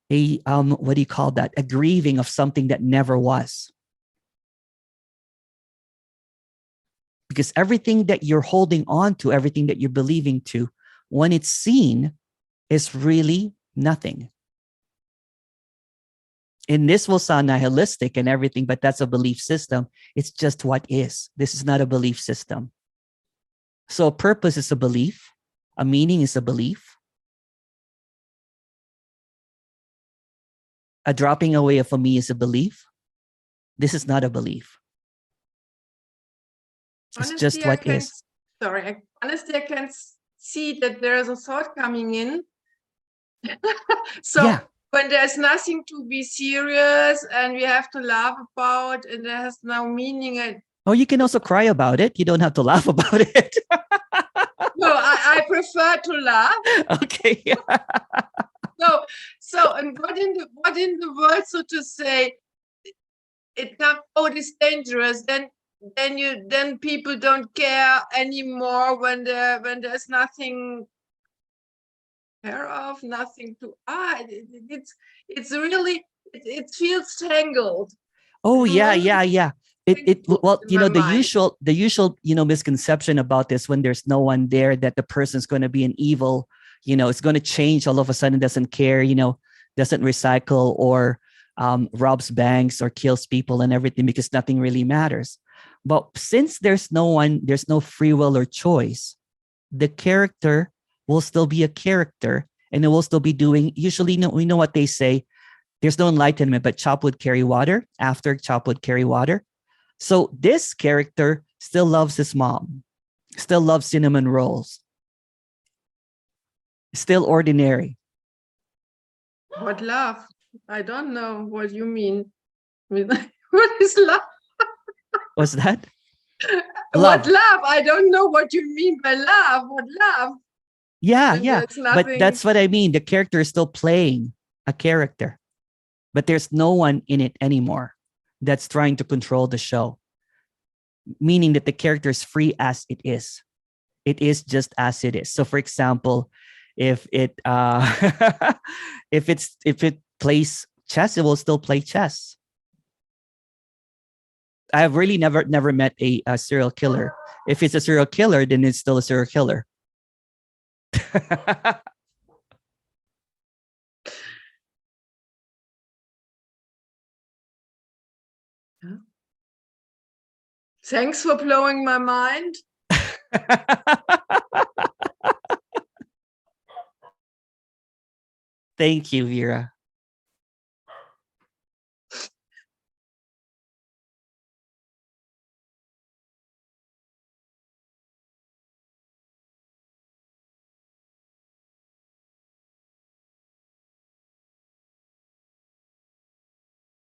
what do you call that? A grieving of something that never was. Because everything that you're holding on to, everything that you're believing to, when it's seen, is really nothing. And this will sound nihilistic and everything, but that's a belief system. It's just what is. This is not a belief system. So a purpose is a belief. A meaning is a belief. A dropping away of a me is a belief. This is not a belief. It's Honestly, just what is. Honestly, I can see that there is a thought coming in. So Yeah. when there's nothing to be serious and we have to laugh about, and there has no meaning. Oh, you can also cry about it. You don't have to laugh about it. No, I prefer to laugh. Okay. So and what in the world, so to say, it comes, oh, it is dangerous, then people don't care anymore when there's nothing care of, nothing to it's really it feels tangled. Oh yeah. Well, In my the mind. usual misconception about this, when there's no one there, that the person's going to be an evil, it's going to change all of a sudden, doesn't care, doesn't recycle, or robs banks or kills people and everything, because nothing really matters. But since there's no free will or choice, the character will still be a character, and it will still be doing, usually, we know what they say, there's no enlightenment, but chop wood, carry water. After chop wood, carry water. So this character still loves his mom, still loves cinnamon rolls, still ordinary. What love? I don't know what you mean. What is love? What's that? What Love. love? I don't know what you mean by love. What love? Yeah. There's But nothing. that's what I mean. The character is still playing a character, but there's no one in it anymore that's trying to control the show. Meaning that the character is free as it is. It is just as it is. So, for example, if it if it plays chess, it will still play chess. I have really never met a serial killer. If it's a serial killer, then it's still a serial killer. Thanks for blowing my mind. Thank you, Vera.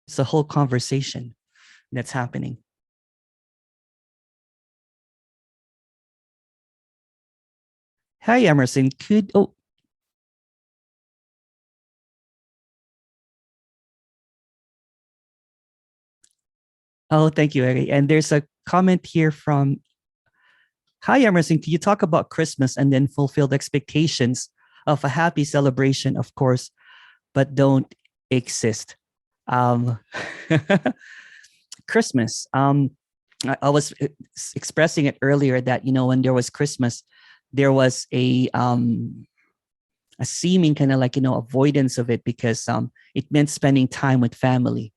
It's a whole conversation that's happening. Hi, Emerson. Oh, thank you, Eri. And there's a comment here from, hi, Emerson. Can you talk about Christmas and then fulfilled expectations of a happy celebration, of course, but don't exist? Christmas. I was expressing it earlier that, when there was Christmas, there was a seeming kind of like, avoidance of it, because it meant spending time with family.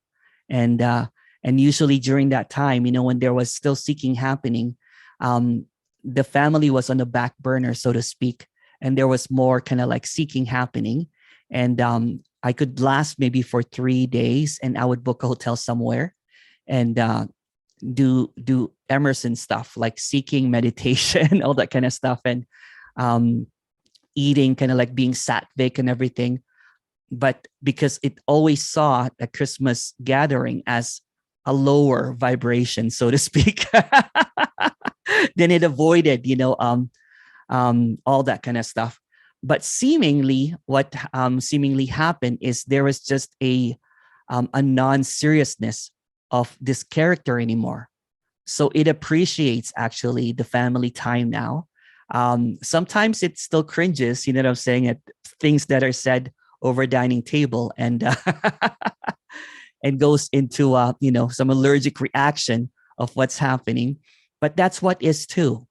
And usually during that time, when there was still seeking happening, the family was on the back burner, so to speak. And there was more kind of like seeking happening. And I could last maybe for 3 days, and I would book a hotel somewhere and do Emerson stuff, like seeking, meditation, all that kind of stuff. And eating, kind of like being sattvic and everything. But because it always saw a Christmas gathering as a lower vibration, so to speak. Then it avoided, all that kind of stuff. But seemingly, what seemingly happened is there was just a non-seriousness of this character anymore. So it appreciates actually the family time now. Sometimes it still cringes, you know what I'm saying, at things that are said over a dining table, and and goes into some allergic reaction of what's happening. But that's what is too.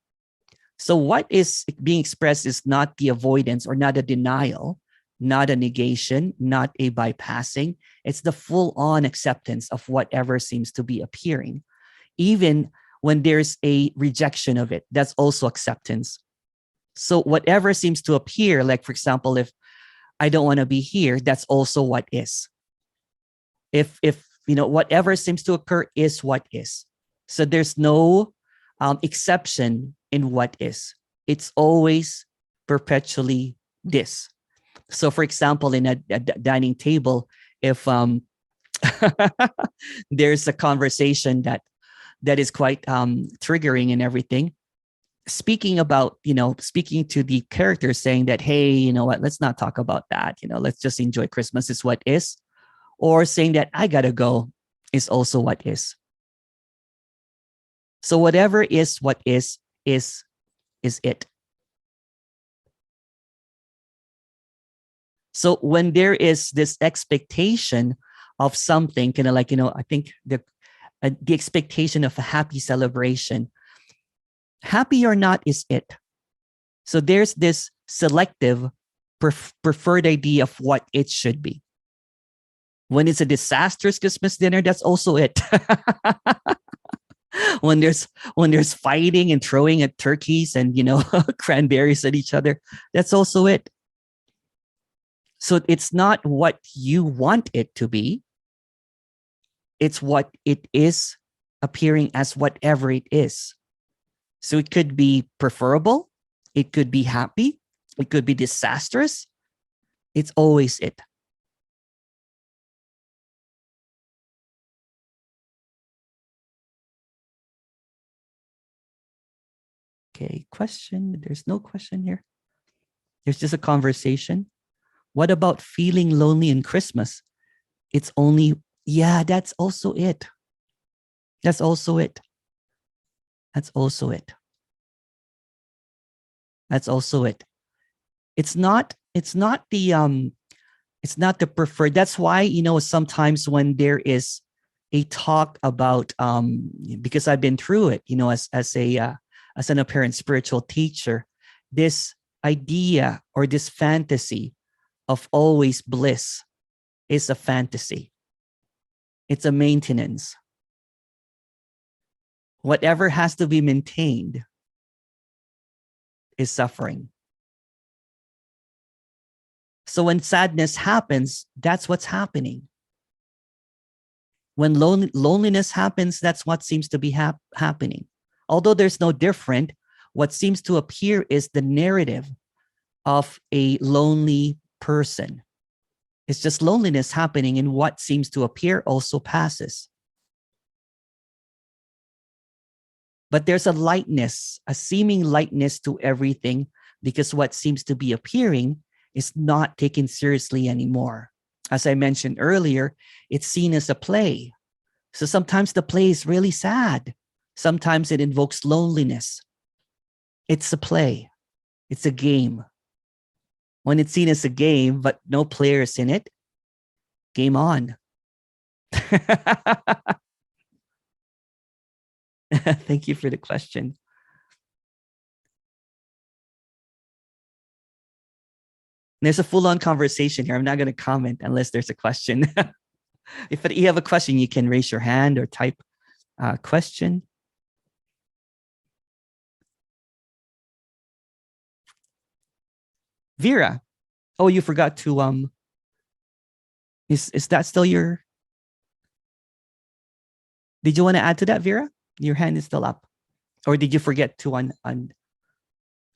So what is being expressed is not the avoidance or not a denial, not a negation, not a bypassing. It's the full-on acceptance of whatever seems to be appearing. Even when there's a rejection of it, that's also acceptance. So whatever seems to appear, like for example, if I don't want to be here, that's also what is. If whatever seems to occur is what is. So there's no exception in what is. It's always perpetually this. So for example, in a dining table, if there's a conversation that is quite triggering and everything, speaking to the character, saying that, hey, you know what, let's not talk about that, let's just enjoy Christmas, is what is. Or saying that I gotta go is also what is. So whatever is what is it. So when there is this expectation of something, kind of like, I think the expectation of a happy celebration, happy or not is it. So there's this selective preferred idea of what it should be. When it's a disastrous Christmas dinner, that's also it. When there's fighting and throwing at turkeys and cranberries at each other, that's also it. So it's not what you want it to be. It's what it is, appearing as whatever it is. So it could be preferable, it could be happy, it could be disastrous. It's always it. Okay, question. There's no question here. There's just a conversation. What about feeling lonely in Christmas? It's only, yeah, that's also it. That's also it. That's also it. That's also it. It's not the preferred. That's why, sometimes when there is a talk about, because I've been through it, as an apparent spiritual teacher, this idea or this fantasy of always bliss is a fantasy. It's a maintenance. Whatever has to be maintained is suffering. So when sadness happens, that's what's happening. When loneliness happens, that's what seems to be happening. Although there's no different, what seems to appear is the narrative of a lonely person. It's just loneliness happening, and what seems to appear also passes. But there's a lightness, a seeming lightness to everything, because what seems to be appearing is not taken seriously anymore. As I mentioned earlier, it's seen as a play. So sometimes the play is really sad. Sometimes it invokes loneliness. It's a play. It's a game. When it's seen as a game, but no players in it, game on. Thank you for the question. There's a full-on conversation here. I'm not going to comment unless there's a question. If you have a question, you can raise your hand or type question. Vera. Oh, you forgot to is that still your? Did you want to add to that, Vera? Your hand is still up. Or did you forget to undo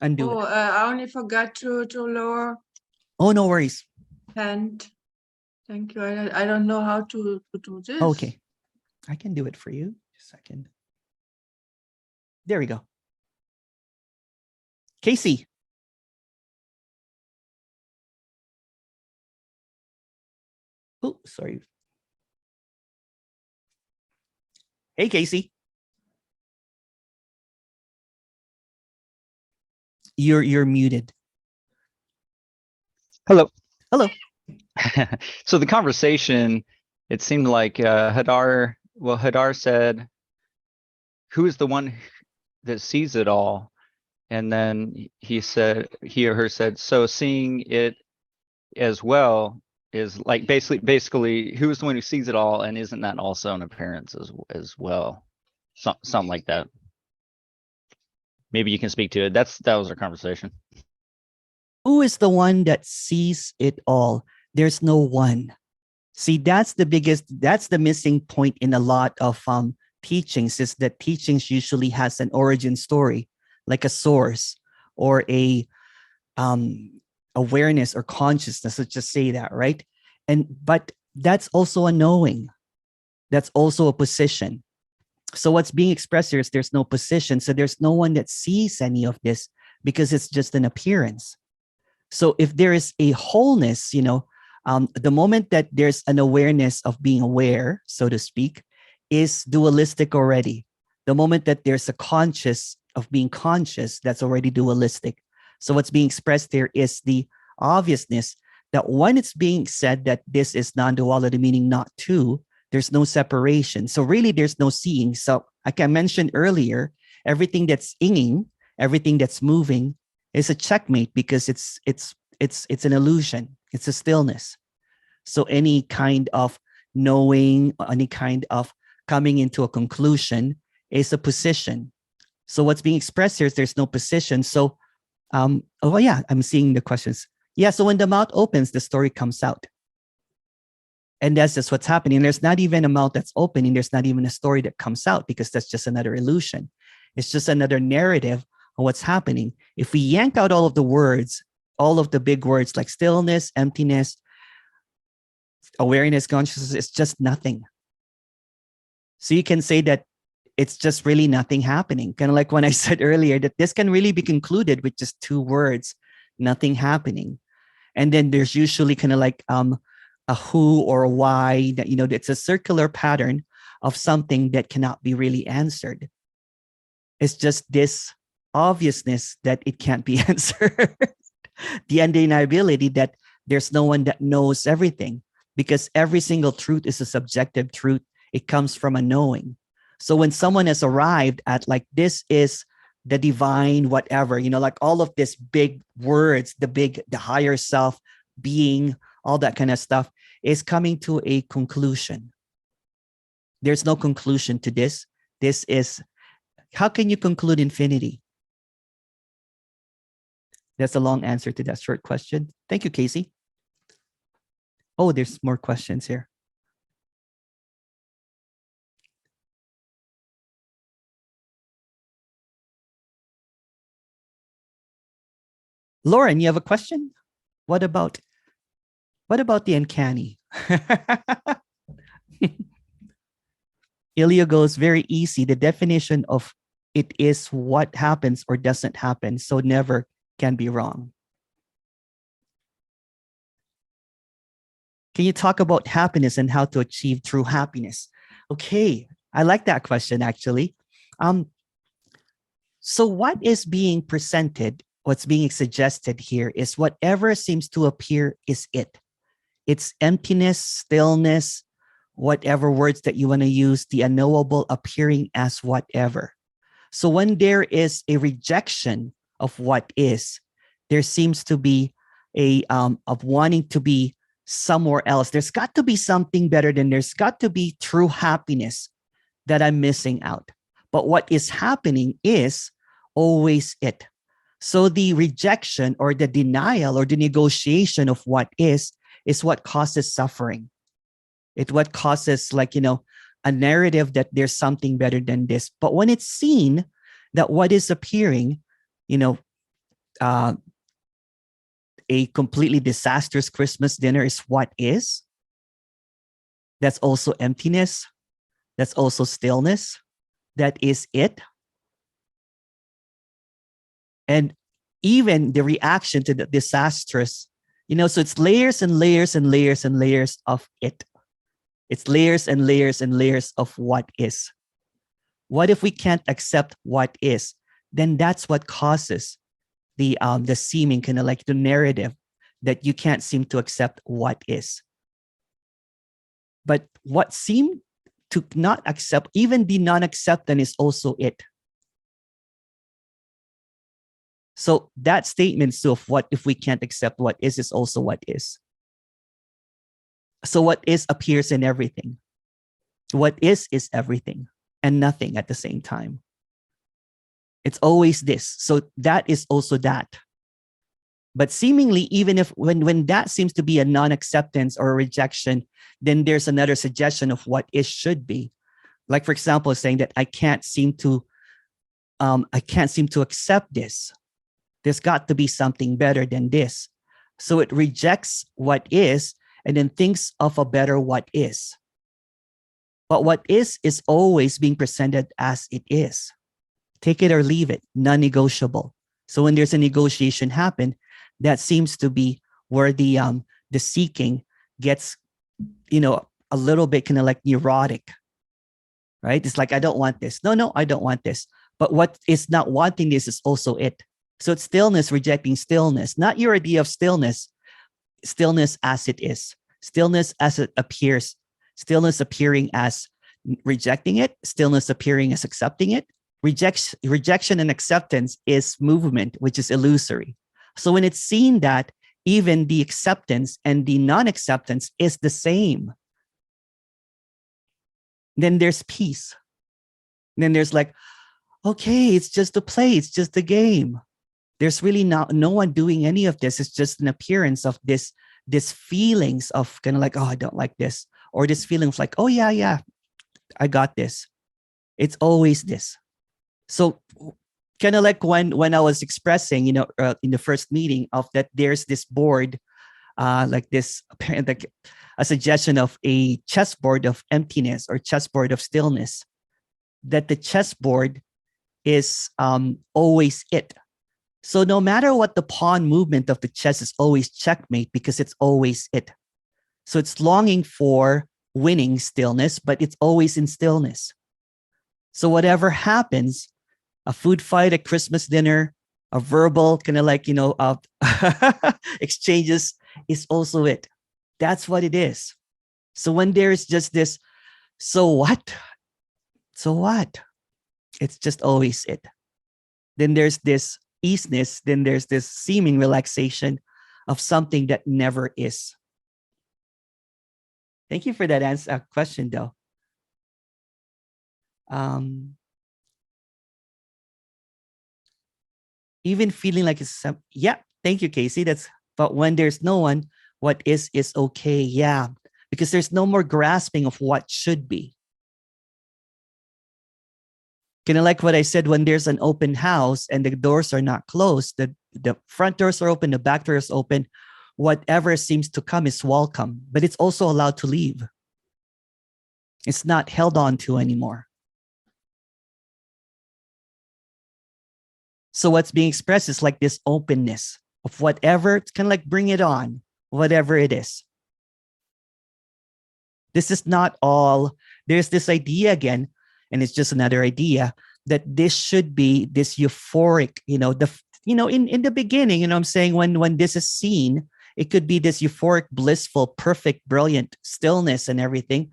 it? I only forgot to lower Oh, no worries. hand. Thank you. I don't know how to do this. Okay. I can do it for you. Just a second. There we go. Casey. Oh, sorry. Hey, Casey. You're muted. Hello. Hello. So the conversation, it seemed like Hadar said, who is the one that sees it all? And then he or her said, so seeing it as well is like basically who is the one who sees it all, and isn't that also an appearance as well? Something like that. Maybe you can speak to it. That was our conversation. Who is the one that sees it all? There's no one. See, that's the missing point in a lot of teachings, is that teachings usually has an origin story, like a source or a awareness or consciousness. Let's just say that, right? But that's also a knowing. That's also a position. So what's being expressed here is there's no position. So there's no one that sees any of this because it's just an appearance. So if there is a wholeness, the moment that there's an awareness of being aware, so to speak, is dualistic already. The moment that there's a conscious of being conscious, that's already dualistic. So what's being expressed there is the obviousness that when it's being said that this is non-duality, meaning not two, there's no separation. So really there's no seeing. So like I mentioned earlier, everything that's inging, everything that's moving is a checkmate because it's an illusion. It's a stillness. So any kind of knowing, any kind of coming into a conclusion is a position. So what's being expressed here is there's no position. So, I'm seeing the questions. Yeah, so when the mouth opens, the story comes out. And that's just what's happening. There's not even a mouth that's opening. There's not even a story that comes out because that's just another illusion. It's just another narrative of what's happening. If we yank out all of the words, all of the big words like stillness, emptiness, awareness, consciousness, it's just nothing. So you can say that it's just really nothing happening. Kind of like when I said earlier that this can really be concluded with just two words, nothing happening. And then there's usually kind of like a who or a why, that, it's a circular pattern of something that cannot be really answered. It's just this obviousness that it can't be answered. The undeniability that there's no one that knows everything, because every single truth is a subjective truth. It comes from a knowing. So when someone has arrived at like, this is the divine, whatever, like all of this big words, the higher self, being, all that kind of stuff is coming to a conclusion. There's no conclusion to this. This is, how can you conclude infinity? That's a long answer to that short question. Thank you, Casey. Oh, there's more questions here. Lauren, you have a question? What about the uncanny? Ilya goes, very easy. The definition of it is what happens or doesn't happen, so never can be wrong. Can you talk about happiness and how to achieve true happiness? Okay, I like that question actually. So what is being presented, what's being suggested here is whatever seems to appear is it. It's emptiness, stillness, whatever words that you want to use, the unknowable appearing as whatever. So when there is a rejection of what is, there seems to be a of wanting to be somewhere else. There's got to be something better than, there's got to be true happiness that I'm missing out. But what is happening is always it. So the rejection or the denial or the negotiation of what is what causes suffering. It's what causes a narrative that there's something better than this. But when it's seen that what is appearing, a completely disastrous Christmas dinner is what is, that's also emptiness. That's also stillness. That is it. And even the reaction to the disastrous, so it's layers and layers and layers and layers of it. It's layers and layers and layers of what is. What if we can't accept what is? Then that's what causes the seeming, kind of like the narrative, that you can't seem to accept what is. But what seem to not accept, even the non-acceptance, is also it. So that statement, so of what if we can't accept what is also what is. So what is appears in everything. What is everything and nothing at the same time. It's always this. So that is also that. But seemingly, even if when that seems to be a non-acceptance or a rejection, then there's another suggestion of what is should be. Like, for example, saying that I can't seem to accept this. There's got to be something better than this. So it rejects what is and then thinks of a better what is. But what is always being presented as it is. Take it or leave it, non-negotiable. So when there's a negotiation happen, that seems to be where the seeking gets, a little bit kind of like neurotic, right? It's like, I don't want this. No, I don't want this. But what is not wanting this is also it. So it's stillness rejecting stillness, not your idea of stillness as it is, stillness as it appears, stillness appearing as rejecting it, stillness appearing as accepting it. Rejection and acceptance is movement, which is illusory. So when it's seen that even the acceptance and the non-acceptance is the same, then there's peace. Then there's like, okay, it's just a play, it's just a game. There's really no one doing any of this. It's just an appearance of this feelings of kind of like, oh, I don't like this. Or this feeling of like, oh, yeah, I got this. It's always this. So kind of like when I was expressing, in the first meeting of that, there's this board, like this, like a suggestion of a chessboard of emptiness or chessboard of stillness, that the chessboard is always it. So no matter what the pawn movement of the chess is always checkmate because it's always it. So it's longing for winning stillness, but it's always in stillness. So whatever happens, a food fight, a Christmas dinner, a verbal kind of like, exchanges is also it. That's what it is. So when there's just this, so what? So what? It's just always it. Then there's this easiness, then there's this seeming relaxation of something that never is. Thank you for that answer, question, though. Even feeling like it's yeah. Thank you, Casey. But when there's no one, what is okay. Yeah, because there's no more grasping of what should be. Kind of like what I said, when there's an open house and the doors are not closed, the front doors are open, the back doors are open, whatever seems to come is welcome, but it's also allowed to leave. It's not held on to anymore. So what's being expressed is like this openness of whatever, it's kind of like bring it on, whatever it is. This is not all, there's this idea again, and it's just another idea that this should be this euphoric, in the beginning, I'm saying when this is seen, it could be this euphoric, blissful, perfect, brilliant stillness and everything.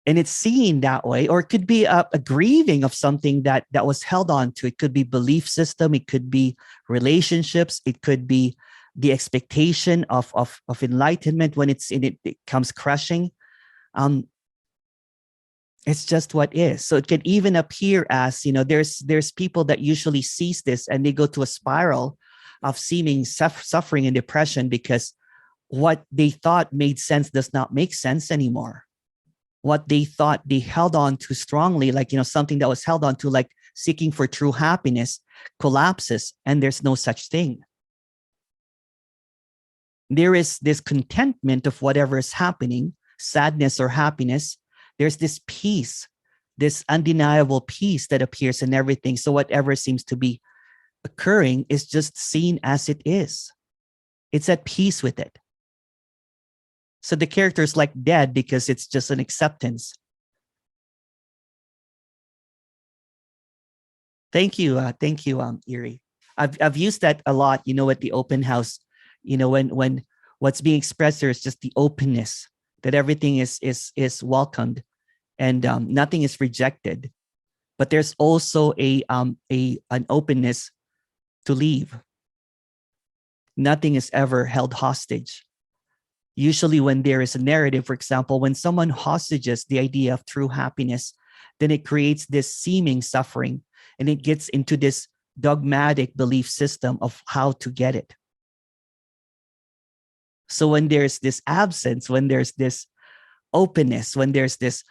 And it's seen that way, or it could be a grieving of something that was held on to. It could be belief system. It could be relationships. It could be the expectation of enlightenment. When it's in it comes crushing. It's just what is. So it can even appear as, there's people that usually sees this and they go to a spiral of seeming suffering and depression because what they thought made sense does not make sense anymore. What they thought they held on to strongly, like, something that was held on to, like seeking for true happiness, collapses, and there's no such thing. There is this contentment of whatever is happening, sadness or happiness, there's this peace, this undeniable peace that appears in everything. So whatever seems to be occurring is just seen as it is. It's at peace with it. So the character is like dead because it's just an acceptance. Thank you, Erie. I've used that a lot. At the open house, when what's being expressed there is just the openness, that everything is welcomed, and nothing is rejected. But there's also an openness to leave. Nothing is ever held hostage. Usually when there is a narrative, for example, when someone hostages the idea of true happiness, then it creates this seeming suffering, and it gets into this dogmatic belief system of how to get it. So when there's this absence, when there's this openness, when there's this,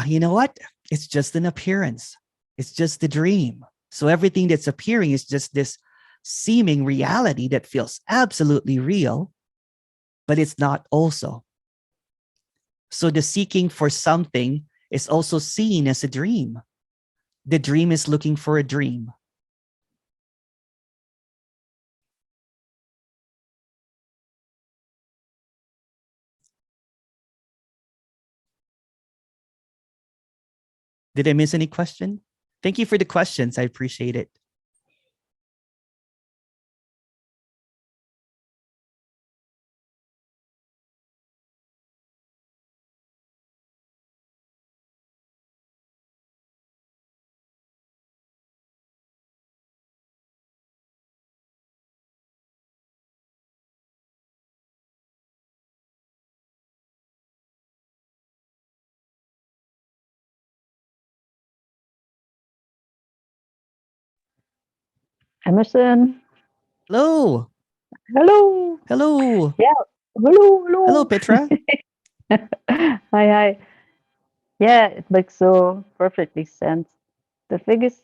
you know what? It's just an appearance. It's just a dream. So everything that's appearing is just this seeming reality that feels absolutely real, but it's not also. So the seeking for something is also seen as a dream. The dream is looking for a dream. Did I miss any question? Thank you for the questions. I appreciate it. Emerson. Hello. Hello. Hello. Yeah. Hello. Hello. Hello, Petra. Hi. Yeah, it makes so perfectly sense. The thing is,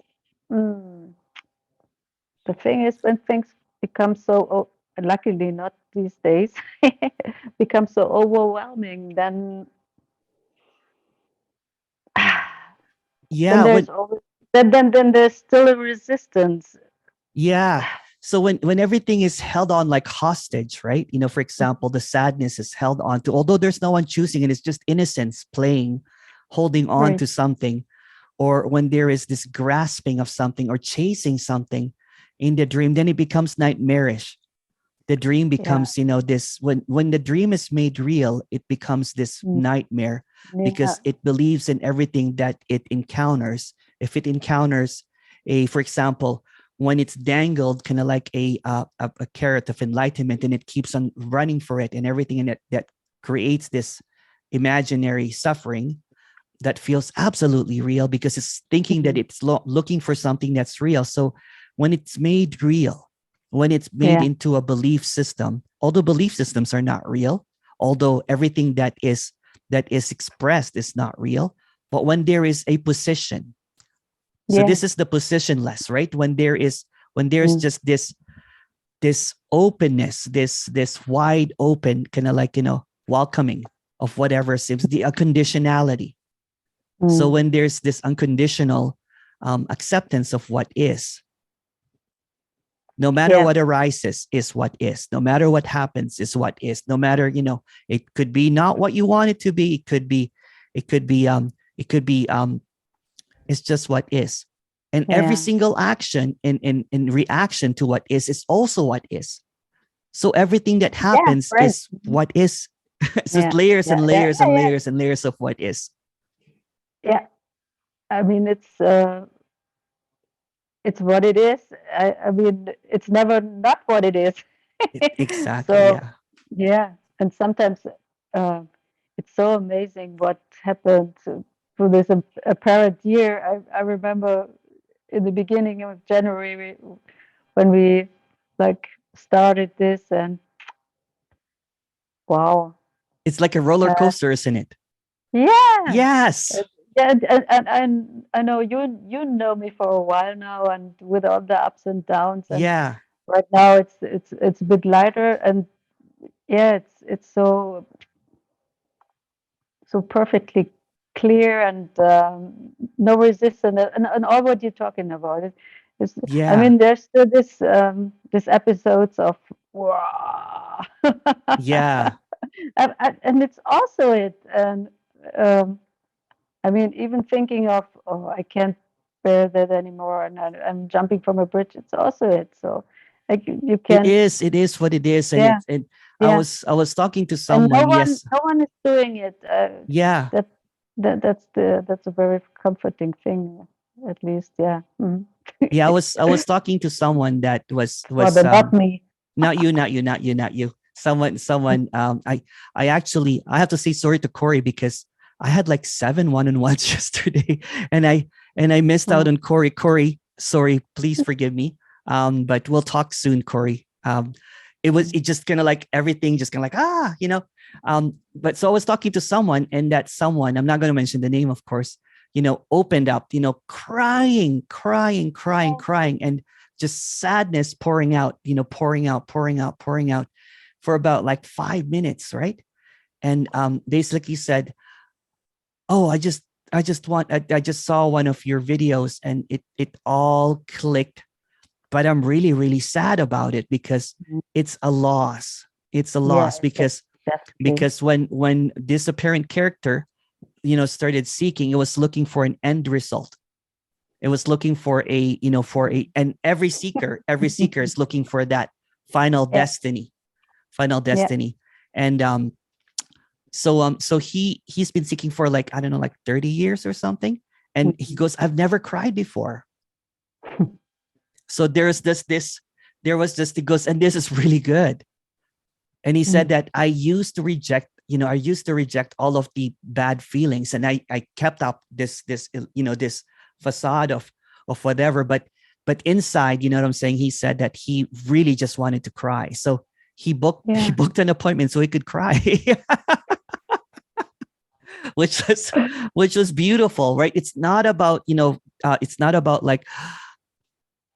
mm, when things become so, luckily not these days, become so overwhelming, then Yeah. there's always then there's still a resistance. Yeah. So when everything is held on like hostage, right? For example, the sadness is held on to, although there's no one choosing it, it's just innocence playing, holding on Right. to something. Or when there is this grasping of something or chasing something in the dream, then it becomes nightmarish. The dream becomes, this, when the dream is made real, it becomes this nightmare because it believes in everything that it encounters. If it encounters for example, when it's dangled kind of like a carrot of enlightenment, and it keeps on running for it and everything, and that creates this imaginary suffering that feels absolutely real because it's thinking that it's looking for something that's real. So when it's made real, when it's made into a belief system, although belief systems are not real, although everything that is expressed is not real, but when there is a position, so this is the positionless, right? When there's just this openness, this wide open kind of like, welcoming of whatever seems, the unconditionality. So when there's this unconditional acceptance of what is, no matter what arises is what is, no matter what happens is what is, no matter, it could be not what you want it to be. It could be, it's just what is. And every single action in reaction to what is also what is. So everything that happens is what is. So it's layers and layers and layers and layers of what is. Yeah. I mean, it's what it is. I mean, it's never not what it is. Exactly. So, and sometimes it's so amazing what happened through this apparent year. I remember in the beginning of January when we like started this, and wow, it's like a roller coaster, isn't it? Yeah. Yes. Yeah, and I know you know me for a while now, and with all the ups and downs, and right now it's a bit lighter, and it's so so perfectly clear and no resistance, and all what you're talking about. I Yeah. mean, there's still this episodes of wow. Yeah. And it's also it. And I mean, even thinking of, oh, I can't bear that anymore, and I'm jumping from a bridge. It's also it. So, like, you It can, is what it is. And yeah, I yeah. was talking to And someone, yes. no one is doing it. Yeah. That's a very comforting thing, at least. Yeah. Mhm. Yeah. I was talking to someone that was Rather not me. not you, not you. Someone, I actually, I have to say sorry to Corey because I had like 7 one-on-ones yesterday, and I missed out on Corey. Corey, sorry, please forgive me. But we'll talk soon, Corey. It just kind of like everything just kind of like, you know. But so I was talking to someone, and that someone, I'm not going to mention the name, of course, you know, opened up, you know, crying, and just sadness pouring out, you know, pouring out for about like 5 minutes, right? And basically said, "Oh, I just I just saw one of your videos, and it all clicked, but I'm really sad about it because it's a loss. It's a loss because when this apparent character, you know, started seeking, it was looking for an end result. It was looking for a, you know, and every seeker is looking for that final destiny. And so he's been seeking for like, I don't know, like 30 years or something. And he goes, I've never cried before. So there was this, he goes, and this is really good. And he said that I used to reject all of the bad feelings, and I kept up this you know, this facade of whatever, but inside, you know what I'm saying, he said that he really just wanted to cry. So he booked an appointment so he could cry. which was beautiful, right? It's not about, you know, it's not about like,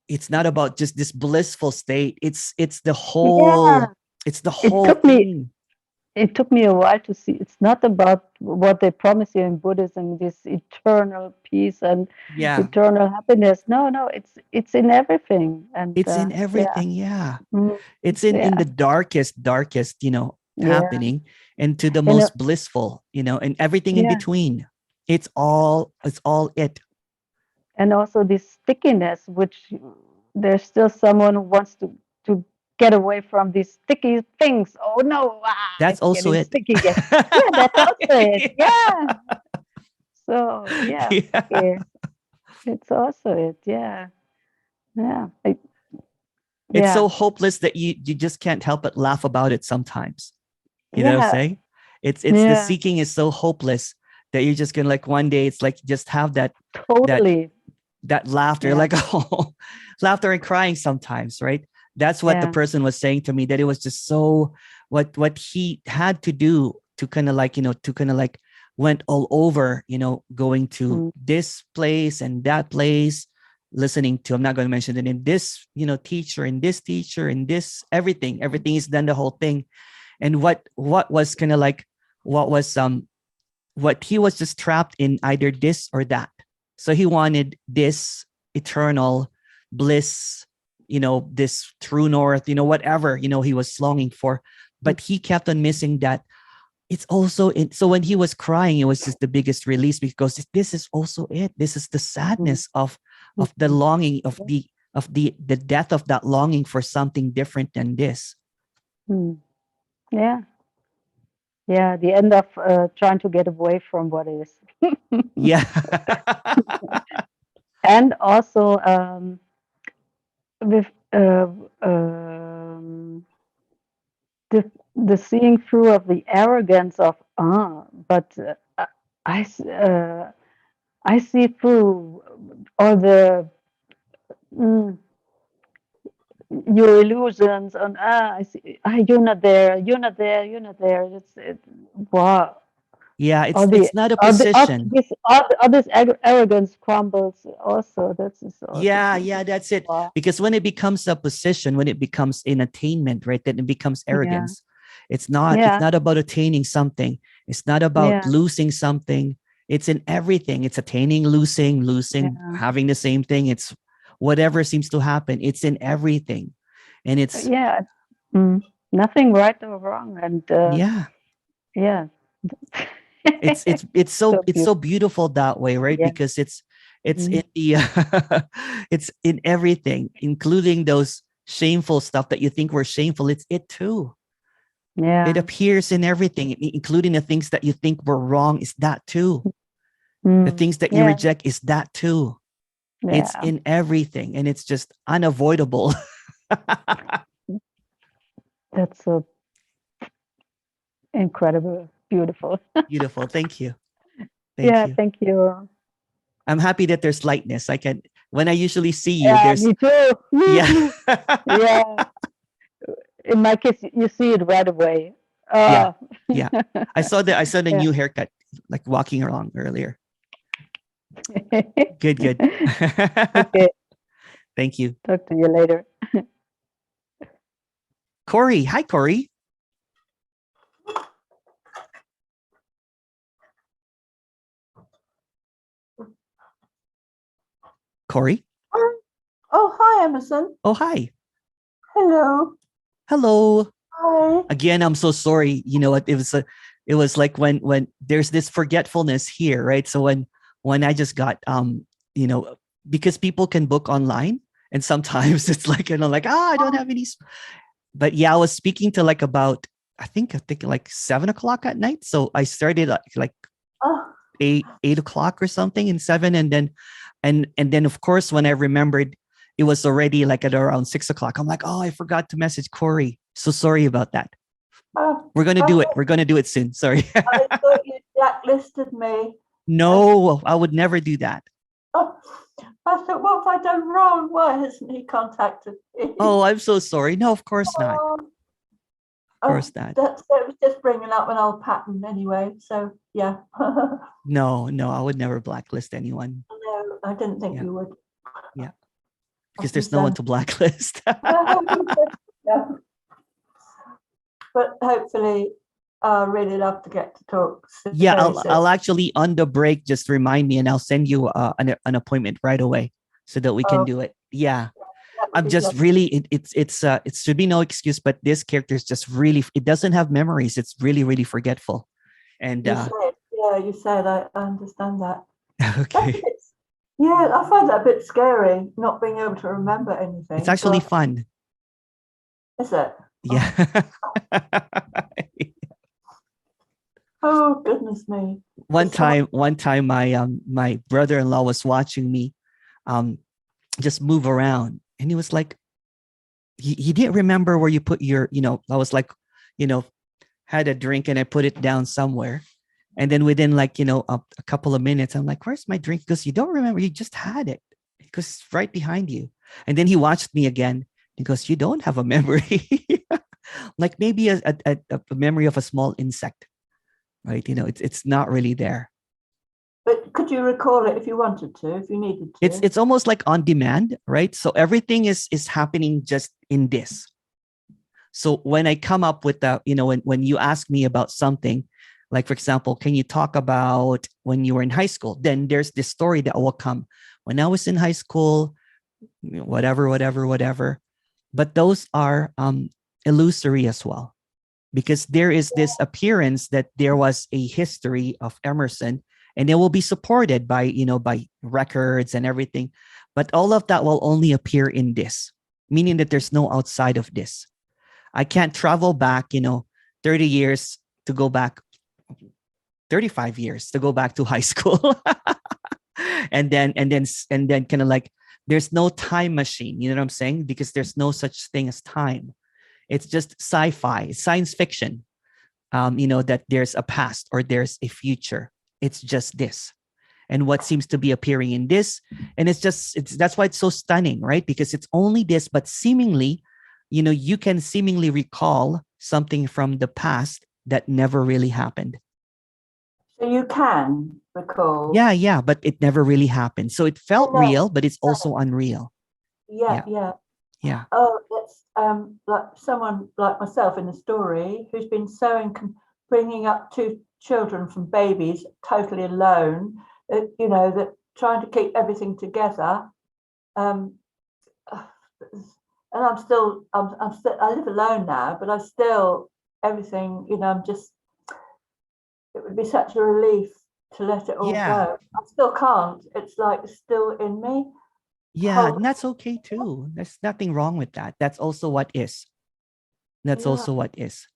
it's not about just this blissful state. It's the whole, it's the whole thing. It took me a while to see. It's not about what they promise you in Buddhism, this eternal peace and eternal happiness. No, it's in everything. And it's in everything. It's in the darkest, you know, happening, and to the most blissful, you know, and everything in between. It's all it. And also this stickiness, which there's still someone who wants to get away from these sticky things. Oh no, that's also it. Sticky again. Yeah, that's also it. Yeah. So it's also it. Yeah. It's so hopeless that you just can't help but laugh about it sometimes. You know what I'm saying? It's the seeking is so hopeless that you're just gonna, like, one day it's like just have that that laughter, like laughter and crying sometimes, right? That's what the person was saying to me, that it was just so what he had to do to kind of like, you know, to kind of like went all over, you know, going to this place and that place, listening to, I'm not going to mention the name, this, you know, teacher and this everything is done, the whole thing. And what was kind of like, what he was just trapped in either this or that. So he wanted this eternal bliss, you know, this true north, you know, whatever, you know, he was longing for, but he kept on missing that. It's also so when he was crying, it was just the biggest release, because this is also it. This is the sadness of the longing, of the death of that longing for something different than this. Yeah, the end of trying to get away from what is. And also with the seeing through of the arrogance of but I see through all the your illusions, and I see, you're not there. It's wow. It's not a position. All this arrogance crumbles also. That's also, that's it. Wow. Because when it becomes a position, when it becomes an attainment, right, then it becomes arrogance. It's not about attaining something. It's not about Yeah. losing something. It's in everything. It's attaining, losing, Yeah. having the same thing. It's whatever seems to happen. It's in everything. And it's, Yeah. Nothing right or wrong. And yeah, yeah. it's So so beautiful that way, right? Yeah. Because it's in Mhm. the it's in everything, including those shameful stuff that you think were shameful. It's it too. Yeah. It appears in everything, including the things that you think were wrong. Is that too? The things that you Yeah. reject is that too. It's Yeah. in everything, and it's just unavoidable. That's so incredible, beautiful. Beautiful. Thank you. Thank Yeah. you. Thank you. I'm happy that there's lightness. I can, when I usually see you, Yeah. there's, Me too. yeah. Yeah. In my case, you see it right away. Yeah. Oh. Yeah. I saw the Yeah. new haircut, like walking along earlier. Good, good. Okay. Thank you. Talk to you later. Corey. Hi, Corey. Corey. Oh, hi, Emerson. Oh, hi. Hello. Hello. Hi. Again, I'm so sorry. You know what? It was like when there's this forgetfulness here, right? So when I just got you know, because people can book online, and sometimes it's like, like, I don't have any. But yeah, I was speaking to like about I think like 7 o'clock at night. So I started like Oh, 8 o'clock or something, and 7, and then and then of course when I remembered it was already like at around 6 o'clock, I'm like, oh, I forgot to message Corey. So sorry about that. oh, We're gonna I do it. thought, We're gonna do it soon. Sorry. I thought you blacklisted me. No, I would never do that. Oh, I thought, what have I done wrong? Why hasn't he contacted me? Oh, I'm so sorry. No, of course not. Oh, Of course not. that was just bringing up an old pattern anyway. So, yeah. No, I would never blacklist anyone. No, I didn't think Yeah. you would. Yeah. Because there's no one to blacklist. Yeah. But hopefully, I really love to get to talk. Yeah, very soon. I'll actually on the break just remind me, and I'll send you an appointment right away so that we can Oh, do it. Yeah. that would I'm be just lovely. really it should be no excuse, but this character is just really, it doesn't have memories. It's really, really forgetful. And You said, yeah, you said, I understand that. okay. Yeah, I find that a bit scary, not being able to remember anything. It's actually but- fun. Is it? Yeah. Oh, goodness me. one time my brother-in-law was watching me just move around, and he was like, he didn't remember where you put your, I was like, had a drink and I put it down somewhere. And then within like, a couple of minutes, I'm like, where's my drink? Because you don't remember, you just had it because it's right behind you. And then he watched me again. He goes, you don't have a memory. Like maybe a memory of a small insect, right? It's not really there. But could you recall it if you wanted to, if you needed to? It's almost like on demand, right? So everything is happening just in this. So when I come up with that, when you ask me about something, like for example, can you talk about when you were in high school? Then there's this story that will come. When I was in high school, whatever. But those are illusory as well, because there is this appearance that there was a history of Emerson, and it will be supported by by records and everything, but all of that will only appear in this, meaning that there's no outside of this. I can't travel back 30 years to go back, 35 years to go back to high school. and then kind of like there's no time machine, you know what I'm saying? Because there's no such thing as time. It's just sci-fi, science fiction, that there's a past or there's a future. It's just this. And what seems to be appearing in this. And that's why it's so stunning, right? Because it's only this, but seemingly, you can seemingly recall something from the past that never really happened. So you can recall. Yeah, but it never really happened. So it felt No. real, but it's also unreal. Yeah. Oh, that's like someone like myself in the story who's been bringing up two children from babies, totally alone, you know, that trying to keep everything together. And I'm still, I live alone now, but I still, everything, you know, it would be such a relief to let it all Yeah. go. I still can't. It's like still in me. Yeah, and that's okay too. There's nothing wrong with that. That's also what is. That's Yeah. also what is.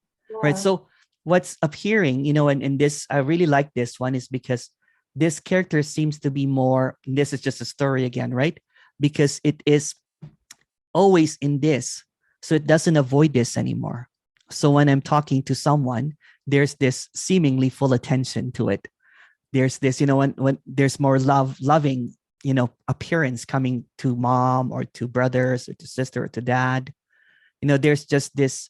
Right. Yeah. So what's appearing, you know, and this, I really like this one is because this character seems to be more, this is just a story again, right? Because it is always in this. So it doesn't avoid this anymore. So when I'm talking to someone, there's this seemingly full attention to it. There's this, you know, when there's more loving, you know, appearance coming to mom or to brothers or to sister or to dad, you know, there's just this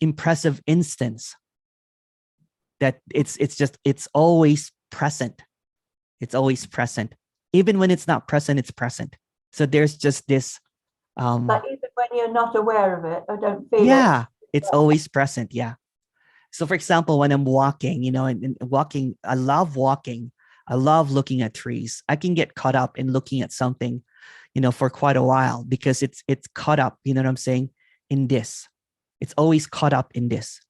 impressive instance that it's always present. It's always present. Even when it's not present, it's present. So there's just this But even when you're not aware of it, I don't feel it. yeah, it's always present. Yeah. So for example, when I'm walking, you know, and walking, I love walking. I love looking at trees. I can get caught up in looking at something, you know, for quite a while because it's caught up, you know what I'm saying, in this. It's always caught up in this.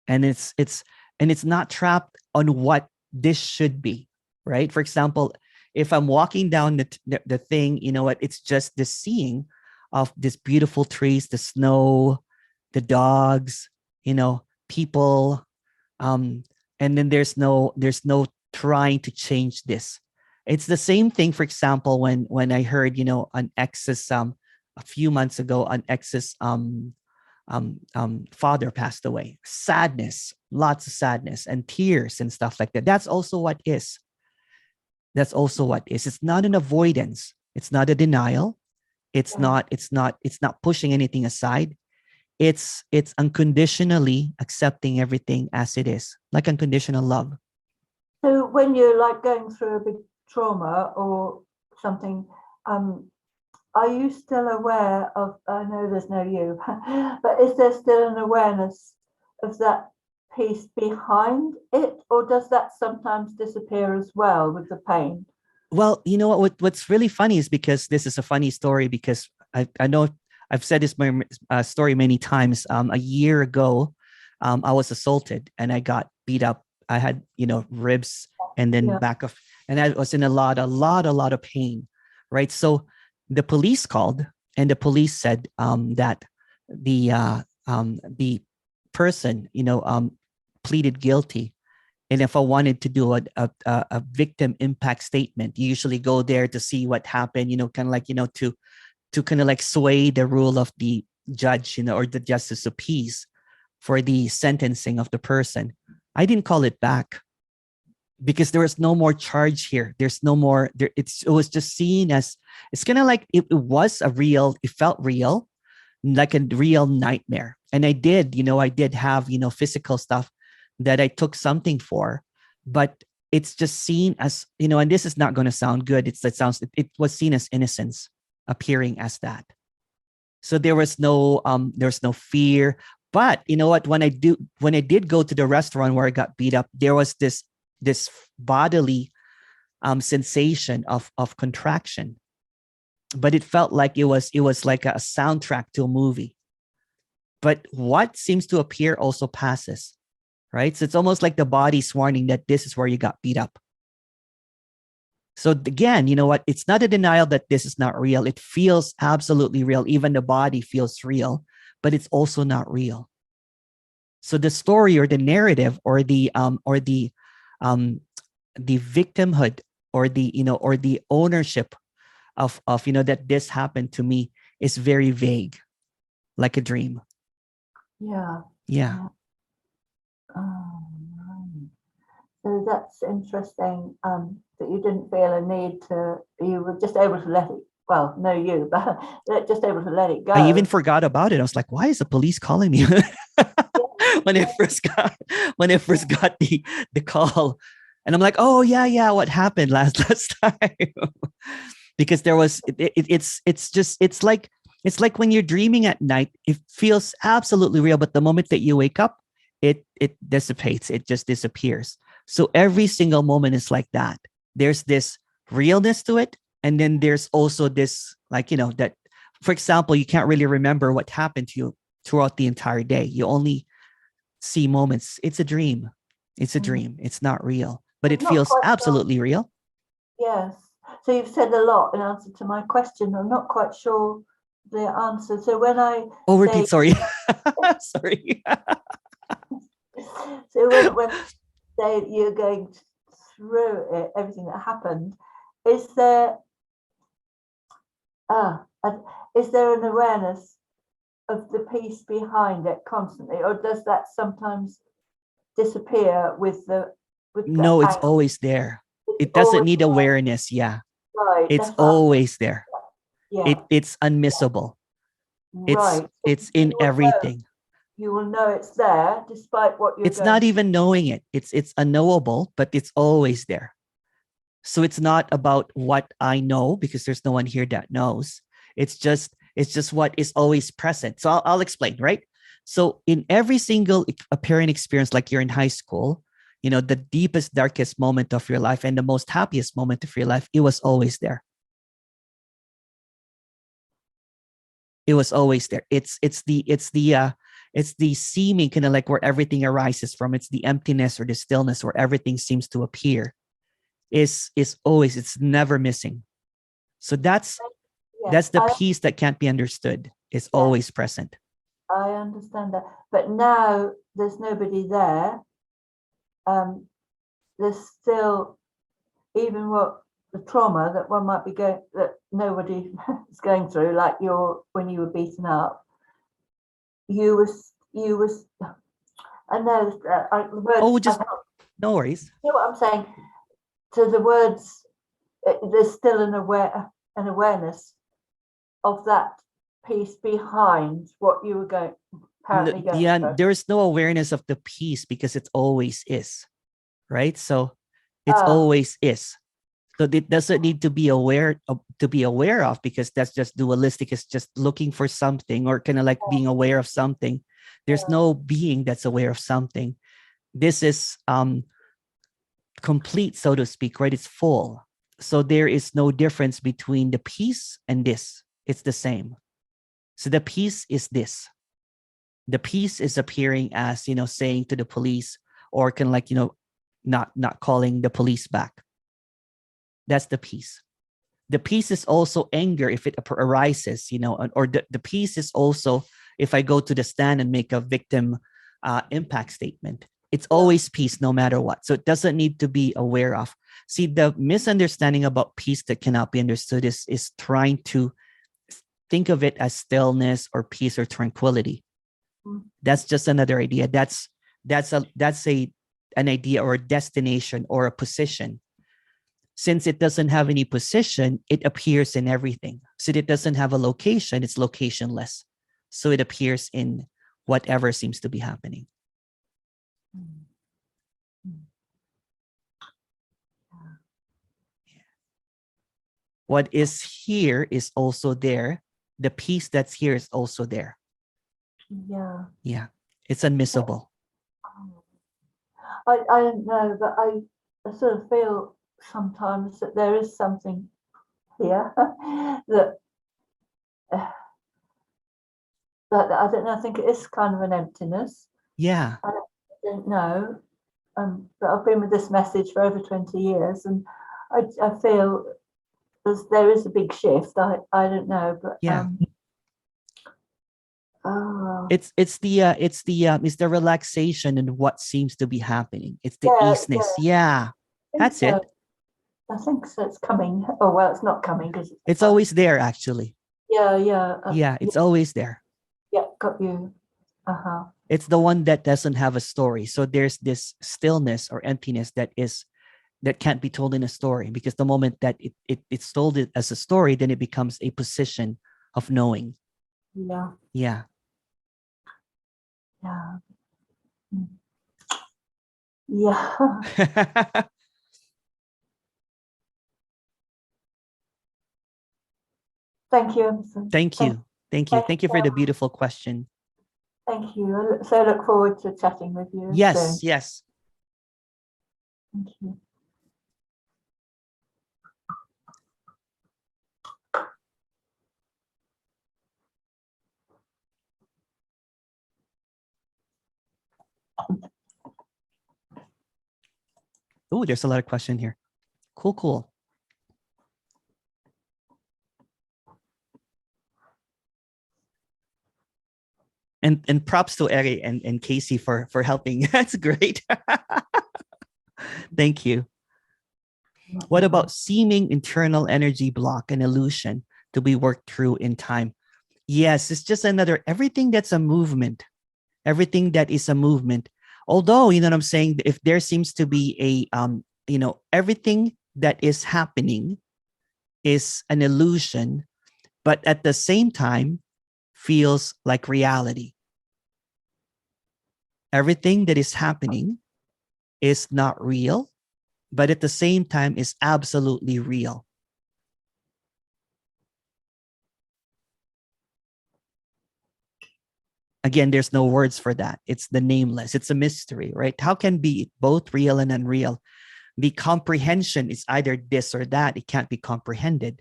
And it's not trapped on what this should be, right? For example, if I'm walking down the thing, you know what, it's just the seeing of this beautiful trees, the snow, the dogs, you know, people, and then there's no trying to change this. It's the same thing, for example, when I heard, you know, an ex's a few months ago, an ex's father passed away. Sadness, lots of sadness and tears and stuff like that. That's also what is. That's also what is. It's not an avoidance. It's not a denial. It's not pushing anything aside. It's unconditionally accepting everything as it is, like unconditional love. So when you're like going through a big trauma or something, are you still aware of, I know there's no you, but is there still an awareness of that piece behind it, or does that sometimes disappear as well with the pain? Well, you know what's really funny is because this is a funny story because I know I've said this story many times. A year ago, I was assaulted and I got beat up. I had, you know, ribs and then back of, and I was in a lot of pain, right? So the police called and the police said that the person, you know, pleaded guilty. And if I wanted to do a victim impact statement, you usually go there to see what happened, you know, kind of like, you know, to kind of like sway the rule of the judge, you know, or the justice of peace for the sentencing of the person. I didn't call it back because there was no more charge here. There's no more there. It was just seen as, it's kind of like it felt real, like a real nightmare. And I did have, you know, physical stuff that I took something for, but it's just seen as, you know, and this is not going to sound good. It was seen as innocence appearing as that. So there was no fear. But you know what, when I did go to the restaurant where I got beat up, there was this bodily sensation of contraction, but it felt like it was like a soundtrack to a movie. But what seems to appear also passes, right? So it's almost like the body's warning that this is where you got beat up. So again, you know what? It's not a denial that this is not real. It feels absolutely real. Even the body feels real, but it's also not real. So the story or the narrative or the victimhood or the ownership of you know, that this happened to me is very vague, like a dream. Yeah. So that's interesting, that you didn't feel a need to, you were just able to let it, well, no you, but just able to let it go. I even forgot about it. I was like, why is the police calling me? when I first got the call, and I'm like, oh yeah, what happened last time? Because there was it's like when you're dreaming at night, it feels absolutely real, but the moment that you wake up, it dissipates, it just disappears. So every single moment is like that. There's this realness to it, and then there's also this, like, that, for example, you can't really remember what happened to you throughout the entire day. You only see moments. It's a dream. It's a dream. It's not real, but it Not feels quite sure. absolutely real. Yes. So you've said a lot in answer to my question. I'm not quite sure the answer. So when I Repeat, sorry. Sorry. So when you say you're going through it, everything that happened, is there an awareness of the peace behind it constantly, or does that sometimes disappear with the No, it's anger? always there. It's It doesn't always need there. awareness. Yeah. Right. It's That's what I'm always there. Yeah. It's unmissable. Right. It's in everything. You will know it's there despite what you're It's going not even knowing it. It's unknowable, but it's always there. So it's not about what I know, because there's no one here that knows. It's just what is always present. So I'll explain, right? So in every single apparent experience, like you're in high school, the deepest, darkest moment of your life and the most happiest moment of your life, it was always there. It was always there. It's the seeming, kind of like where everything arises from. It's the emptiness or the stillness where everything seems to appear. Is always, it's never missing. So that's the peace that can't be understood. It's always present. I understand that, but now there's nobody there. There's still, even what the trauma that one might be going, that nobody is going through, like when you were beaten up, you was I know the words, no worries. You know what I'm saying? To the words, there's still an awareness of that piece behind what you were going through. There is no awareness of the peace because it always is, right? So it's always is. So it doesn't need to be aware of, because that's just dualistic. It's just looking for something, or kind of like being aware of something. There's no being that's aware of something. This is complete, so to speak, right? It's full. So there is no difference between the peace and this. It's the same. So the peace is this. The peace is appearing as, saying to the police, or kind of like, not calling the police back. That's the peace. The peace is also anger if it arises, or the peace is also if I go to the stand and make a victim impact statement. It's always peace no matter what. So it doesn't need to be aware of. See, the misunderstanding about peace that cannot be understood is trying to think of it as stillness or peace or tranquility. That's just another idea. That's an idea or a destination or a position. Since it doesn't have any position, it appears in everything. So it doesn't have a location, it's locationless. So it appears in whatever seems to be happening. What is here is also there. The peace that's here is also there. Yeah. Yeah. It's unmissable. I don't know, but I sort of feel sometimes that there is something here that I don't know. I think it is kind of an emptiness. Yeah. I don't know. But I've been with this message for over 20 years, and I feel there is a big shift. I don't know, but yeah. It's the relaxation and what seems to be happening. It's the easiness. Yeah. That's so. it. I think so. It's coming. Oh well, it's not coming because it's always there. Actually. Yeah. It's always there. Yeah, got you. It's the one that doesn't have a story. So there's this stillness or emptiness that can't be told in a story, because the moment that it's told it as a story, then it becomes a position of knowing. Yeah. Yeah. Thank you, Emerson. Thank you for the beautiful question. Thank you. So I look forward to chatting with you. Yes, soon. yes. Thank you. Oh, there's a lot of question here. Cool, cool. And props to Eri and Casey for helping. That's great. Thank you. What about seeming internal energy block and illusion to be worked through in time? Yes, it's just another, everything that's a movement, everything that is a movement. Although, you know what I'm saying, if there seems to be everything that is happening is an illusion, but at the same time feels like reality. Everything that is happening is not real, but at the same time is absolutely real. Again, there's no words for that. It's the nameless. It's a mystery, right? How can be both real and unreal? The comprehension is either this or that. It can't be comprehended.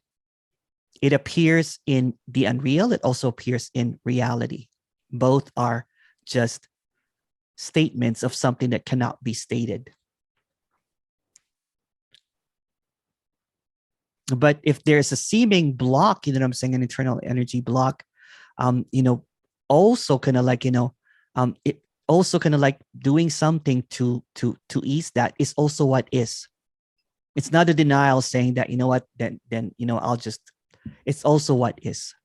It appears in the unreal. It also appears in reality. Both are just statements of something that cannot be stated. But if there's a seeming block, you know what I'm saying, an internal energy block, also kind of like, it also kind of like doing something to ease that is also what is. It's not a denial saying that, you know what, then I'll just, it's also what is.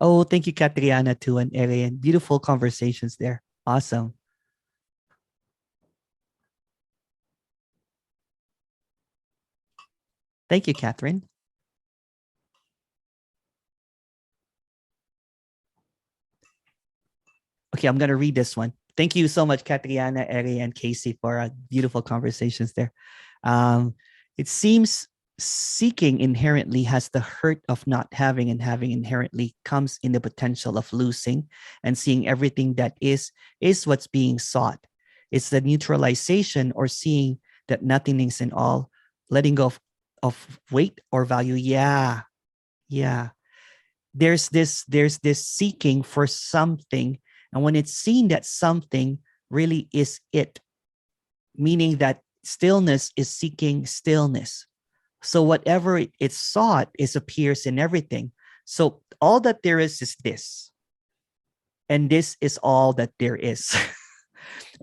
Oh, thank you, Katriana, too, and Ariane. Beautiful conversations there. Awesome. Thank you, Catherine. Okay, I'm going to read this one. Thank you so much, Katriana, Eri, and Casey, for beautiful conversations there. It seems seeking inherently has the hurt of not having, and having inherently comes in the potential of losing, and seeing everything that is what's being sought. It's the neutralization or seeing that nothingness in all, letting go of weight or value. Yeah. There's this seeking for something. And when it's seen that something really is it, meaning that stillness is seeking stillness. So whatever it's sought is appears in everything. So all that there is this. And this is all that there is.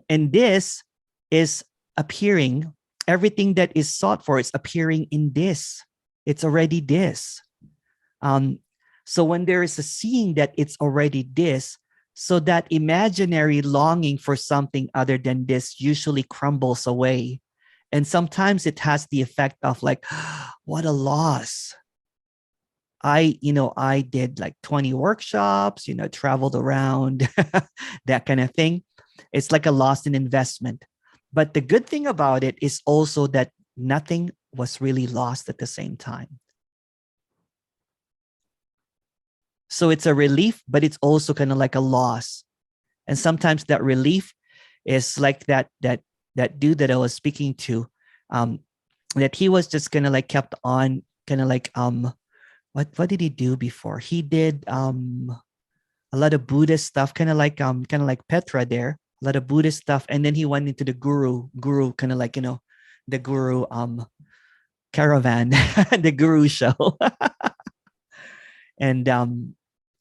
And this is appearing, everything that is sought for is appearing in this. It's already this. So when there is a seeing that it's already this, so that imaginary longing for something other than this usually crumbles away. And sometimes it has the effect of like, what a loss. I did like 20 workshops, traveled around, that kind of thing. It's like a loss in investment. But the good thing about it is also that nothing was really lost at the same time. So it's a relief, but it's also kind of like a loss. And sometimes that relief is like that dude that I was speaking to, that he was just kind of like kept on kind of like, what did he do before? He did a lot of Buddhist stuff, kind of like Petra there, a lot of Buddhist stuff. And then he went into the guru kind of like, the guru caravan, the guru show. And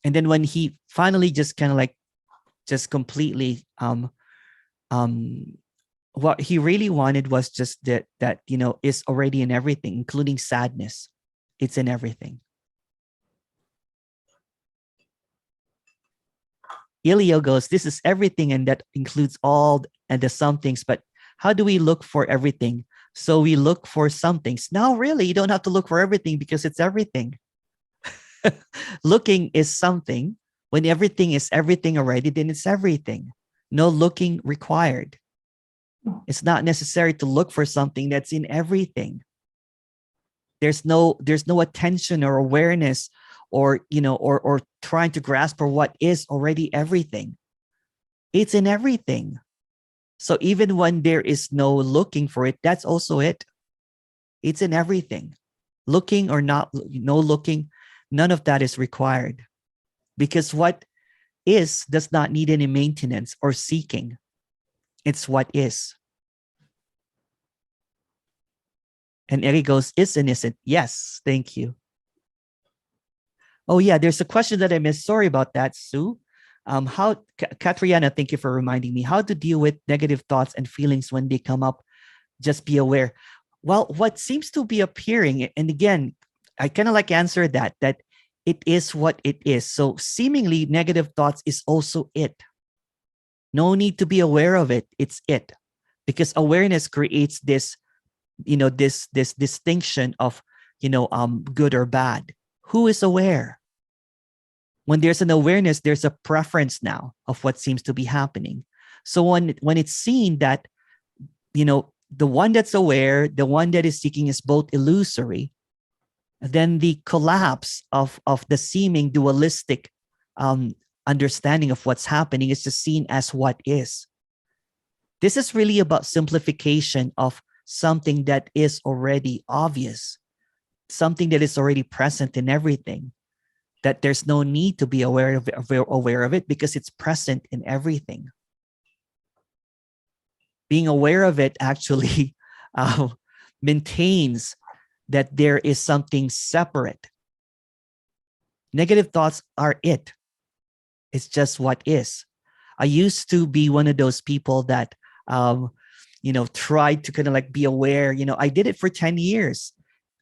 then when he finally just kind of like just completely what he really wanted was just that is already in everything, including sadness. It's in everything. Ilio goes, this is everything, and that includes all and the some things, but how do we look for everything? So we look for some things. No, really, you don't have to look for everything because it's everything. Looking is something. When everything is everything already, then it's everything. No looking required. It's not necessary to look for something that's in everything. There's no attention or awareness or or trying to grasp for what is already everything. It's in everything. So even when there is no looking for it, that's also it. It's in everything. Looking or not, no looking, none of that is required. Because what is does not need any maintenance or seeking. It's what is. And Eri goes, is and isn't. Yes, thank you. Oh yeah, there's a question that I missed. Sorry about that, Sue. Katriana, thank you for reminding me how to deal with negative thoughts and feelings when they come up. Just be aware. Well, what seems to be appearing, and again, I kind of like answer that it is what it is. So seemingly negative thoughts is also it. No need to be aware of it. It's it. Because awareness creates this, this distinction of, good or bad. Who is aware? When there's an awareness, there's a preference now of what seems to be happening. So when it's seen that, the one that's aware, the one that is seeking is both illusory, then the collapse of the seeming dualistic understanding of what's happening is just seen as what is. This is really about simplification of something that is already obvious, something that is already present in everything, that there's no need to be aware of it because it's present in everything. Being aware of it actually maintains that there is something separate. Negative thoughts are it. It's just what is. I used to be one of those people that, tried to kind of like be aware. I did it for 10 years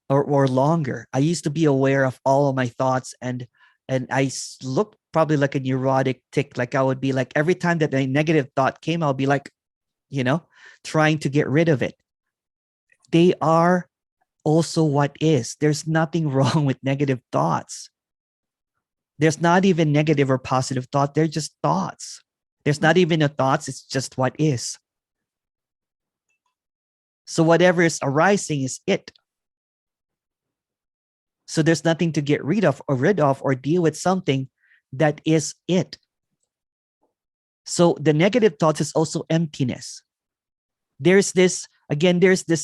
or longer. I used to be aware of all of my thoughts and I looked probably like a neurotic tick. Like I would be like, every time that a negative thought came, I'll be like, trying to get rid of it. They are also what is. There's nothing wrong with negative thoughts. There's not even negative or positive thought. They're just thoughts. There's not even a thoughts. It's just what is. So whatever is arising is it. So there's nothing to get rid of or deal with something that is it. So the negative thoughts is also emptiness. There's this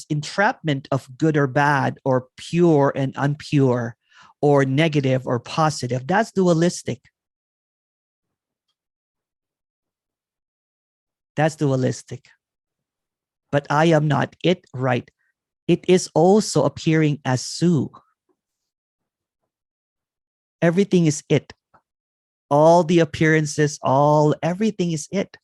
entrapment of good or bad or pure and impure or negative or positive. That's dualistic. That's dualistic. But I am not it, right? It is also appearing as Sue. Everything is it. All the appearances, everything is it.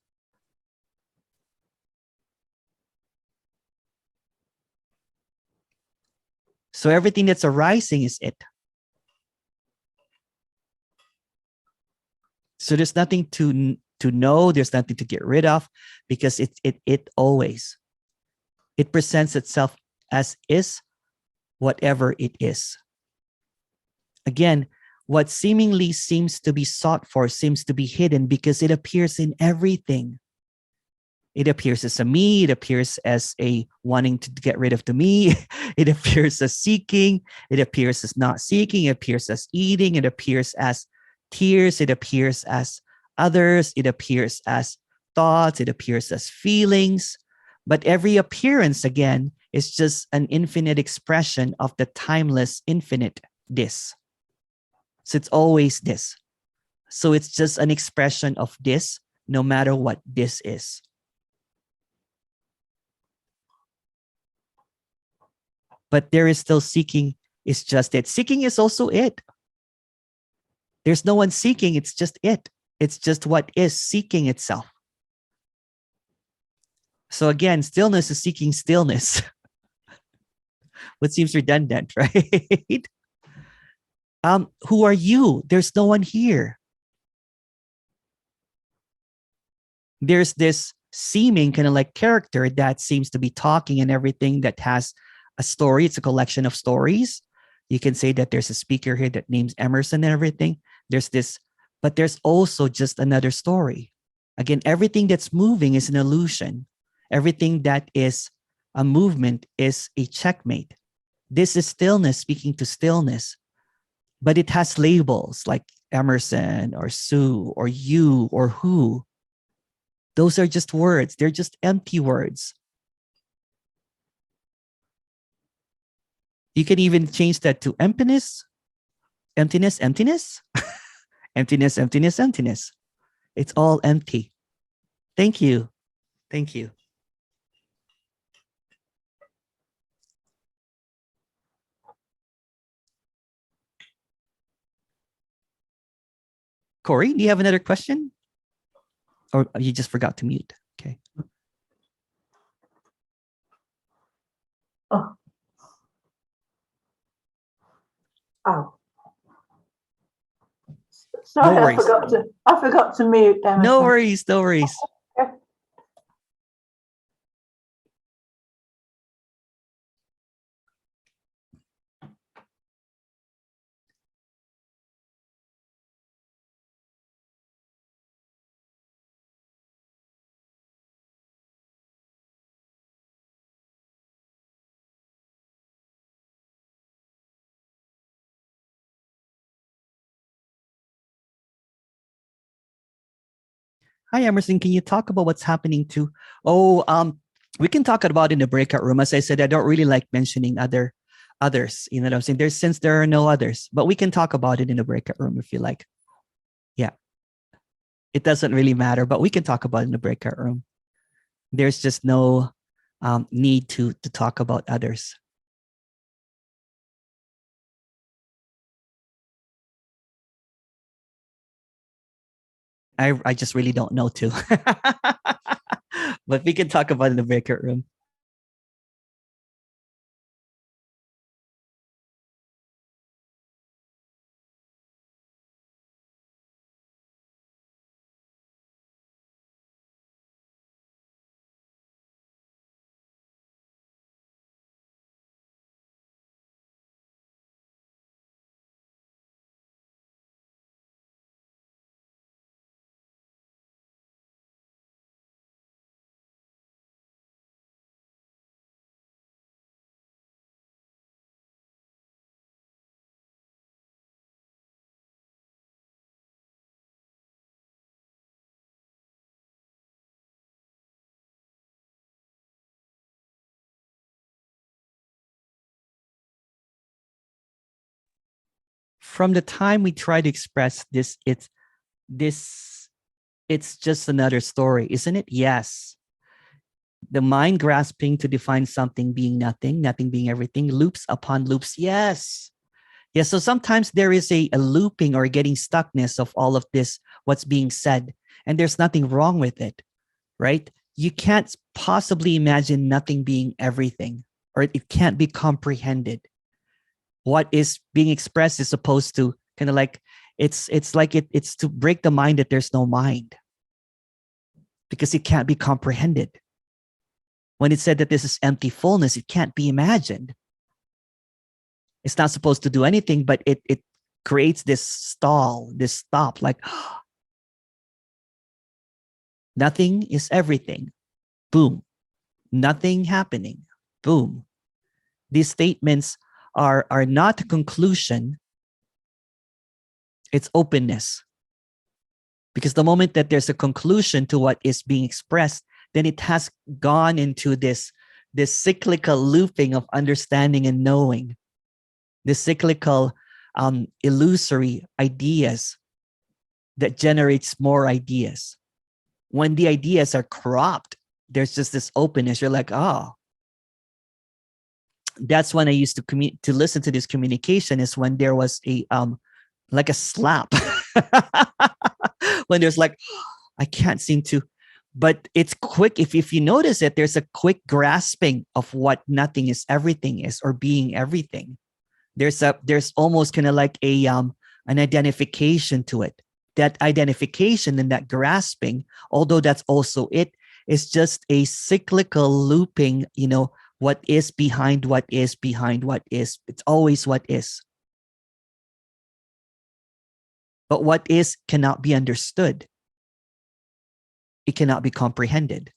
So everything that's arising is it. So there's nothing to know, there's nothing to get rid of, because it always. It presents itself as is, whatever it is. Again, what seemingly seems to be sought for seems to be hidden because it appears in everything. It appears as a me, it appears as a wanting to get rid of the me, it appears as seeking, it appears as not seeking, it appears as eating, it appears as tears, it appears as others, it appears as thoughts, it appears as feelings. But every appearance, again, is just an infinite expression of the timeless infinite this. So it's always this. So it's just an expression of this, no matter what this is. But there is still seeking, it's just it. Seeking is also it. There's no one seeking, it's just it. It's just what is seeking itself. So again, stillness is seeking stillness. What seems redundant, right? Who are you? There's no one here. There's this seeming kind of like character that seems to be talking and everything, that has a story. It's a collection of stories. You can say that there's a speaker here that names Emerson and everything. There's this, but there's also just another story. Again, everything that's moving is an illusion. Everything that is a movement is a checkmate. This is stillness speaking to stillness, but it has labels like Emerson or Sue or you or who. Those are just words. They're just empty words. You can even change that to emptiness, emptiness, emptiness, emptiness, emptiness, emptiness. It's all empty. Thank you. Thank you. Corey, do you have another question? Or you just forgot to mute? Okay. Oh. Oh. Sorry, No worries. I forgot to mute, Emerson. No worries, no worries. Hi, Emerson. Can you talk about what's happening to? We can talk about it in the breakout room. As I said, I don't really like mentioning others. You know what I'm saying? Since there are no others, but we can talk about it in the breakout room if you like. Yeah, it doesn't really matter, but we can talk about it in the breakout room. There's just no need to talk about others. I just really don't know too. But we can talk about it in the breakout room. From the time we try to express this, it's just another story, isn't it? Yes. The mind grasping to define something being nothing, nothing being everything, loops upon loops. Yes. Yes. So sometimes there is a looping or getting stuckness of all of this, what's being said, and there's nothing wrong with it, right? You can't possibly imagine nothing being everything, or it can't be comprehended. What is being expressed is supposed to kind of like, it's to break the mind that there's no mind, because it can't be comprehended. When it said that this is empty fullness, it can't be imagined. It's not supposed to do anything, but it creates this stall, this stop, like nothing is everything. Boom. Nothing happening. Boom. These statements are not a conclusion. It's openness. Because the moment that there's a conclusion to what is being expressed, then it has gone into this cyclical looping of understanding and knowing, this cyclical illusory ideas that generates more ideas. When the ideas are corrupt, there's just this openness. You're like, oh, that's when I used to listen to this communication, is when there was a like a slap. When there's like, I can't seem to, but it's quick. If you notice it, there's a quick grasping of what nothing is everything is, or being everything. There's almost kind of like a an identification to it. That identification and that grasping, although that's also it, is just a cyclical looping, what is behind what is behind what is. It's always what is. But what is cannot be understood. it cannot be comprehended.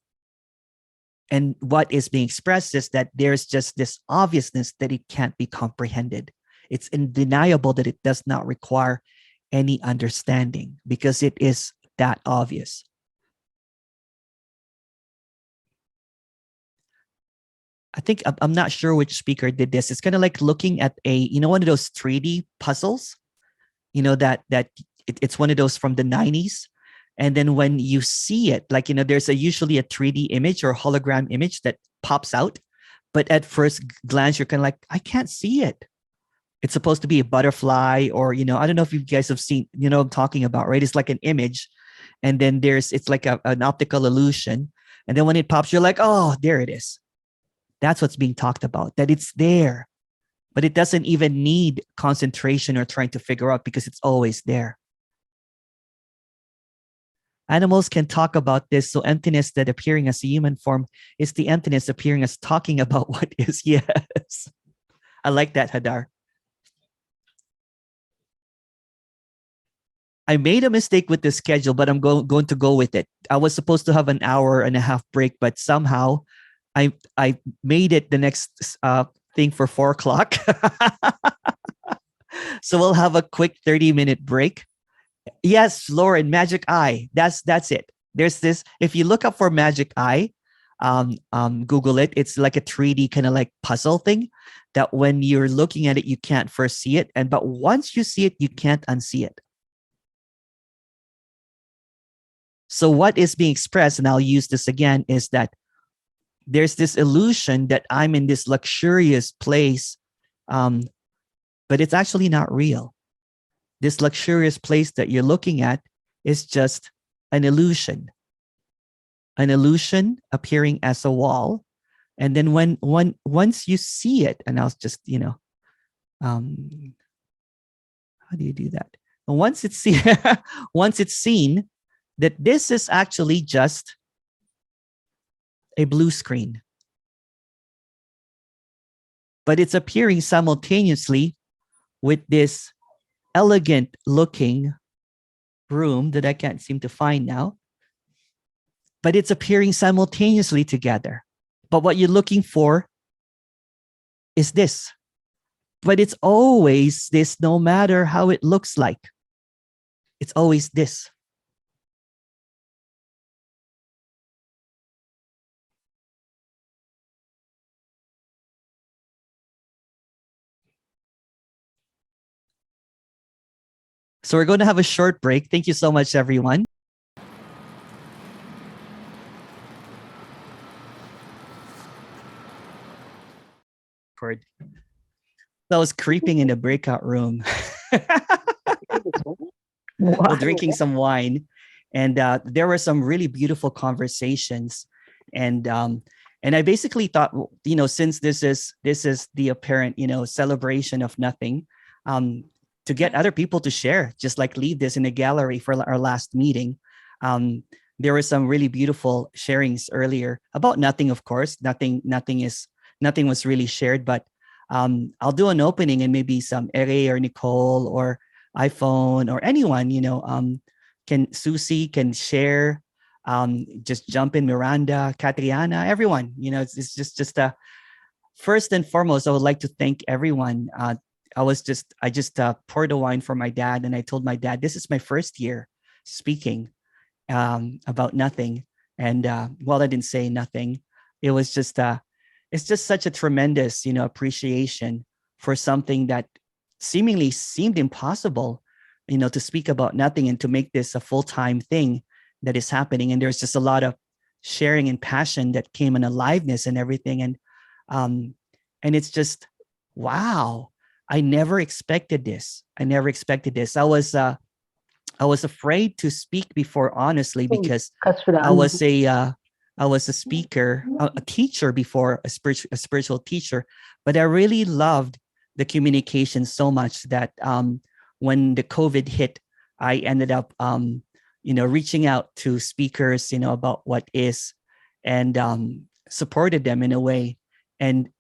And what is being expressed is that there's just this obviousness that it can't be comprehended. It's undeniable that it does not require any understanding because it is that obvious. I think I'm not sure which speaker did this. It's kind of like looking at one of those 3D puzzles, it's one of those from the 90s. And then when you see it, there's usually a 3D image or hologram image that pops out. But at first glance, you're kind of like, I can't see it. It's supposed to be a butterfly or, I don't know if you guys have seen, what I'm talking about, right? It's like an image. And then it's like an optical illusion. And then when it pops, you're like, oh, there it is. That's what's being talked about, that it's there. But it doesn't even need concentration or trying to figure out because it's always there. Animals can talk about this. So emptiness that appearing as a human form is the emptiness appearing as talking about what is. Yes. I like that, Hadar. I made a mistake with the schedule, but I'm going to go with it. I was supposed to have an hour and a half break, but somehow I made it the next thing for 4 o'clock. So we'll have a quick 30-minute break. Yes, Lauren, Magic Eye. That's it. There's this. If you look up for Magic Eye, Google it. It's like a 3D kind of like puzzle thing that when you're looking at it, you can't first see it, but once you see it, you can't unsee it. So what is being expressed, and I'll use this again, is that there's this illusion that I'm in this luxurious place, but it's actually not real. This luxurious place that you're looking at is just an illusion appearing as a wall. And then once you see it, and I'll just, how do you do that? And once it's seen that this is actually just a blue screen, but it's appearing simultaneously with this elegant looking room that I can't seem to find now, but it's appearing simultaneously together. But what you're looking for is this, but it's always this, no matter how it looks like, it's always this. So we're going to have a short break. Thank you so much, everyone. I was creeping in the breakout room while drinking some wine. And there were some really beautiful conversations. And I basically thought, since this is the apparent, celebration of nothing, to get other people to share, just like leave this in the gallery for our last meeting. There were some really beautiful sharings earlier about nothing, of course. Nothing was really shared, but I'll do an opening and maybe some Ere or Nicole or iPhone or anyone, Susie can share, just jump in, Miranda, Catriana, everyone, it's just first and foremost, I would like to thank everyone. I just poured the wine for my dad, and I told my dad, this is my first year speaking about nothing. And while I didn't say nothing, it was just it's just such a tremendous, appreciation for something that seemingly seemed impossible, to speak about nothing and to make this a full-time thing that is happening. And there's just a lot of sharing and passion that came, and aliveness and everything. And it's just, wow. I never expected this. I was afraid to speak before, honestly, because I was a speaker, a teacher before, a spiritual teacher, but I really loved the communication so much that when the COVID hit, I ended up, reaching out to speakers, about what is, and supported them in a way. And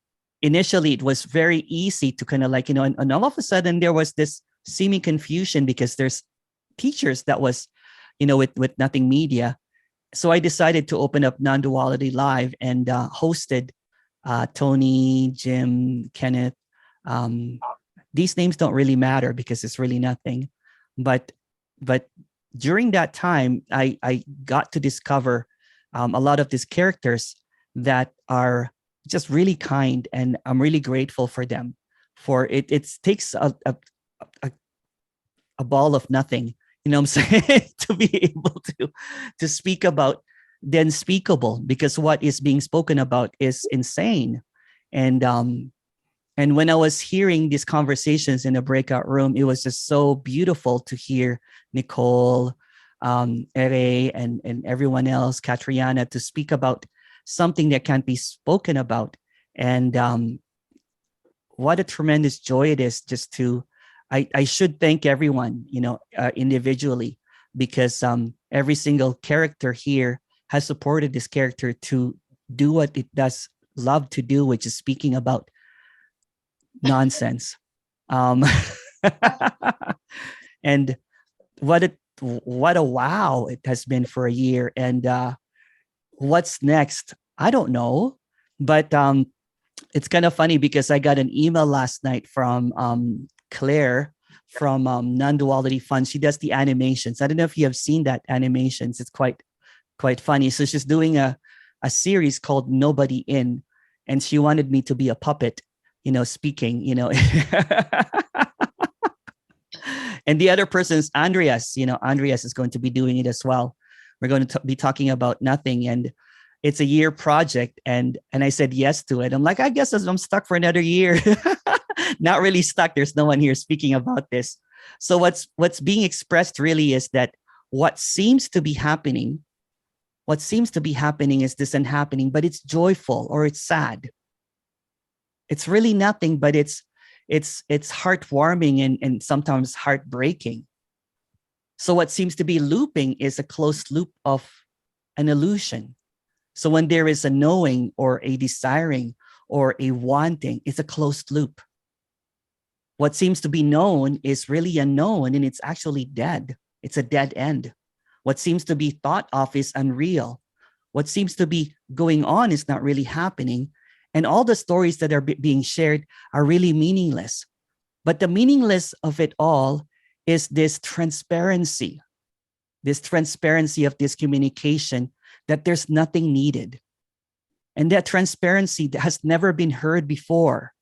initially, it was very easy to kind of and all of a sudden there was this seeming confusion because there's teachers that was, with Nothing Media, So I decided to open up Non-Duality Live and hosted Tony, Jim, Kenneth. These names don't really matter because it's really nothing. But during that time, I got to discover a lot of these characters that are just really kind, and I'm really grateful for them. For it takes a ball of nothing, you know what I'm saying, to be able to speak about the unspeakable, because what is being spoken about is insane. And when I was hearing these conversations in the breakout room, it was just so beautiful to hear Nicole, Ere, and everyone else, Katriana, to speak about something that can't be spoken about. And what a tremendous joy it is just to, I should thank everyone, individually, because every single character here has supported this character to do what it does love to do, which is speaking about nonsense. And what a wow it has been for a year. And what's next? I don't know, but it's kind of funny because I got an email last night from Claire from Non-Duality Fund. She does the animations. I don't know if you have seen that animations. It's quite funny. So she's doing a series called Nobody In, and she wanted me to be a puppet, speaking, And the other person is Andreas. Andreas is going to be doing it as well. We're going to be talking about nothing, and it's a year project. And I said yes to it. I'm like, I guess I'm stuck for another year. Not really stuck. There's no one here speaking about this. So what's being expressed really is that what seems to be happening is this unhappening, but it's joyful or it's sad. It's really nothing, but it's heartwarming and sometimes heartbreaking. So what seems to be looping is a closed loop of an illusion. So when there is a knowing or a desiring or a wanting, it's a closed loop. What seems to be known is really unknown, and it's actually dead. It's a dead end. What seems to be thought of is unreal. What seems to be going on is not really happening. And all the stories that are being shared are really meaningless. But the meaningless of it all is this transparency of this communication, that there's nothing needed. And that transparency that has never been heard before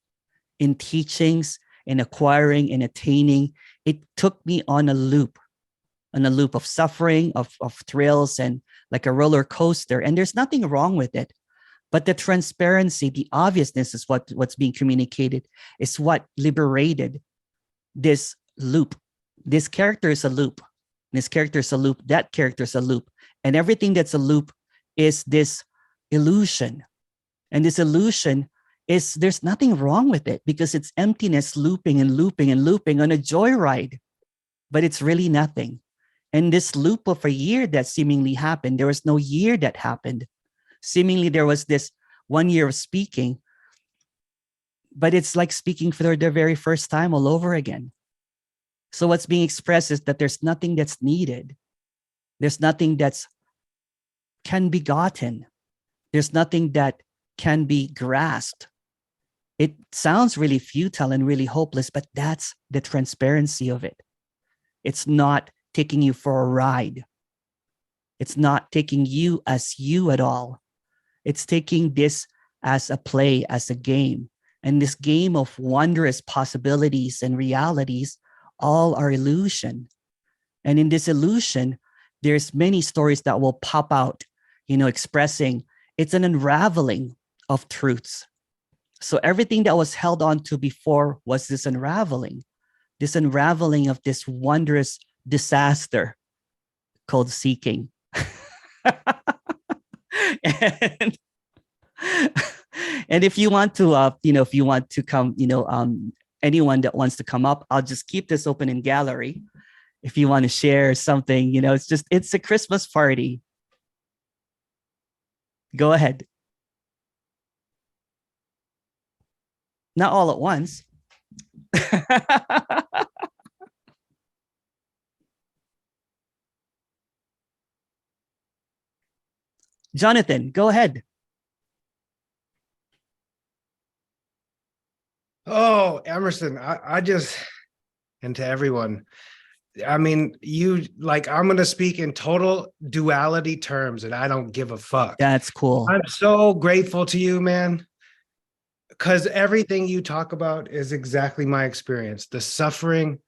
in teachings, in acquiring, in attaining. It took me on a loop of suffering, of thrills, and like a roller coaster. And there's nothing wrong with it. But the transparency, the obviousness is what's being communicated, is what liberated this loop. This character is a loop. This character is a loop. That character is a loop. And everything that's a loop is this illusion. And this illusion is, there's nothing wrong with it because it's emptiness looping and looping and looping on a joyride. But it's really nothing. And this loop of a year that seemingly happened, there was no year that happened. Seemingly there was this 1 year of speaking, but it's like speaking for the very first time all over again. So what's being expressed is that there's nothing that's needed. There's nothing that's can be gotten. There's nothing that can be grasped. It sounds really futile and really hopeless, but that's the transparency of it. It's not taking you for a ride. It's not taking you as you at all. It's taking this as a play, as a game. And this game of wondrous possibilities and realities all are illusion. And in this illusion, there's many stories that will pop out, expressing it's an unraveling of truths. So everything that was held on to before was this unraveling of this wondrous disaster called seeking. And if you want to come, anyone that wants to come up, I'll just keep this open in gallery. If you want to share something, it's a Christmas party. Go ahead. Not all at once. Jonathan, go ahead. Oh, Emerson, I just, and to everyone, I mean, you like, I'm going to speak in total duality terms and I don't give a fuck. That's cool. I'm so grateful to you, man, because everything you talk about is exactly my experience. The suffering,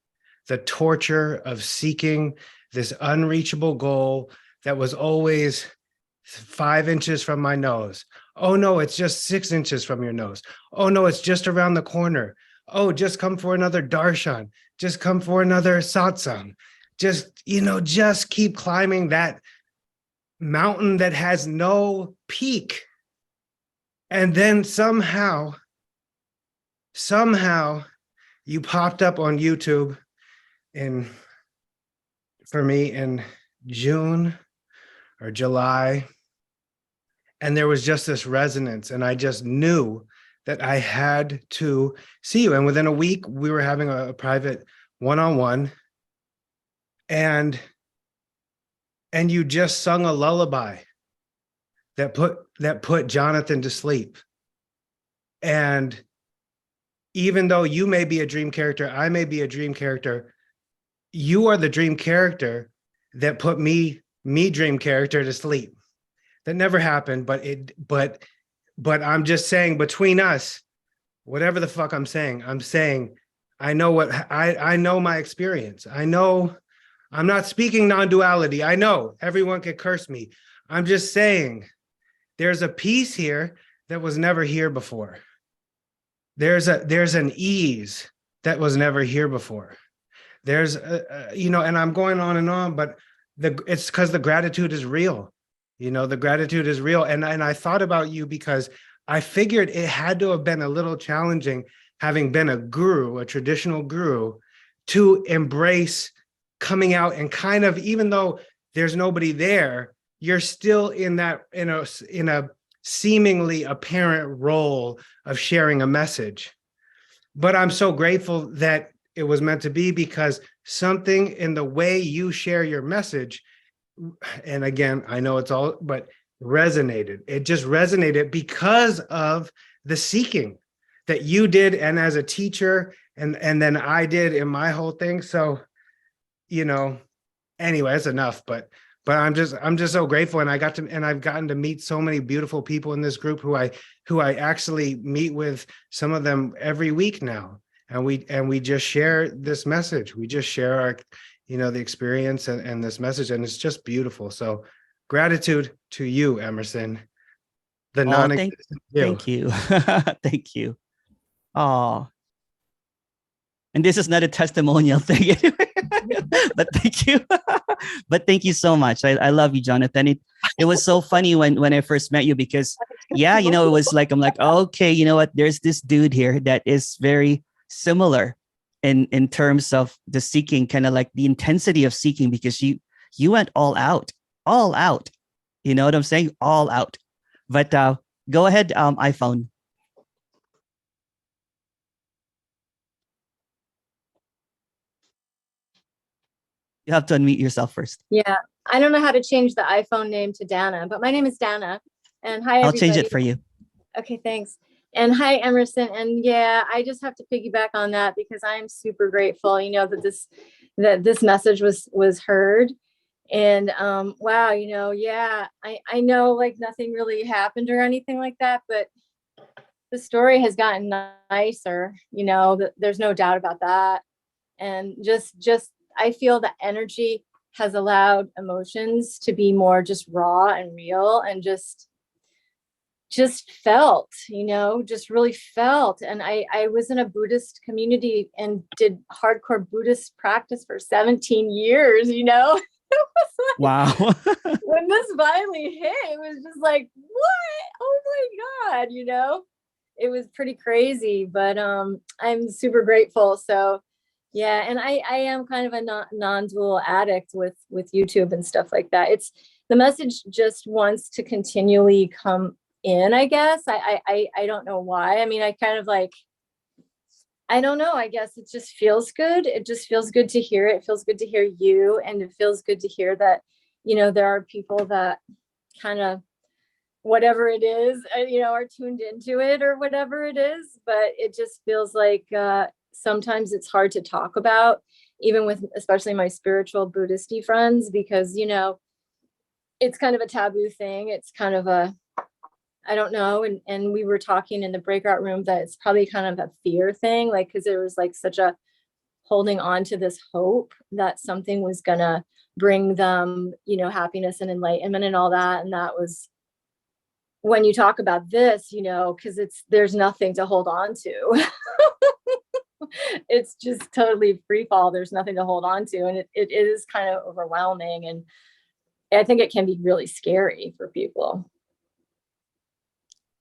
the torture of seeking this unreachable goal that was always 5 inches from my nose. Oh no, it's just 6 inches from your nose. Oh no, it's just around the corner. Oh, just come for another darshan. Just come for another satsang. Just, just keep climbing that mountain that has no peak. And then somehow you popped up on YouTube for me in June or July. And there was just this resonance, and I just knew that I had to see you. And within a week, we were having a private one-on-one, and you just sung a lullaby that put Jonathan to sleep. And even though you may be a dream character, I may be a dream character, you are the dream character that put me dream character to sleep. That never happened, but I'm just saying, between us, whatever the fuck I'm saying, I know I know my experience. I know I'm not speaking non-duality. I know everyone could curse me. I'm just saying there's a piece here that was never here before. There's an ease that was never here before. There's and I'm going on and on, but it's because the gratitude is real. The gratitude is real. And I thought about you because I figured it had to have been a little challenging, having been a guru, a traditional guru, to embrace coming out and kind of, even though there's nobody there, you're still in a seemingly apparent role of sharing a message. But I'm so grateful that it was meant to be, because something in the way you share your message, and again, I know it's all, but resonated. It just resonated because of the seeking that you did, and as a teacher, and then I did in my whole thing. So, anyway, that's enough. But I'm just so grateful, and I've gotten to meet so many beautiful people in this group who I actually meet with, some of them every week now, and we just share this message. We just share our the experience and this message, and it's just beautiful. So gratitude to you, Emerson. The non-existent you. Thank you. Thank you. Oh, and this is not a testimonial thing, but thank you. But thank you so much. I love you, Jonathan. It was so funny when I first met you, because it was like, I'm like, okay, you know what? There's this dude here that is very similar in terms of the seeking, kind of like the intensity of seeking, because you went all out. You know what I'm saying? All out. But go ahead, iPhone. You have to unmute yourself first. Yeah, I don't know how to change the iPhone name to Dana, but my name is Dana. And hi, everybody. I'll change it for you. Okay, thanks. And hi, Emerson. And yeah, I just have to piggyback on that, because I'm super grateful, that this message was heard. And wow, I know like nothing really happened or anything like that, but the story has gotten nicer, there's no doubt about that. And just I feel the energy has allowed emotions to be more just raw and real, and just felt, just really felt. And I was in a Buddhist community and did hardcore Buddhist practice for 17 years, It was like, wow. When this finally hit, it was just like, what? Oh my God, it was pretty crazy, but I'm super grateful. So yeah, and I am kind of a non-dual addict with YouTube and stuff like that. It's the message just wants to continually come in, I guess. I don't know why. I mean, I kind of like, I don't know. I guess it just feels good. It just feels good to hear it. It feels good to hear you. And it feels good to hear that, there are people that kind of whatever it is, are tuned into it or whatever it is. But it just feels like sometimes it's hard to talk about, even with especially my spiritual Buddhist-y friends, because, it's kind of a taboo thing. It's kind of I don't know. And we were talking in the breakout room that it's probably kind of a fear thing, like, because there was like such a holding on to this hope that something was gonna bring them, happiness and enlightenment and all that. And that was, when you talk about this, because there's nothing to hold on to. It's just totally free fall. There's nothing to hold on to. And it is kind of overwhelming. And I think it can be really scary for people.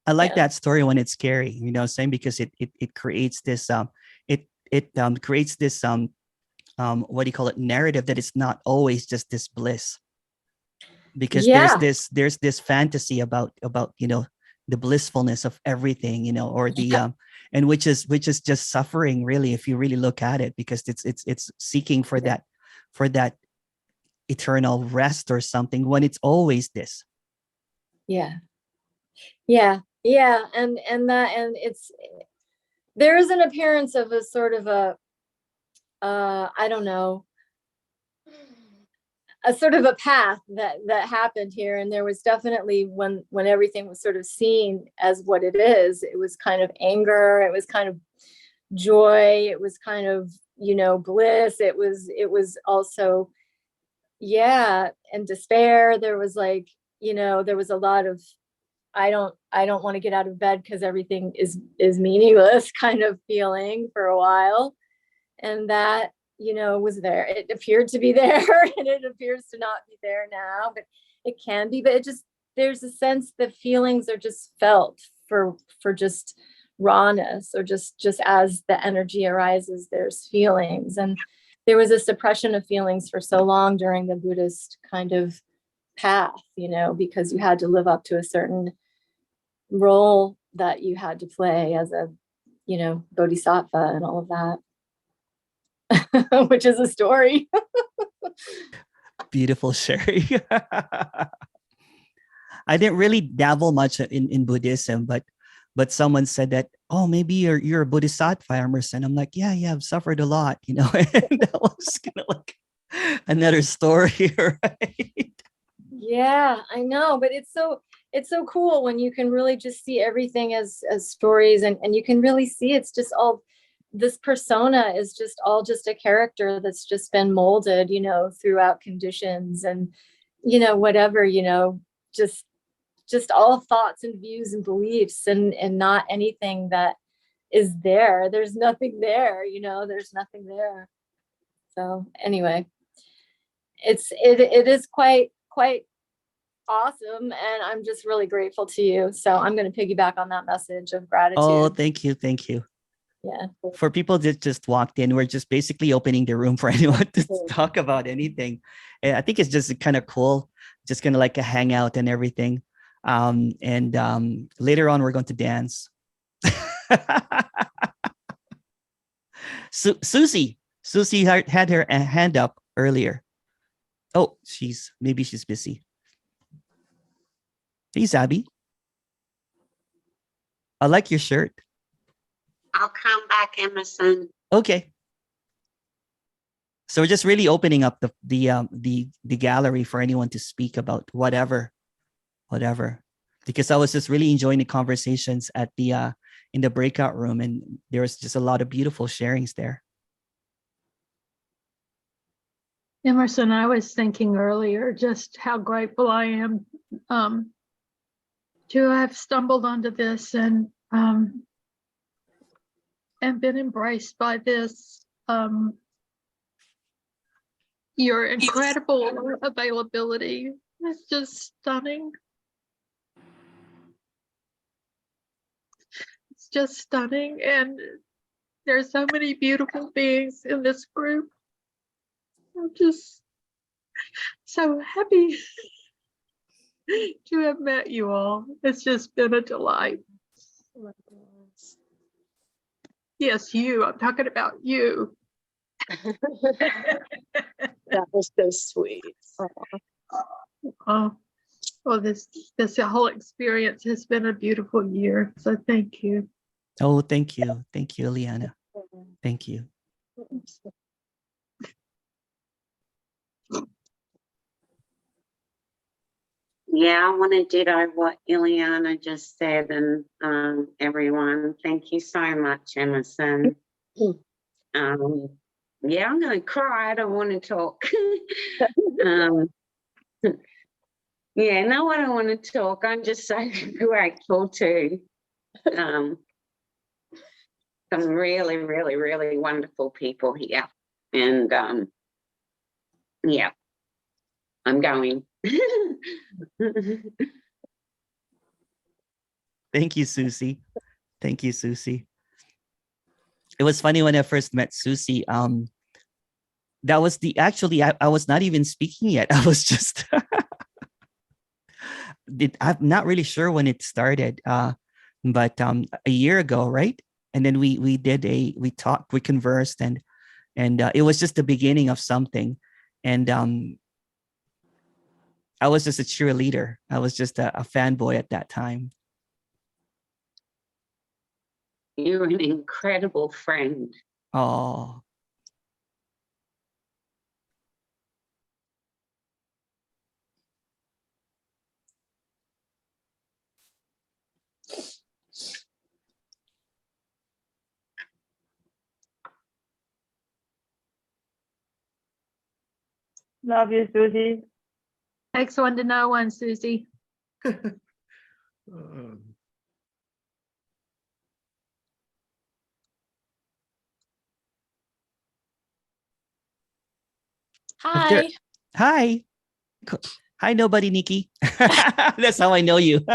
I like that story when it's scary, saying, because it creates this creates this what do you call it, narrative that it's not always just this bliss, because there's this fantasy about the blissfulness of everything, or the and which is just suffering, really, if you really look at it, because it's seeking for that eternal rest or something, when it's always this. And there is an appearance of a sort of I don't know, a sort of a path that happened here. And there was definitely, when everything was sort of seen as what it is, it was kind of anger, it was kind of joy, it was kind of, bliss, it was also, and despair. There was like, there was a lot of, I don't want to get out of bed because everything is meaningless kind of feeling for a while. And that, was there. It appeared to be there, and it appears to not be there now, but it can be. But there's a sense that feelings are just felt for just rawness, or just as the energy arises, there's feelings. And there was a suppression of feelings for so long during the Buddhist kind of path, because you had to live up to a certain role that you had to play as a, bodhisattva and all of that. Which is a story. Beautiful, Sherry. I didn't really dabble much in Buddhism, but someone said that, oh, maybe you're a bodhisattva, Emerson. I'm like, yeah, I've suffered a lot, and that was kind of like another story, right? Yeah, I know, but it's so cool when you can really just see everything as stories, and you can really see it's just all, this persona is just all just a character that's just been molded, throughout conditions and, whatever, just all thoughts and views and beliefs, and not anything that is there. There's nothing there, there's nothing there. So anyway, it is quite awesome, and I'm just really grateful to you. So I'm going to piggyback on that message of gratitude. Oh, thank you. Yeah. For people that just walked in, we're just basically opening the room for anyone to talk about anything. And I think it's just kind of cool, just kind of like a hangout and everything. And later on, we're going to dance. Susie had her hand up earlier. Oh, maybe she's busy. Hey, Zabi. I like your shirt. I'll come back, Emerson. Okay. So we're just really opening up the gallery for anyone to speak about whatever, because I was just really enjoying the conversations at the in the breakout room, and there was just a lot of beautiful sharings there. Emerson, I was thinking earlier just how grateful I am to have stumbled onto this and been embraced by this. Your incredible availability is just stunning. It's just stunning, and there's so many beautiful beings in this group. I'm just so happy to have met you all. It's just been a delight. Yes, you. I'm talking about you. That was so sweet. Well, this whole experience has been a beautiful year. So thank you. Oh, thank you. Thank you, Liana. Thank you. Yeah, I want to ditto what Ileana just said, and everyone, thank you so much, Emerson. Yeah, I'm going to cry. I don't want to talk. Yeah, no, I don't want to talk. I'm just so grateful to some really, really, really wonderful people here. And yeah, I'm going. Thank you, Susie. Thank you, Susie. It was funny when I first met Susie. That was I was not even speaking yet. I was just I'm not really sure when it started, but a year ago, right? And then we talked, we conversed, and it was just the beginning of something. And I was just a cheerleader. I was just a fanboy at that time. You're an incredible friend. Oh. Love you, Susie. Takes one to know one, Susie. Hi. Hi. Hi, nobody, Nikki. That's how I know you.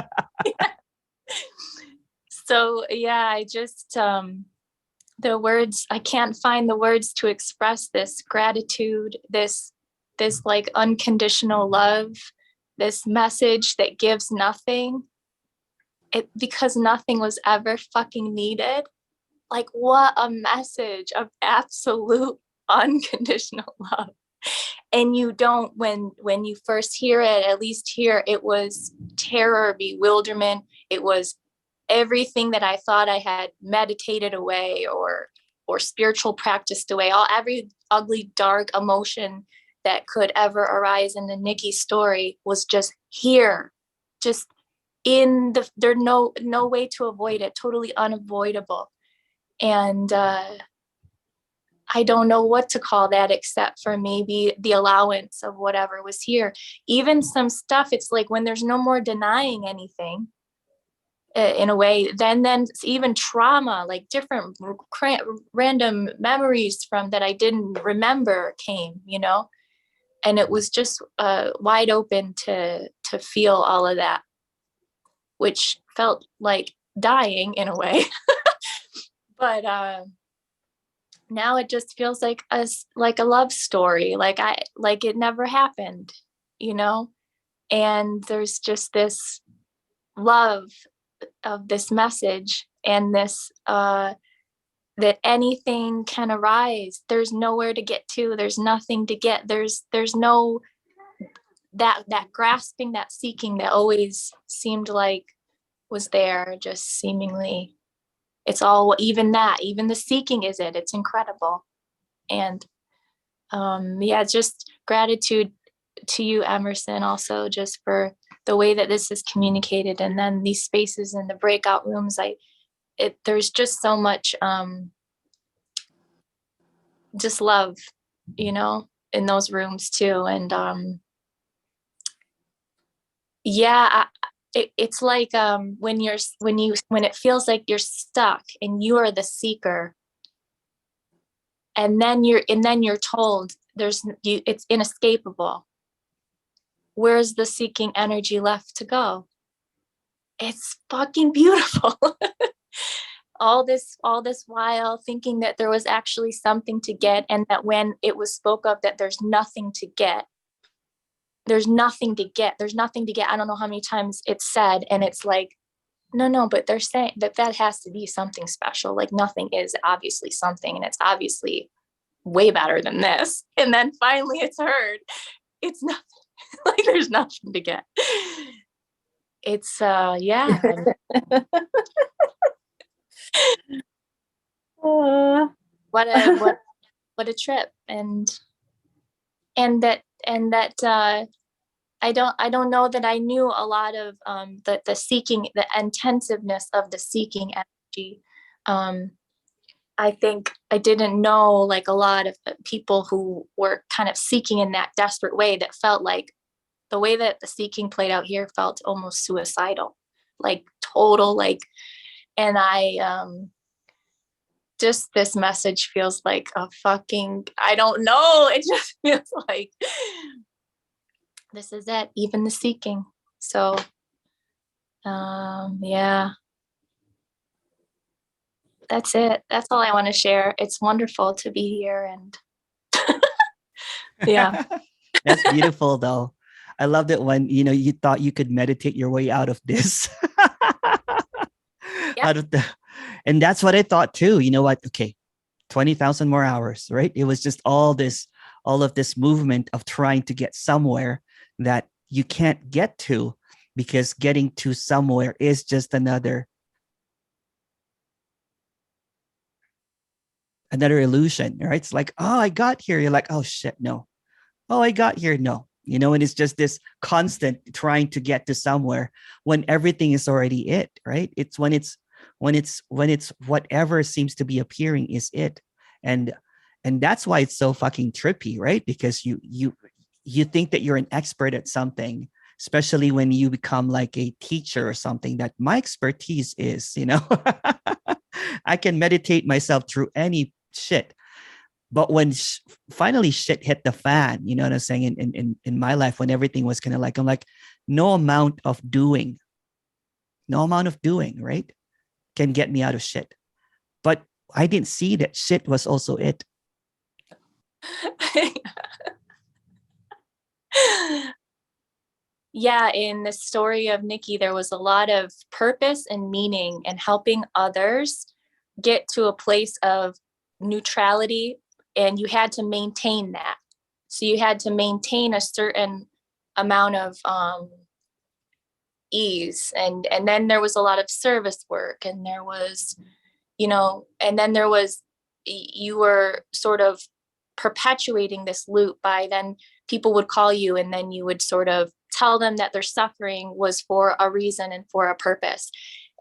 So yeah, I just the words, I can't find the words to express this gratitude, this like unconditional love, this message that gives nothing, because nothing was ever fucking needed. Like, what a message of absolute unconditional love. And you don't, when you first hear it, at least here, it was terror, bewilderment. It was everything that I thought I had meditated away or spiritual practiced away, every ugly, dark emotion that could ever arise in the Nikki story was just here, just in the, there's no way to avoid it, totally unavoidable. And I don't know what to call that except for maybe the allowance of whatever was here. Even some stuff, it's like when there's no more denying anything, in a way, then even trauma, like different random memories from that I didn't remember came, and it was just wide open to feel all of that, which felt like dying in a way. But now it just feels like a love story, like it never happened, and there's just this love of this message, and this that anything can arise. There's nowhere to get to, there's nothing to get, there's no that grasping, that seeking that always seemed like was there, just seemingly it's all, even the seeking is it's incredible. And yeah, just gratitude to you, Emerson, also just for the way that this is communicated, and then these spaces in the breakout rooms. There's just so much just love, in those rooms too. And yeah, it's like when it feels like you're stuck and you are the seeker, and then you're told it's inescapable. Where's the seeking energy left to go? It's fucking beautiful. all this while thinking that there was actually something to get, and that when it was spoke of that there's nothing to get, there's nothing to get. I don't know how many times it's said, and it's like, no, but they're saying that has to be something special. Like nothing is obviously something, and it's obviously way better than this. And then finally it's heard, it's nothing. Like there's nothing to get. it's yeah. What a trip. And that I don't know that I knew a lot of the seeking, the intensiveness of the seeking energy. I think I didn't know like a lot of people who were kind of seeking in that desperate way, that felt like the way that the seeking played out here felt almost suicidal, like total, like, and I just, this message feels like a fucking, I don't know. It just feels like this is it, even the seeking. So, yeah. That's it. That's all I want to share. It's wonderful to be here, and yeah. That's beautiful though. I loved it when, you know, you thought you could meditate your way out of this. Out of the, and that's what I thought too. You know what? Okay, 20,000 more hours, right? It was just all of this movement of trying to get somewhere that you can't get to, because getting to somewhere is just another illusion, right? It's like, oh, I got here. You're like, oh shit, no. Oh, I got here. No. You know, and it's just this constant trying to get to somewhere when everything is already it, right? It's when it's whatever seems to be appearing is it. And that's why it's so fucking trippy, right? Because you think that you're an expert at something, especially when you become like a teacher or something, that my expertise is, you know, I can meditate myself through any shit. But when finally shit hit the fan, you know what I'm saying? In my life, when everything was kind of like, I'm like, no amount of doing, right, can get me out of shit. But I didn't see that shit was also it. Yeah, in the story of Nikki, there was a lot of purpose and meaning and helping others get to a place of neutrality, and you had to maintain that. So you had to maintain a certain amount of ease, and then there was a lot of service work, and there was, you know, and then there was, you were sort of perpetuating this loop by then people would call you, and then you would sort of tell them that their suffering was for a reason and for a purpose.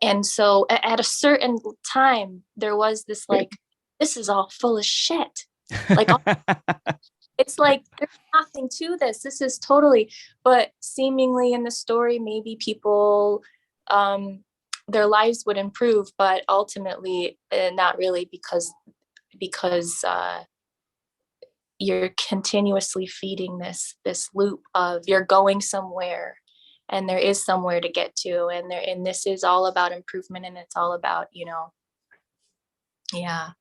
And so at a certain time, there was this like, this is all full of shit. Like, it's like, there's nothing to this. This is totally, but seemingly in the story, maybe people, their lives would improve, but ultimately not really, because you're continuously feeding this loop of you're going somewhere, and there is somewhere to get to, and this is all about improvement, and it's all about, you know, yeah,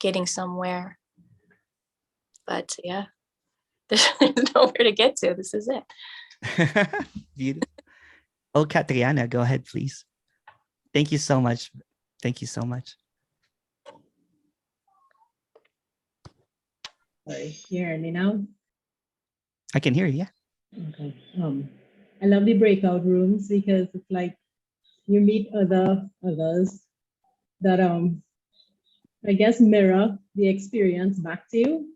getting somewhere. But yeah, there's nowhere to get to. This is it. Beautiful. Oh, Katriana, go ahead, please. Thank you so much. Thank you so much. Sorry, you hear me now? I can hear you. Yeah. Okay. I love the breakout rooms because it's like you meet others that I guess mirror the experience back to you,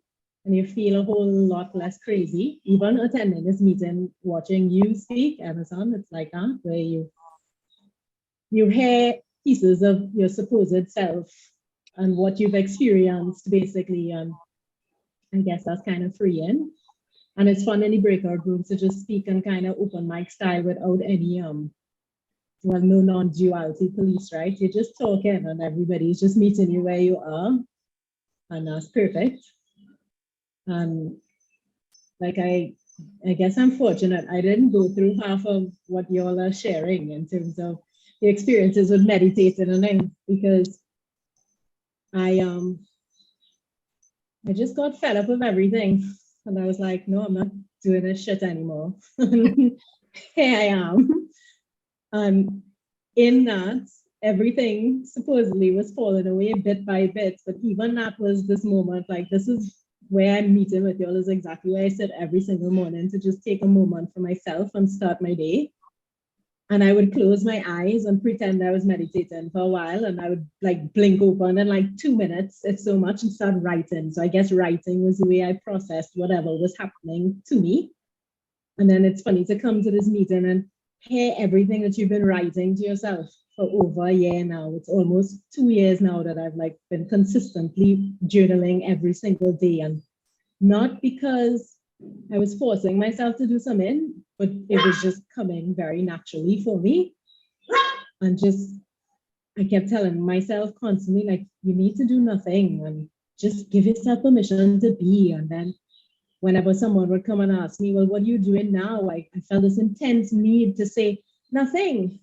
and you feel a whole lot less crazy. Even attending this meeting, watching you speak, Emerson, it's like that, where you hear pieces of your supposed self and what you've experienced, basically, and I guess that's kind of freeing. And it's fun in the breakout rooms to just speak and kind of open mic style without any well, no non-duality police, right? You're just talking and everybody's just meeting you where you are, and that's perfect. And like I guess I'm fortunate I didn't go through half of what y'all are sharing in terms of the experiences with meditating and things, because I just got fed up with everything, and I was like, no, I'm not doing this shit anymore. Here I am. And in that, everything supposedly was falling away bit by bit, but even that was this moment, like, this is where I'm meeting with y'all, is exactly where I sit every single morning, to just take a moment for myself and start my day. And I would close my eyes and pretend I was meditating for a while, and I would like blink open in like 2 minutes, if so much, and start writing. So I guess writing was the way I processed whatever was happening to me. And then it's funny to come to this meeting and hear everything that you've been writing to yourself for over a year now. It's almost 2 years now that I've like been consistently journaling every single day, and not because I was forcing myself to do something, but it was just coming very naturally for me. And just, I kept telling myself constantly, like, you need to do nothing and just give yourself permission to be. And then whenever someone would come and ask me, well, what are you doing now? I felt this intense need to say nothing.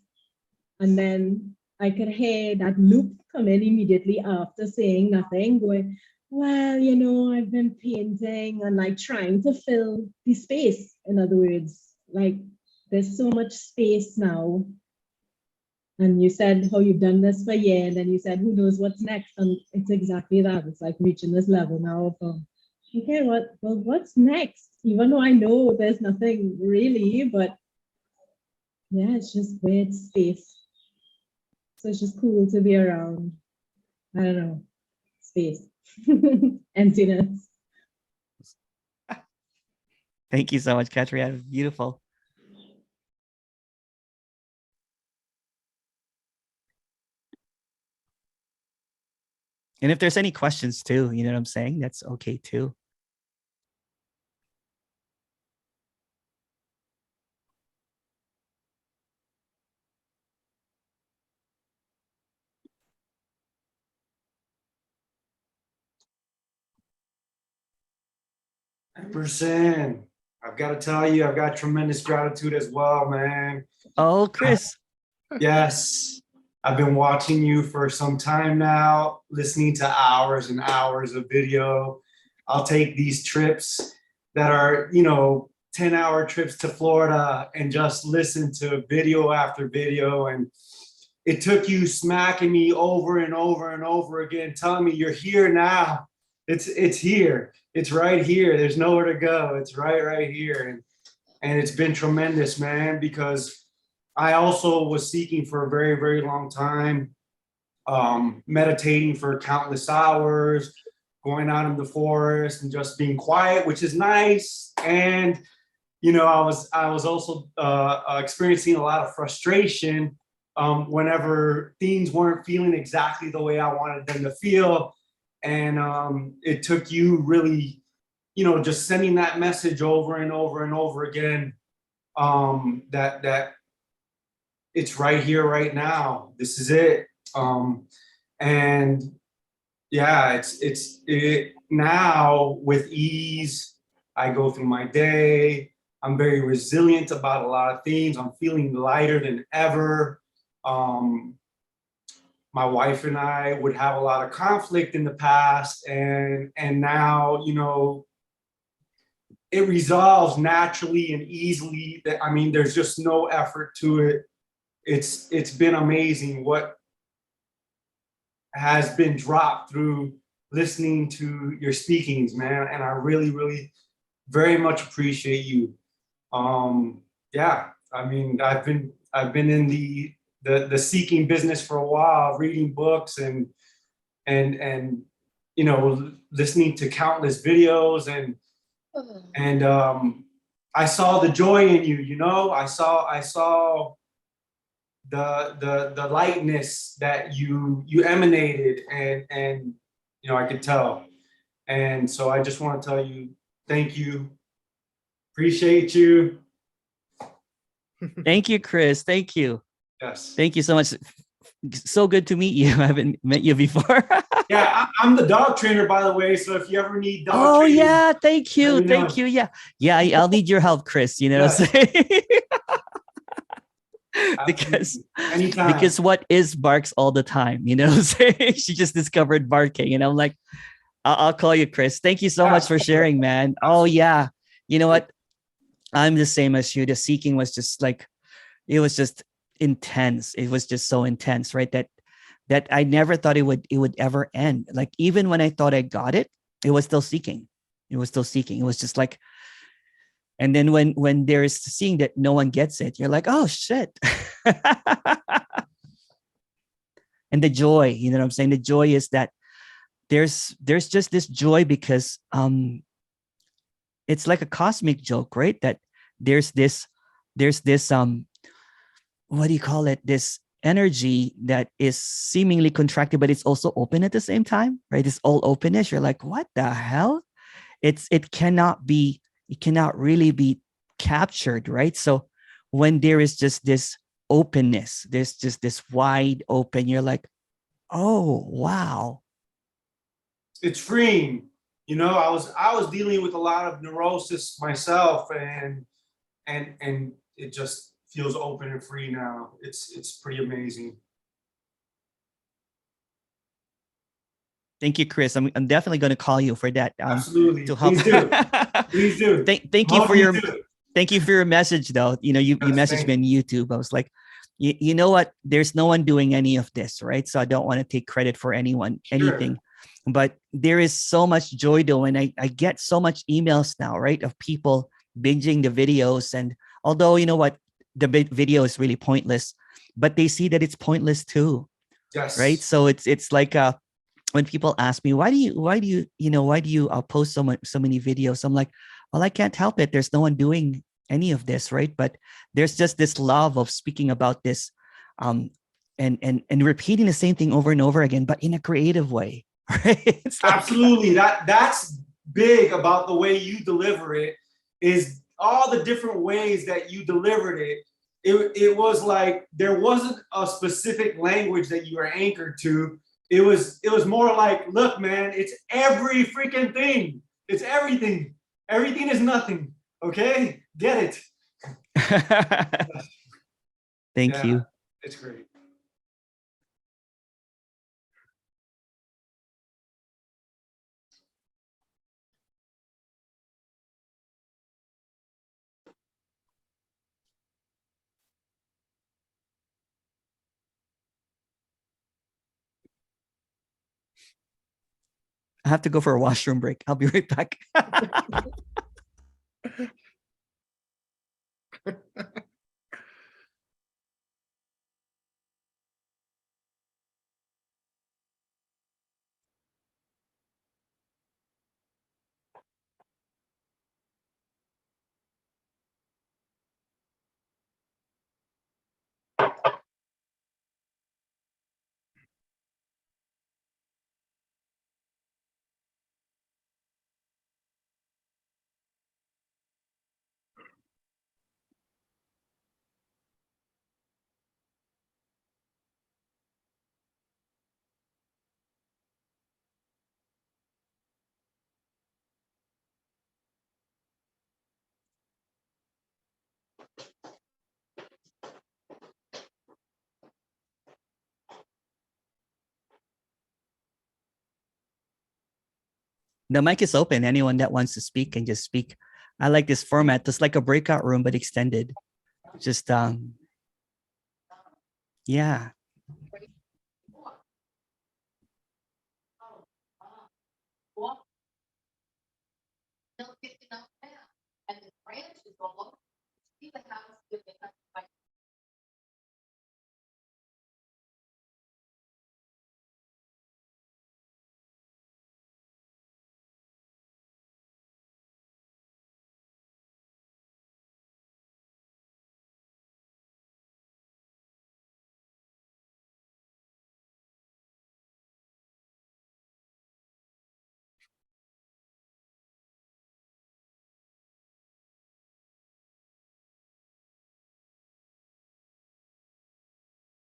And then I could hear that loop come in immediately after saying nothing, going, well, you know, I've been painting and like trying to fill the space. In other words, like there's so much space now. And you said how you've done this for a year, and then you said, who knows what's next? And it's exactly that. It's like reaching this level now of, okay, what's next? Even though I know there's nothing really, but yeah, it's just weird space. So it's just cool to be around, I don't know, space. Emptiness. Thank you so much, Katrina. Beautiful. And if there's any questions too, you know what I'm saying? That's okay too. Emerson, I've got to tell you, I've got tremendous gratitude as well, man. Oh, Chris. Yes, I've been watching you for some time now, listening to hours and hours of video. I'll take these trips that are, 10-hour trips to Florida and just listen to video after video. And it took you smacking me over and over and over again, telling me you're here now. It's here. It's right here. There's nowhere to go. It's right here. And it's been tremendous, man, because I also was seeking for a very, very long time, meditating for countless hours, going out in the forest and just being quiet, which is nice. And, I was also experiencing a lot of frustration whenever things weren't feeling exactly the way I wanted them to feel. And it took you really, just sending that message over and over and over again, that it's right here, right now. This is it. And yeah, it now with ease. I go through my day. I'm very resilient about a lot of things. I'm feeling lighter than ever. My wife and I would have a lot of conflict in the past, and now, it resolves naturally and easily. There's just no effort to it. It's been amazing what has been dropped through listening to your speakings, man. And I really, really very much appreciate you. Yeah, I've been in the seeking business for a while, reading books and listening to countless videos, and I saw the joy in you. I saw the lightness that you emanated, and I could tell. And so I just want to tell you, thank you. Appreciate you. Thank you, Chris. Thank you. Yes. Thank you so much. So good to meet you. I haven't met you before. Yeah, I'm the dog trainer, by the way. So if you ever need dog oh training, yeah, thank you. let me know. Thank you. Yeah, I'll need your help, Chris. You know what I'm saying? because what is barks all the time, you know what I'm saying? She just discovered barking, and I'm like, I'll call you, Chris. Thank you so much for sharing, man. Oh yeah. You know what? I'm the same as you. The seeking was just like, it was just intense. It was just so intense, right? That I never thought it would ever end. Like even when I thought I got it, it was still seeking. It was still seeking. It was just like, And then when there's seeing that no one gets it, you're like, oh shit. And the joy, you know what I'm saying? The joy is that there's just this joy because it's like a cosmic joke, right? That there's this what do you call it? This energy that is seemingly contracted, but it's also open at the same time, right? It's all openness. You're like, what the hell? It cannot really be captured, right? So when there is just this openness, there's just this wide open, you're like, oh wow. It's freeing. You know, I was dealing with a lot of neurosis myself, and it just feels open and free now. It's pretty amazing. Thank you, Chris. I'm definitely going to call you for that. Absolutely. To help. Please do. Please do. Thank you for your message, though. You know, you messaged me on YouTube. I was like, you know what? There's no one doing any of this, right? So I don't want to take credit for anything. But there is so much joy, though, and I get so much emails now, right, of people binging the videos. And although, you know what, the video is really pointless, but they see that it's pointless too. Yes. Right. So it's like when people ask me, why do you post so many videos? I'm like, well, I can't help it. There's no one doing any of this, right? But there's just this love of speaking about this, and repeating the same thing over and over again, but in a creative way, right? It's like, absolutely. That's big about the way you deliver it, is all the different ways that you delivered it. It was like there wasn't a specific language that you were anchored to. It was more like, look, man, it's every freaking thing. It's everything. Everything is nothing. Okay? Get it. Thank you. It's great. I have to go for a washroom break. I'll be right back. The mic is open. Anyone that wants to speak can just speak. I like this format. It's like a breakout room, but extended. Just yeah.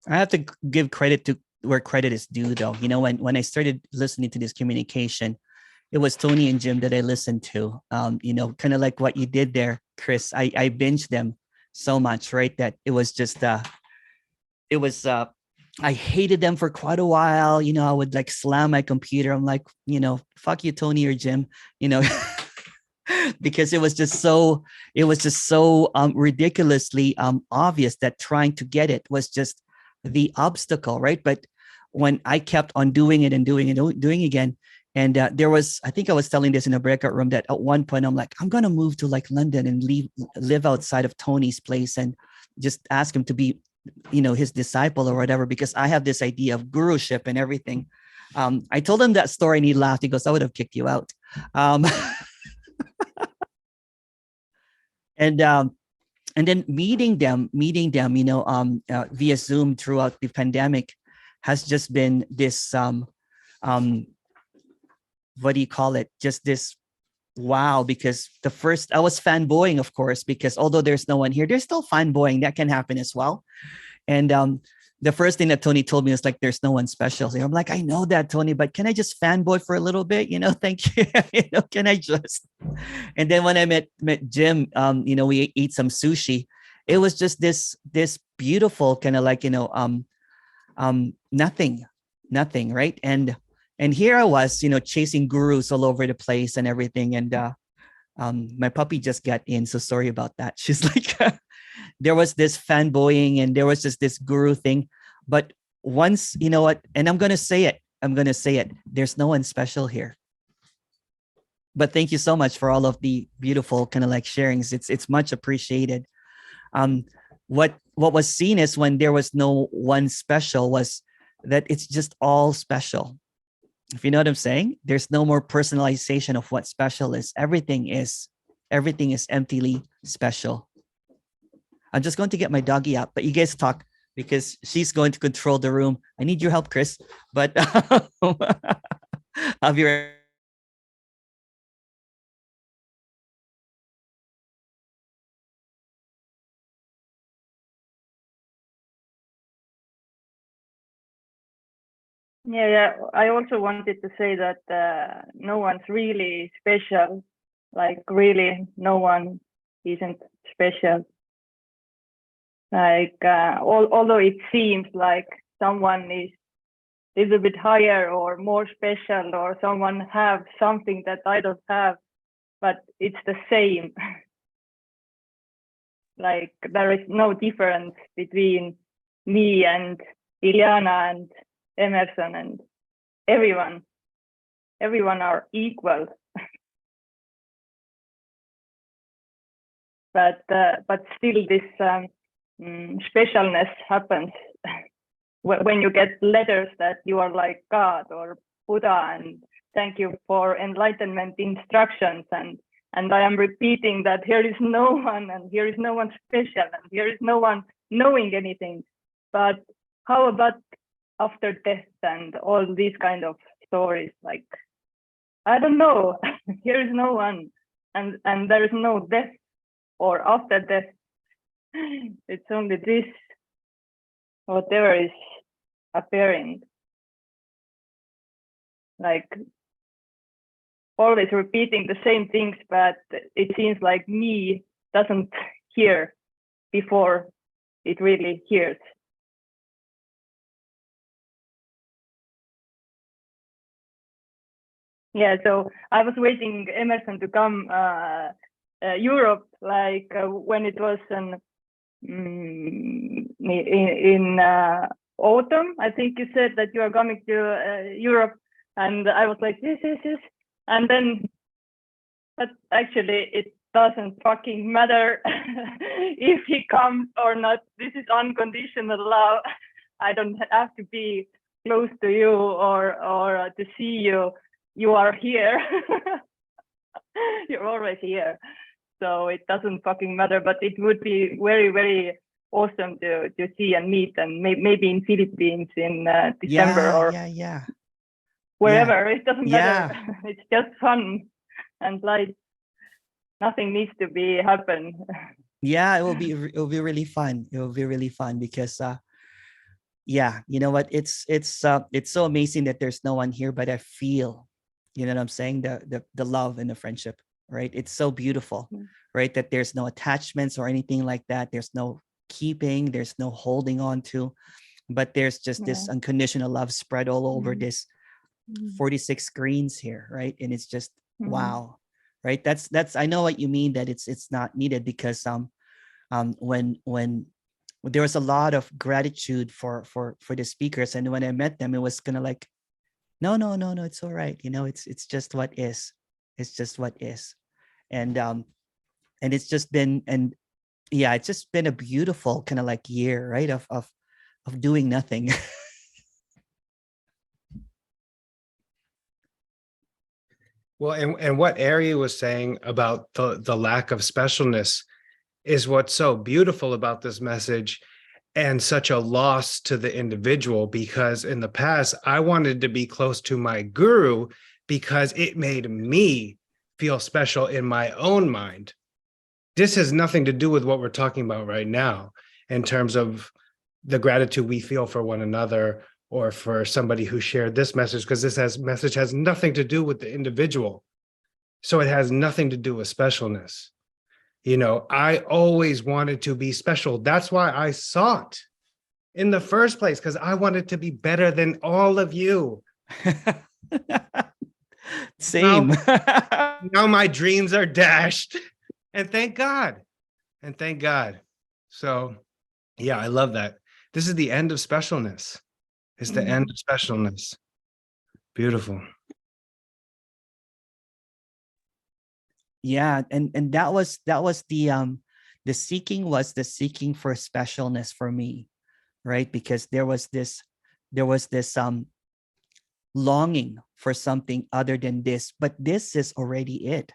I have to give credit to where credit is due, though. You know, when I started listening to this communication, it was Tony and Jim that I listened to. You know, kind of like what you did there, Chris. I binged them so much, right? That it was just I hated them for quite a while. You know, I would like slam my computer. I'm like, you know, fuck you, Tony or Jim, you know, because it was just so ridiculously obvious that trying to get it was just the obstacle, right? But when I kept on doing it and doing it, doing it again, And there was, I think I was telling this in a breakout room, that at one point I'm like, I'm gonna move to like London and live outside of Tony's place and just ask him to be, his disciple or whatever, because I have this idea of guruship and everything. I told him that story and he laughed. He goes, I would have kicked you out. And then meeting them, via Zoom throughout the pandemic has just been this, what do you call it? Just this wow, because I was fanboying, of course, because although there's no one here, there's still fanboying that can happen as well. And the first thing that Tony told me was like, there's no one special here. I'm like, I know that, Tony, but can I just fanboy for a little bit? Thank you. Can I just? And then when I met Jim, we ate some sushi. It was just this beautiful kind of like, nothing, right? And here I was, chasing gurus all over the place and everything. And my puppy just got in, so sorry about that. She's like, there was this fanboying and there was just this guru thing. But once, you know what, and I'm going to say it, there's no one special here. But thank you so much for all of the beautiful kind of like sharings. It's much appreciated. What was seen as when there was no one special was that it's just all special. If you know what I'm saying, there's no more personalization of what special is. Everything is emptily special. I'm just going to get my doggy out, but you guys talk because she's going to control the room. I need your help, Chris, but I'll be right. Yeah. I also wanted to say that no one's really special. Like really, no one isn't special. Like although it seems like someone is a little bit higher or more special, or someone have something that I don't have, but it's the same. Like there is no difference between me and Ileana and Emerson and everyone are equal. but still this specialness happens when you get letters that you are like God or Buddha, and thank you for enlightenment instructions, and I am repeating that here is no one, and here is no one special, and here is no one knowing anything. But how about after death and all these kind of stories? Like, I don't know. Here is no one, and there is no death or after death. It's only this, whatever is appearing. Like always repeating the same things, but it seems like me doesn't hear before it really hears. Yeah, so I was waiting Emerson to come Europe, like when it was in autumn. I think you said that you are coming to Europe, and I was like, yes. And then, but actually it doesn't fucking matter if he comes or not. This is unconditional love. I don't have to be close to you or to see you. You are here. You're always here. So it doesn't fucking matter, but it would be very, very awesome to see and meet, and maybe in Philippines in December or wherever. It doesn't matter. It's just fun and like nothing needs to be happen. Yeah, it will be really fun. It will be really fun because you know what? It's so amazing that there's no one here, but I feel, you know what I'm saying? The love and the friendship, right? It's so beautiful, right? That there's no attachments or anything like that. There's no keeping, there's no holding on to, but there's just this unconditional love spread all over this 46 screens here, right? And it's just wow, right? That's I know what you mean, that it's not needed, because when there was a lot of gratitude for the speakers, and when I met them, it was kind of like No, it's all right. It's just what is. It's just what is. And it's just been, and yeah, it's just been a beautiful kind of like year, right? Of doing nothing. Well, and what Ari was saying about the lack of specialness is what's so beautiful about this message, and such a loss to the individual, because in the past I wanted to be close to my guru because it made me feel special in my own mind. This has nothing to do with what we're talking about right now in terms of the gratitude we feel for one another or for somebody who shared this message, because message has nothing to do with the individual. So it has nothing to do with specialness. I always wanted to be special. That's why I sought in the first place, because I wanted to be better than all of you. Same. Now my dreams are dashed. And thank God. And thank God. So, yeah, I love that. This is the end of specialness. It's the end of specialness. Beautiful. Yeah, and that was the seeking for specialness for me, right? Because there was this longing for something other than this, but this is already it,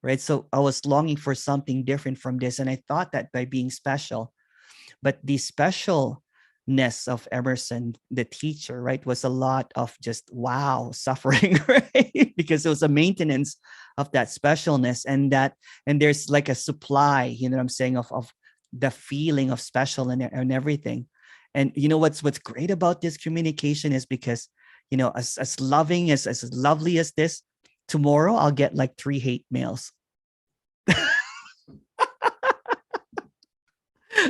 right? So I was longing for something different from this, and I thought that by being special, but the specialness of Emerson, the teacher, right, was a lot of just suffering, right? Because it was a maintenance of that specialness, and there's like a supply, what I'm saying, of the feeling of special and everything. And what's great about this communication is because as loving as lovely as this, tomorrow I'll get like 3 hate mails.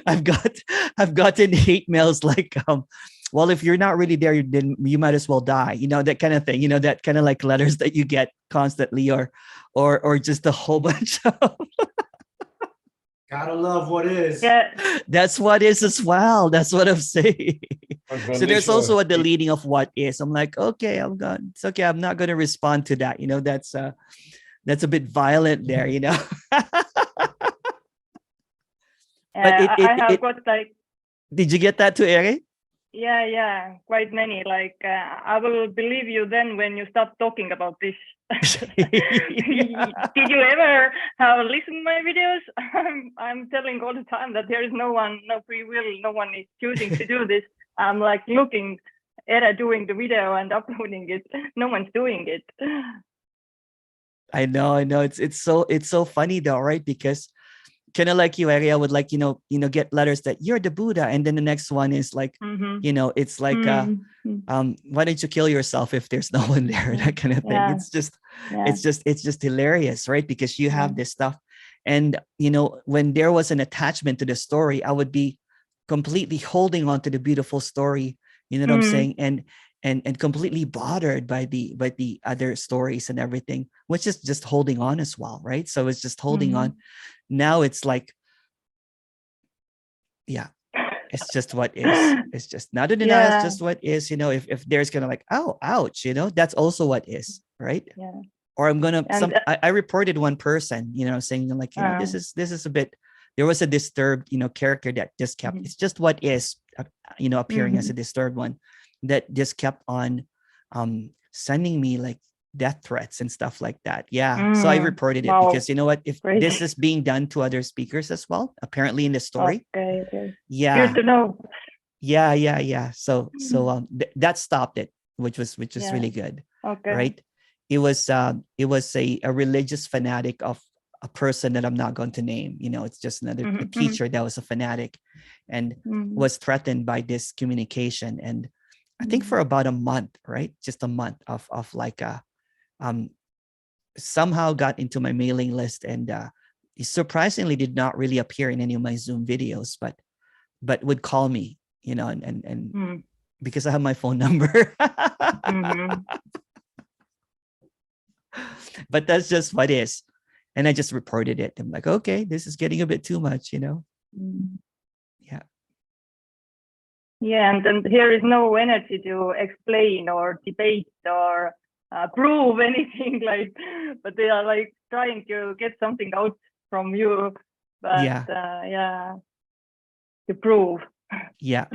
I've gotten hate mails like, well, if you're not really there, then you might as well die. That kind of thing. That kind of like letters that you get constantly, or just a whole bunch of. Gotta love what is. Yeah. That's what is as well. That's what I'm saying. So there's also a deleting of what is. I'm like, okay, I'm gone. It's okay. I'm not going to respond to that. That's a bit violent there. But I have got like. Did you get that too, Eri? Yeah, quite many. Like, I will believe you then when you stop talking about this. Did you ever have listened my videos? I'm telling all the time that there is no free will, no one is choosing to do this. I'm like looking at doing the video and uploading it. No one's doing it. I know. It's so funny though, right? Because kind of like you, Ari, I would like, get letters that you're the Buddha. And then the next one is like, it's like, why don't you kill yourself if there's no one there? That kind of thing. Yeah. It's just hilarious, right? Because you have this stuff. And, when there was an attachment to the story, I would be completely holding on to the beautiful story, what I'm saying? And completely bothered by the other stories and everything, which is just holding on as well, right? So it's just holding on. Now it's like, yeah, it's just what is. It's just not a denial. It's just what is. If there's gonna like, oh, ouch, that's also what is, right? Yeah. Or I'm gonna. I reported one person, saying like, this is a bit. There was a disturbed, character that just kept. It's just what is, appearing as a disturbed one, that just kept on, sending me like death threats and stuff like that. Yeah. So I reported it because if this is being done to other speakers as well, apparently in the story. Okay. Yeah. Good to know. Yeah. So that stopped it, which was really good. Okay. Right. It was a religious fanatic of a person that I'm not going to name. It's just another a teacher that was a fanatic and was threatened by this communication. And I think for about a month, right? Just a month of like somehow got into my mailing list, and he surprisingly did not really appear in any of my Zoom videos, but would call me, and because I have my phone number. But that's just what is. And I just reported it. I'm like, okay, this is getting a bit too much, Yeah. Yeah, and then here is no energy to explain or debate or prove anything, like, but they are like trying to get something out from you, but yeah, to prove. Yeah.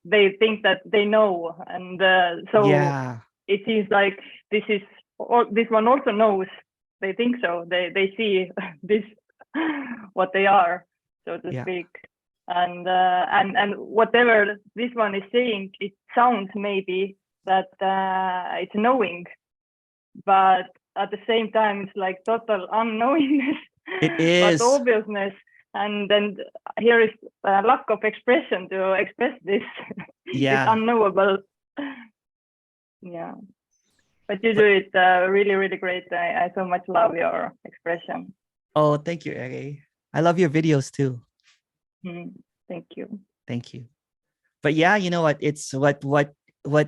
They think that they know, and so it seems like this one also knows. They think so. They see this what they are, so to speak. And whatever this one is saying, it sounds maybe that it's knowing, but at the same time it's like total unknowingness. It is. But obviousness, and then here is a lack of expression to express this. Yeah. It's unknowable. Yeah, but you do it really, really great. I so much love your expression. Oh, thank you, Eri. I love your videos too. Thank you. Thank you. But yeah, you know what? It's what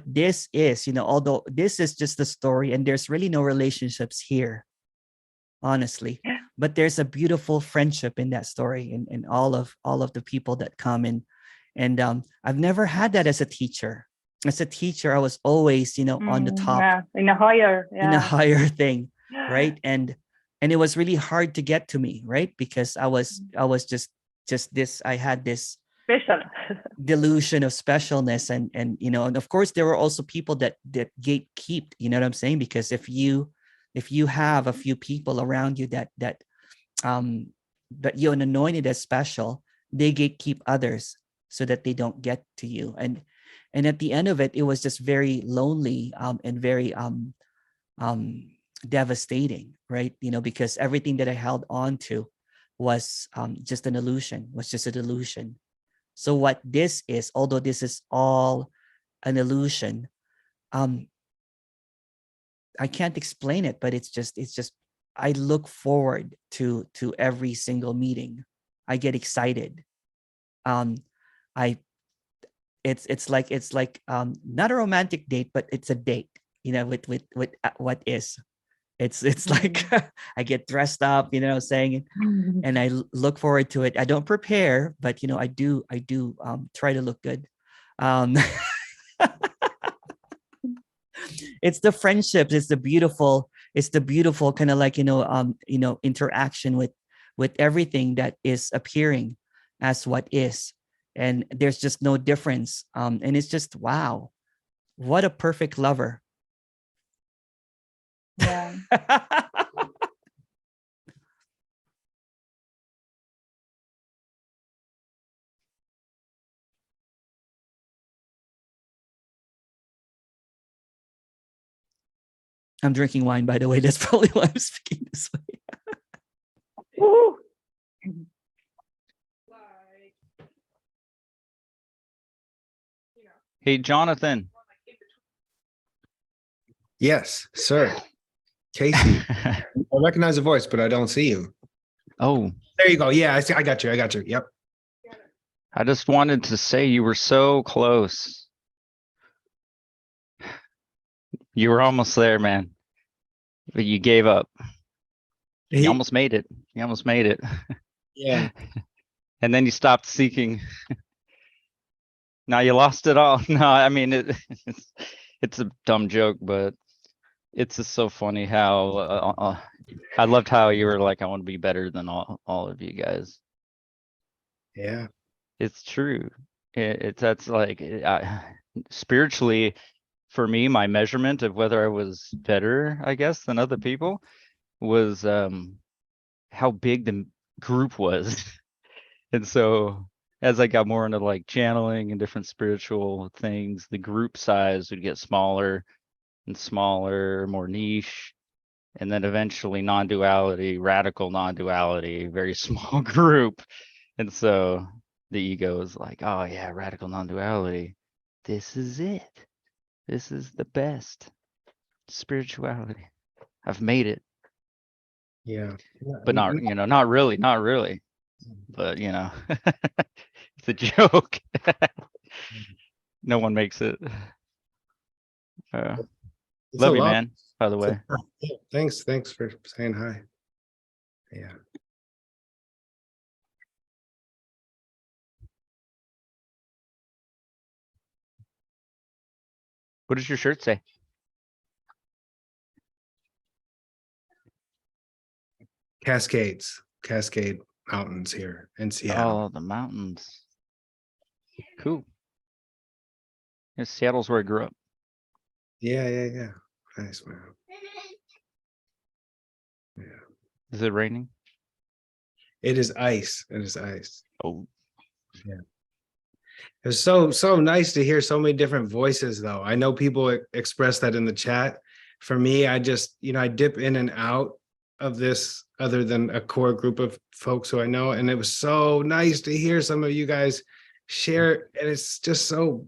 this is, you know, although this is just a story and there's really no relationships here, honestly. But there's a beautiful friendship in that story, and all of the people that come in. And I've never had that as a teacher. As a teacher, I was always, you know, on the top, in a higher thing, right? And it was really hard to get to me, right? Because I was just this, I had this special delusion of specialness, and you know, and of course there were also people that gatekeep, you know what I'm saying? Because if you have a few people around you that you're anointed as special, they gatekeep others so that they don't get to you. And at the end of it, it was just very lonely and very devastating, right? You know, because everything that I held on to was just an illusion, was just a delusion. So what this is, although this is all an illusion, I can't explain it, but it's just I look forward to every single meeting. I get excited. It's like not a romantic date, but it's a date, you know, with what is. It's like I get dressed up, you know, saying, and I look forward to it. I don't prepare, but you know, I do try to look good. It's the friendships, it's the beautiful kind of like, you know, interaction with everything that is appearing as what is, and there's just no difference. And it's just, wow, what a perfect lover. Yeah. I'm drinking wine, by the way. That's probably why I'm speaking this way. Hey, Jonathan. Yes, sir. Casey. I recognize the voice, but I don't see you. Oh, there you go. Yeah, I see. I got you. Yep. I just wanted to say you were so close. You were almost there, man. But you gave up. You almost made it. You almost made it. Yeah. And then you stopped seeking. Now you lost it all. No, I mean, it's a dumb joke, but it's just so funny how I loved how you were like, I want to be better than all of you guys. Yeah. It's true. That's like spiritually, for me, my measurement of whether I was better, I guess, than other people was how big the group was. And so as I got more into like channeling and different spiritual things, the group size would get smaller and smaller, more niche. And then eventually non-duality, radical non-duality, very small group. And so the ego is like, oh yeah, radical non-duality. This is it. This is the best spirituality. I've made it. Yeah. But not, you know, not really. But you know, it's a joke. No one makes it. Love you, man, by the way. Yeah, thanks for saying hi. Yeah. What does your shirt say? Cascade Mountains here in Seattle. Oh, the mountains. Cool. Yeah, Seattle's where I grew up. Yeah. Nice, man. Yeah. Is it raining? It is ice. It is ice. Oh. Yeah. It's so nice to hear so many different voices, though. I know people express that in the chat. For me, I just, I dip in and out of this other than a core group of folks who I know. And it was so nice to hear some of you guys share. And it's just so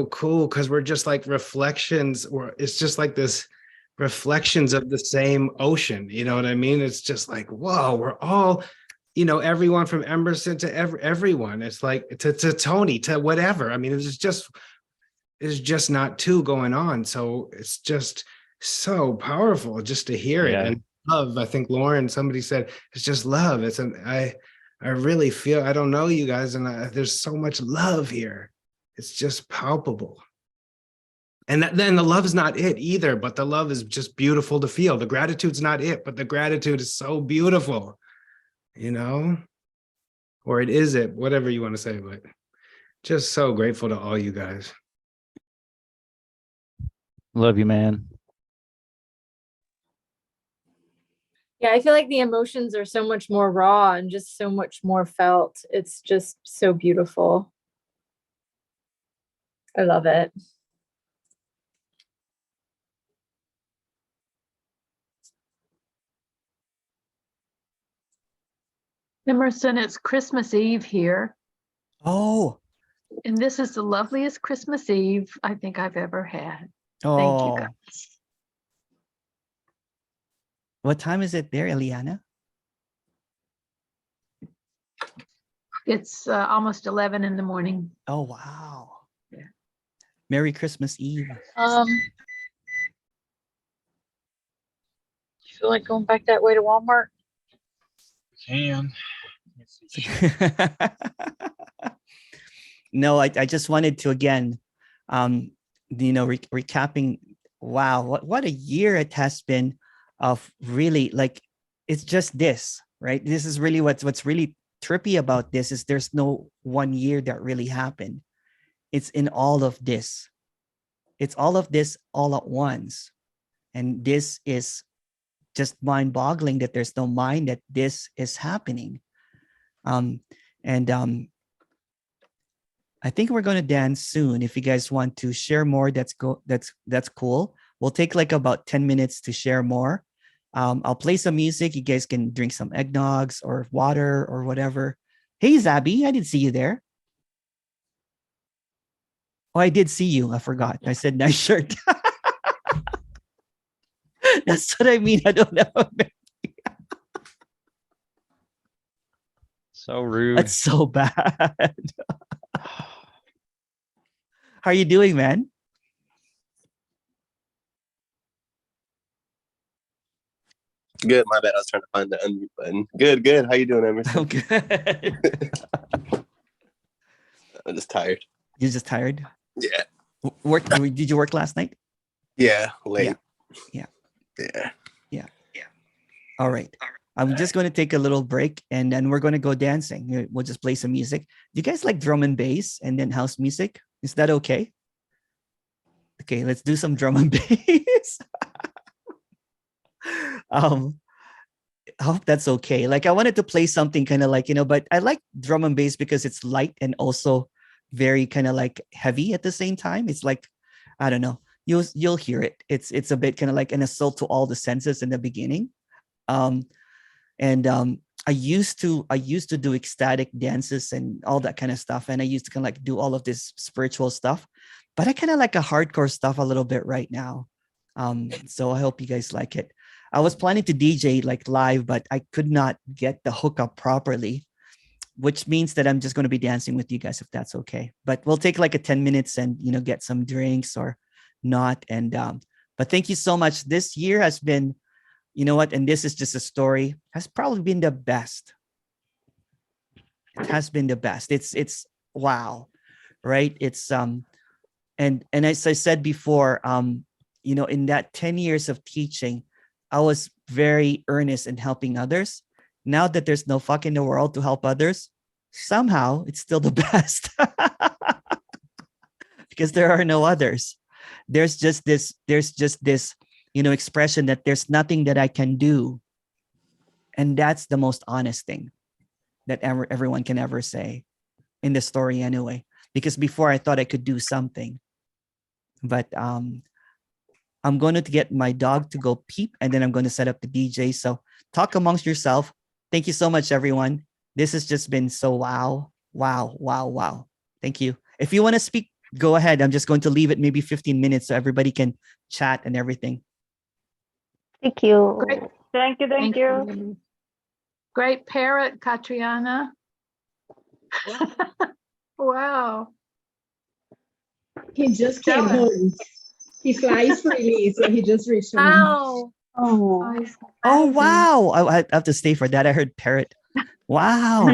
cool because we're just like reflections, or it's just like this reflections of the same ocean. You know what I mean? It's just like, whoa, we're all, everyone from Emerson to everyone. It's like to Tony, to whatever. I mean, it's just not two going on. So it's just so powerful just to hear it. And love, I think Lauren, somebody said, it's just love. I really feel, I don't know you guys, and there's so much love here. It's just palpable. And then the love is not it either, but the love is just beautiful to feel. The gratitude's not it, but the gratitude is so beautiful, or it is it, whatever you want to say, but just so grateful to all you guys. Love you, man. Yeah, I feel like the emotions are so much more raw and just so much more felt. It's just so beautiful. I love it. Emerson, it's Christmas Eve here. Oh. And this is the loveliest Christmas Eve I think I've ever had. Oh. Thank you, guys. What time is it there, Eliana? It's almost 11 in the morning. Oh, wow. Yeah. Merry Christmas Eve. You feel like going back that way to Walmart? Can. No, I just wanted to again, recapping. Wow, what a year it has been of really, like, it's just this, right? This is really what's really trippy about this is there's no 1 year that really happened. It's in all of this. It's all of this all at once. And this is just mind-boggling that there's no mind that this is happening. I think we're going to dance soon. If you guys want to share more, that's cool. We'll take like about 10 minutes to share more. I'll play some music. You guys can drink some eggnogs or water or whatever. Hey, Zabby, I didn't see you there. Oh, I did see you. I forgot. I said nice shirt. That's what I mean. I don't know. So rude. That's so bad. How are you doing, man? Good. My bad. I was trying to find the unmute button. Good. How you doing, Emerson? I'm good. I'm just tired. You're just tired? Yeah. Did you work last night? Yeah. Late. Yeah. Yeah. All right. I'm just going to take a little break and then we're going to go dancing. We'll just play some music. Do you guys like drum and bass and then house music? Is that okay? Okay, let's do some drum and bass. I hope that's okay. Like I wanted to play something kind of like, but I like drum and bass because it's light and also very kind of like heavy at the same time. It's like, I don't know, you'll hear it. It's a bit kind of like an assault to all the senses in the beginning. I used to do ecstatic dances and all that kind of stuff. And I used to kind of like do all of this spiritual stuff, but I kind of like a hardcore stuff a little bit right now. So I hope you guys like it. I was planning to DJ like live, but I could not get the hookup properly, which means that I'm just going to be dancing with you guys if that's okay. But we'll take like a 10 minutes and, get some drinks or not. And, but thank you so much. This year has been, you know what? And this is just a story, has probably been the best. It has been the best. It's wow. Right. And And as I said before, you know, in that 10 years of teaching, I was very earnest in helping others. Now that there's no fuck in the world to help others, somehow it's still the best. Because there are no others. There's just this, you know, expression that there's nothing that I can do. And that's the most honest thing that everyone can ever say in the story anyway. Because before I thought I could do something. But I'm going to get my dog to go peep, and then I'm going to set up the DJ. So talk amongst yourself. Thank you so much, everyone. This has just been so wow. Thank you. If you want to speak, go ahead. I'm just going to leave it maybe 15 minutes so everybody can chat and everything. Thank you. Great. Thank you. Thank you. Great parrot, Katriana. Wow. He just came home. He flies freely, so he just reached home. Wow. Oh, wow. I have to stay for that. I heard parrot. Wow.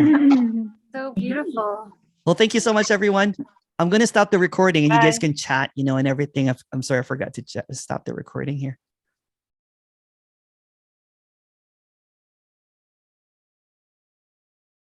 So beautiful. Well, thank you so much, everyone. I'm going to stop the recording and you guys can chat, you know, and everything. I'm sorry, I forgot to stop the recording here.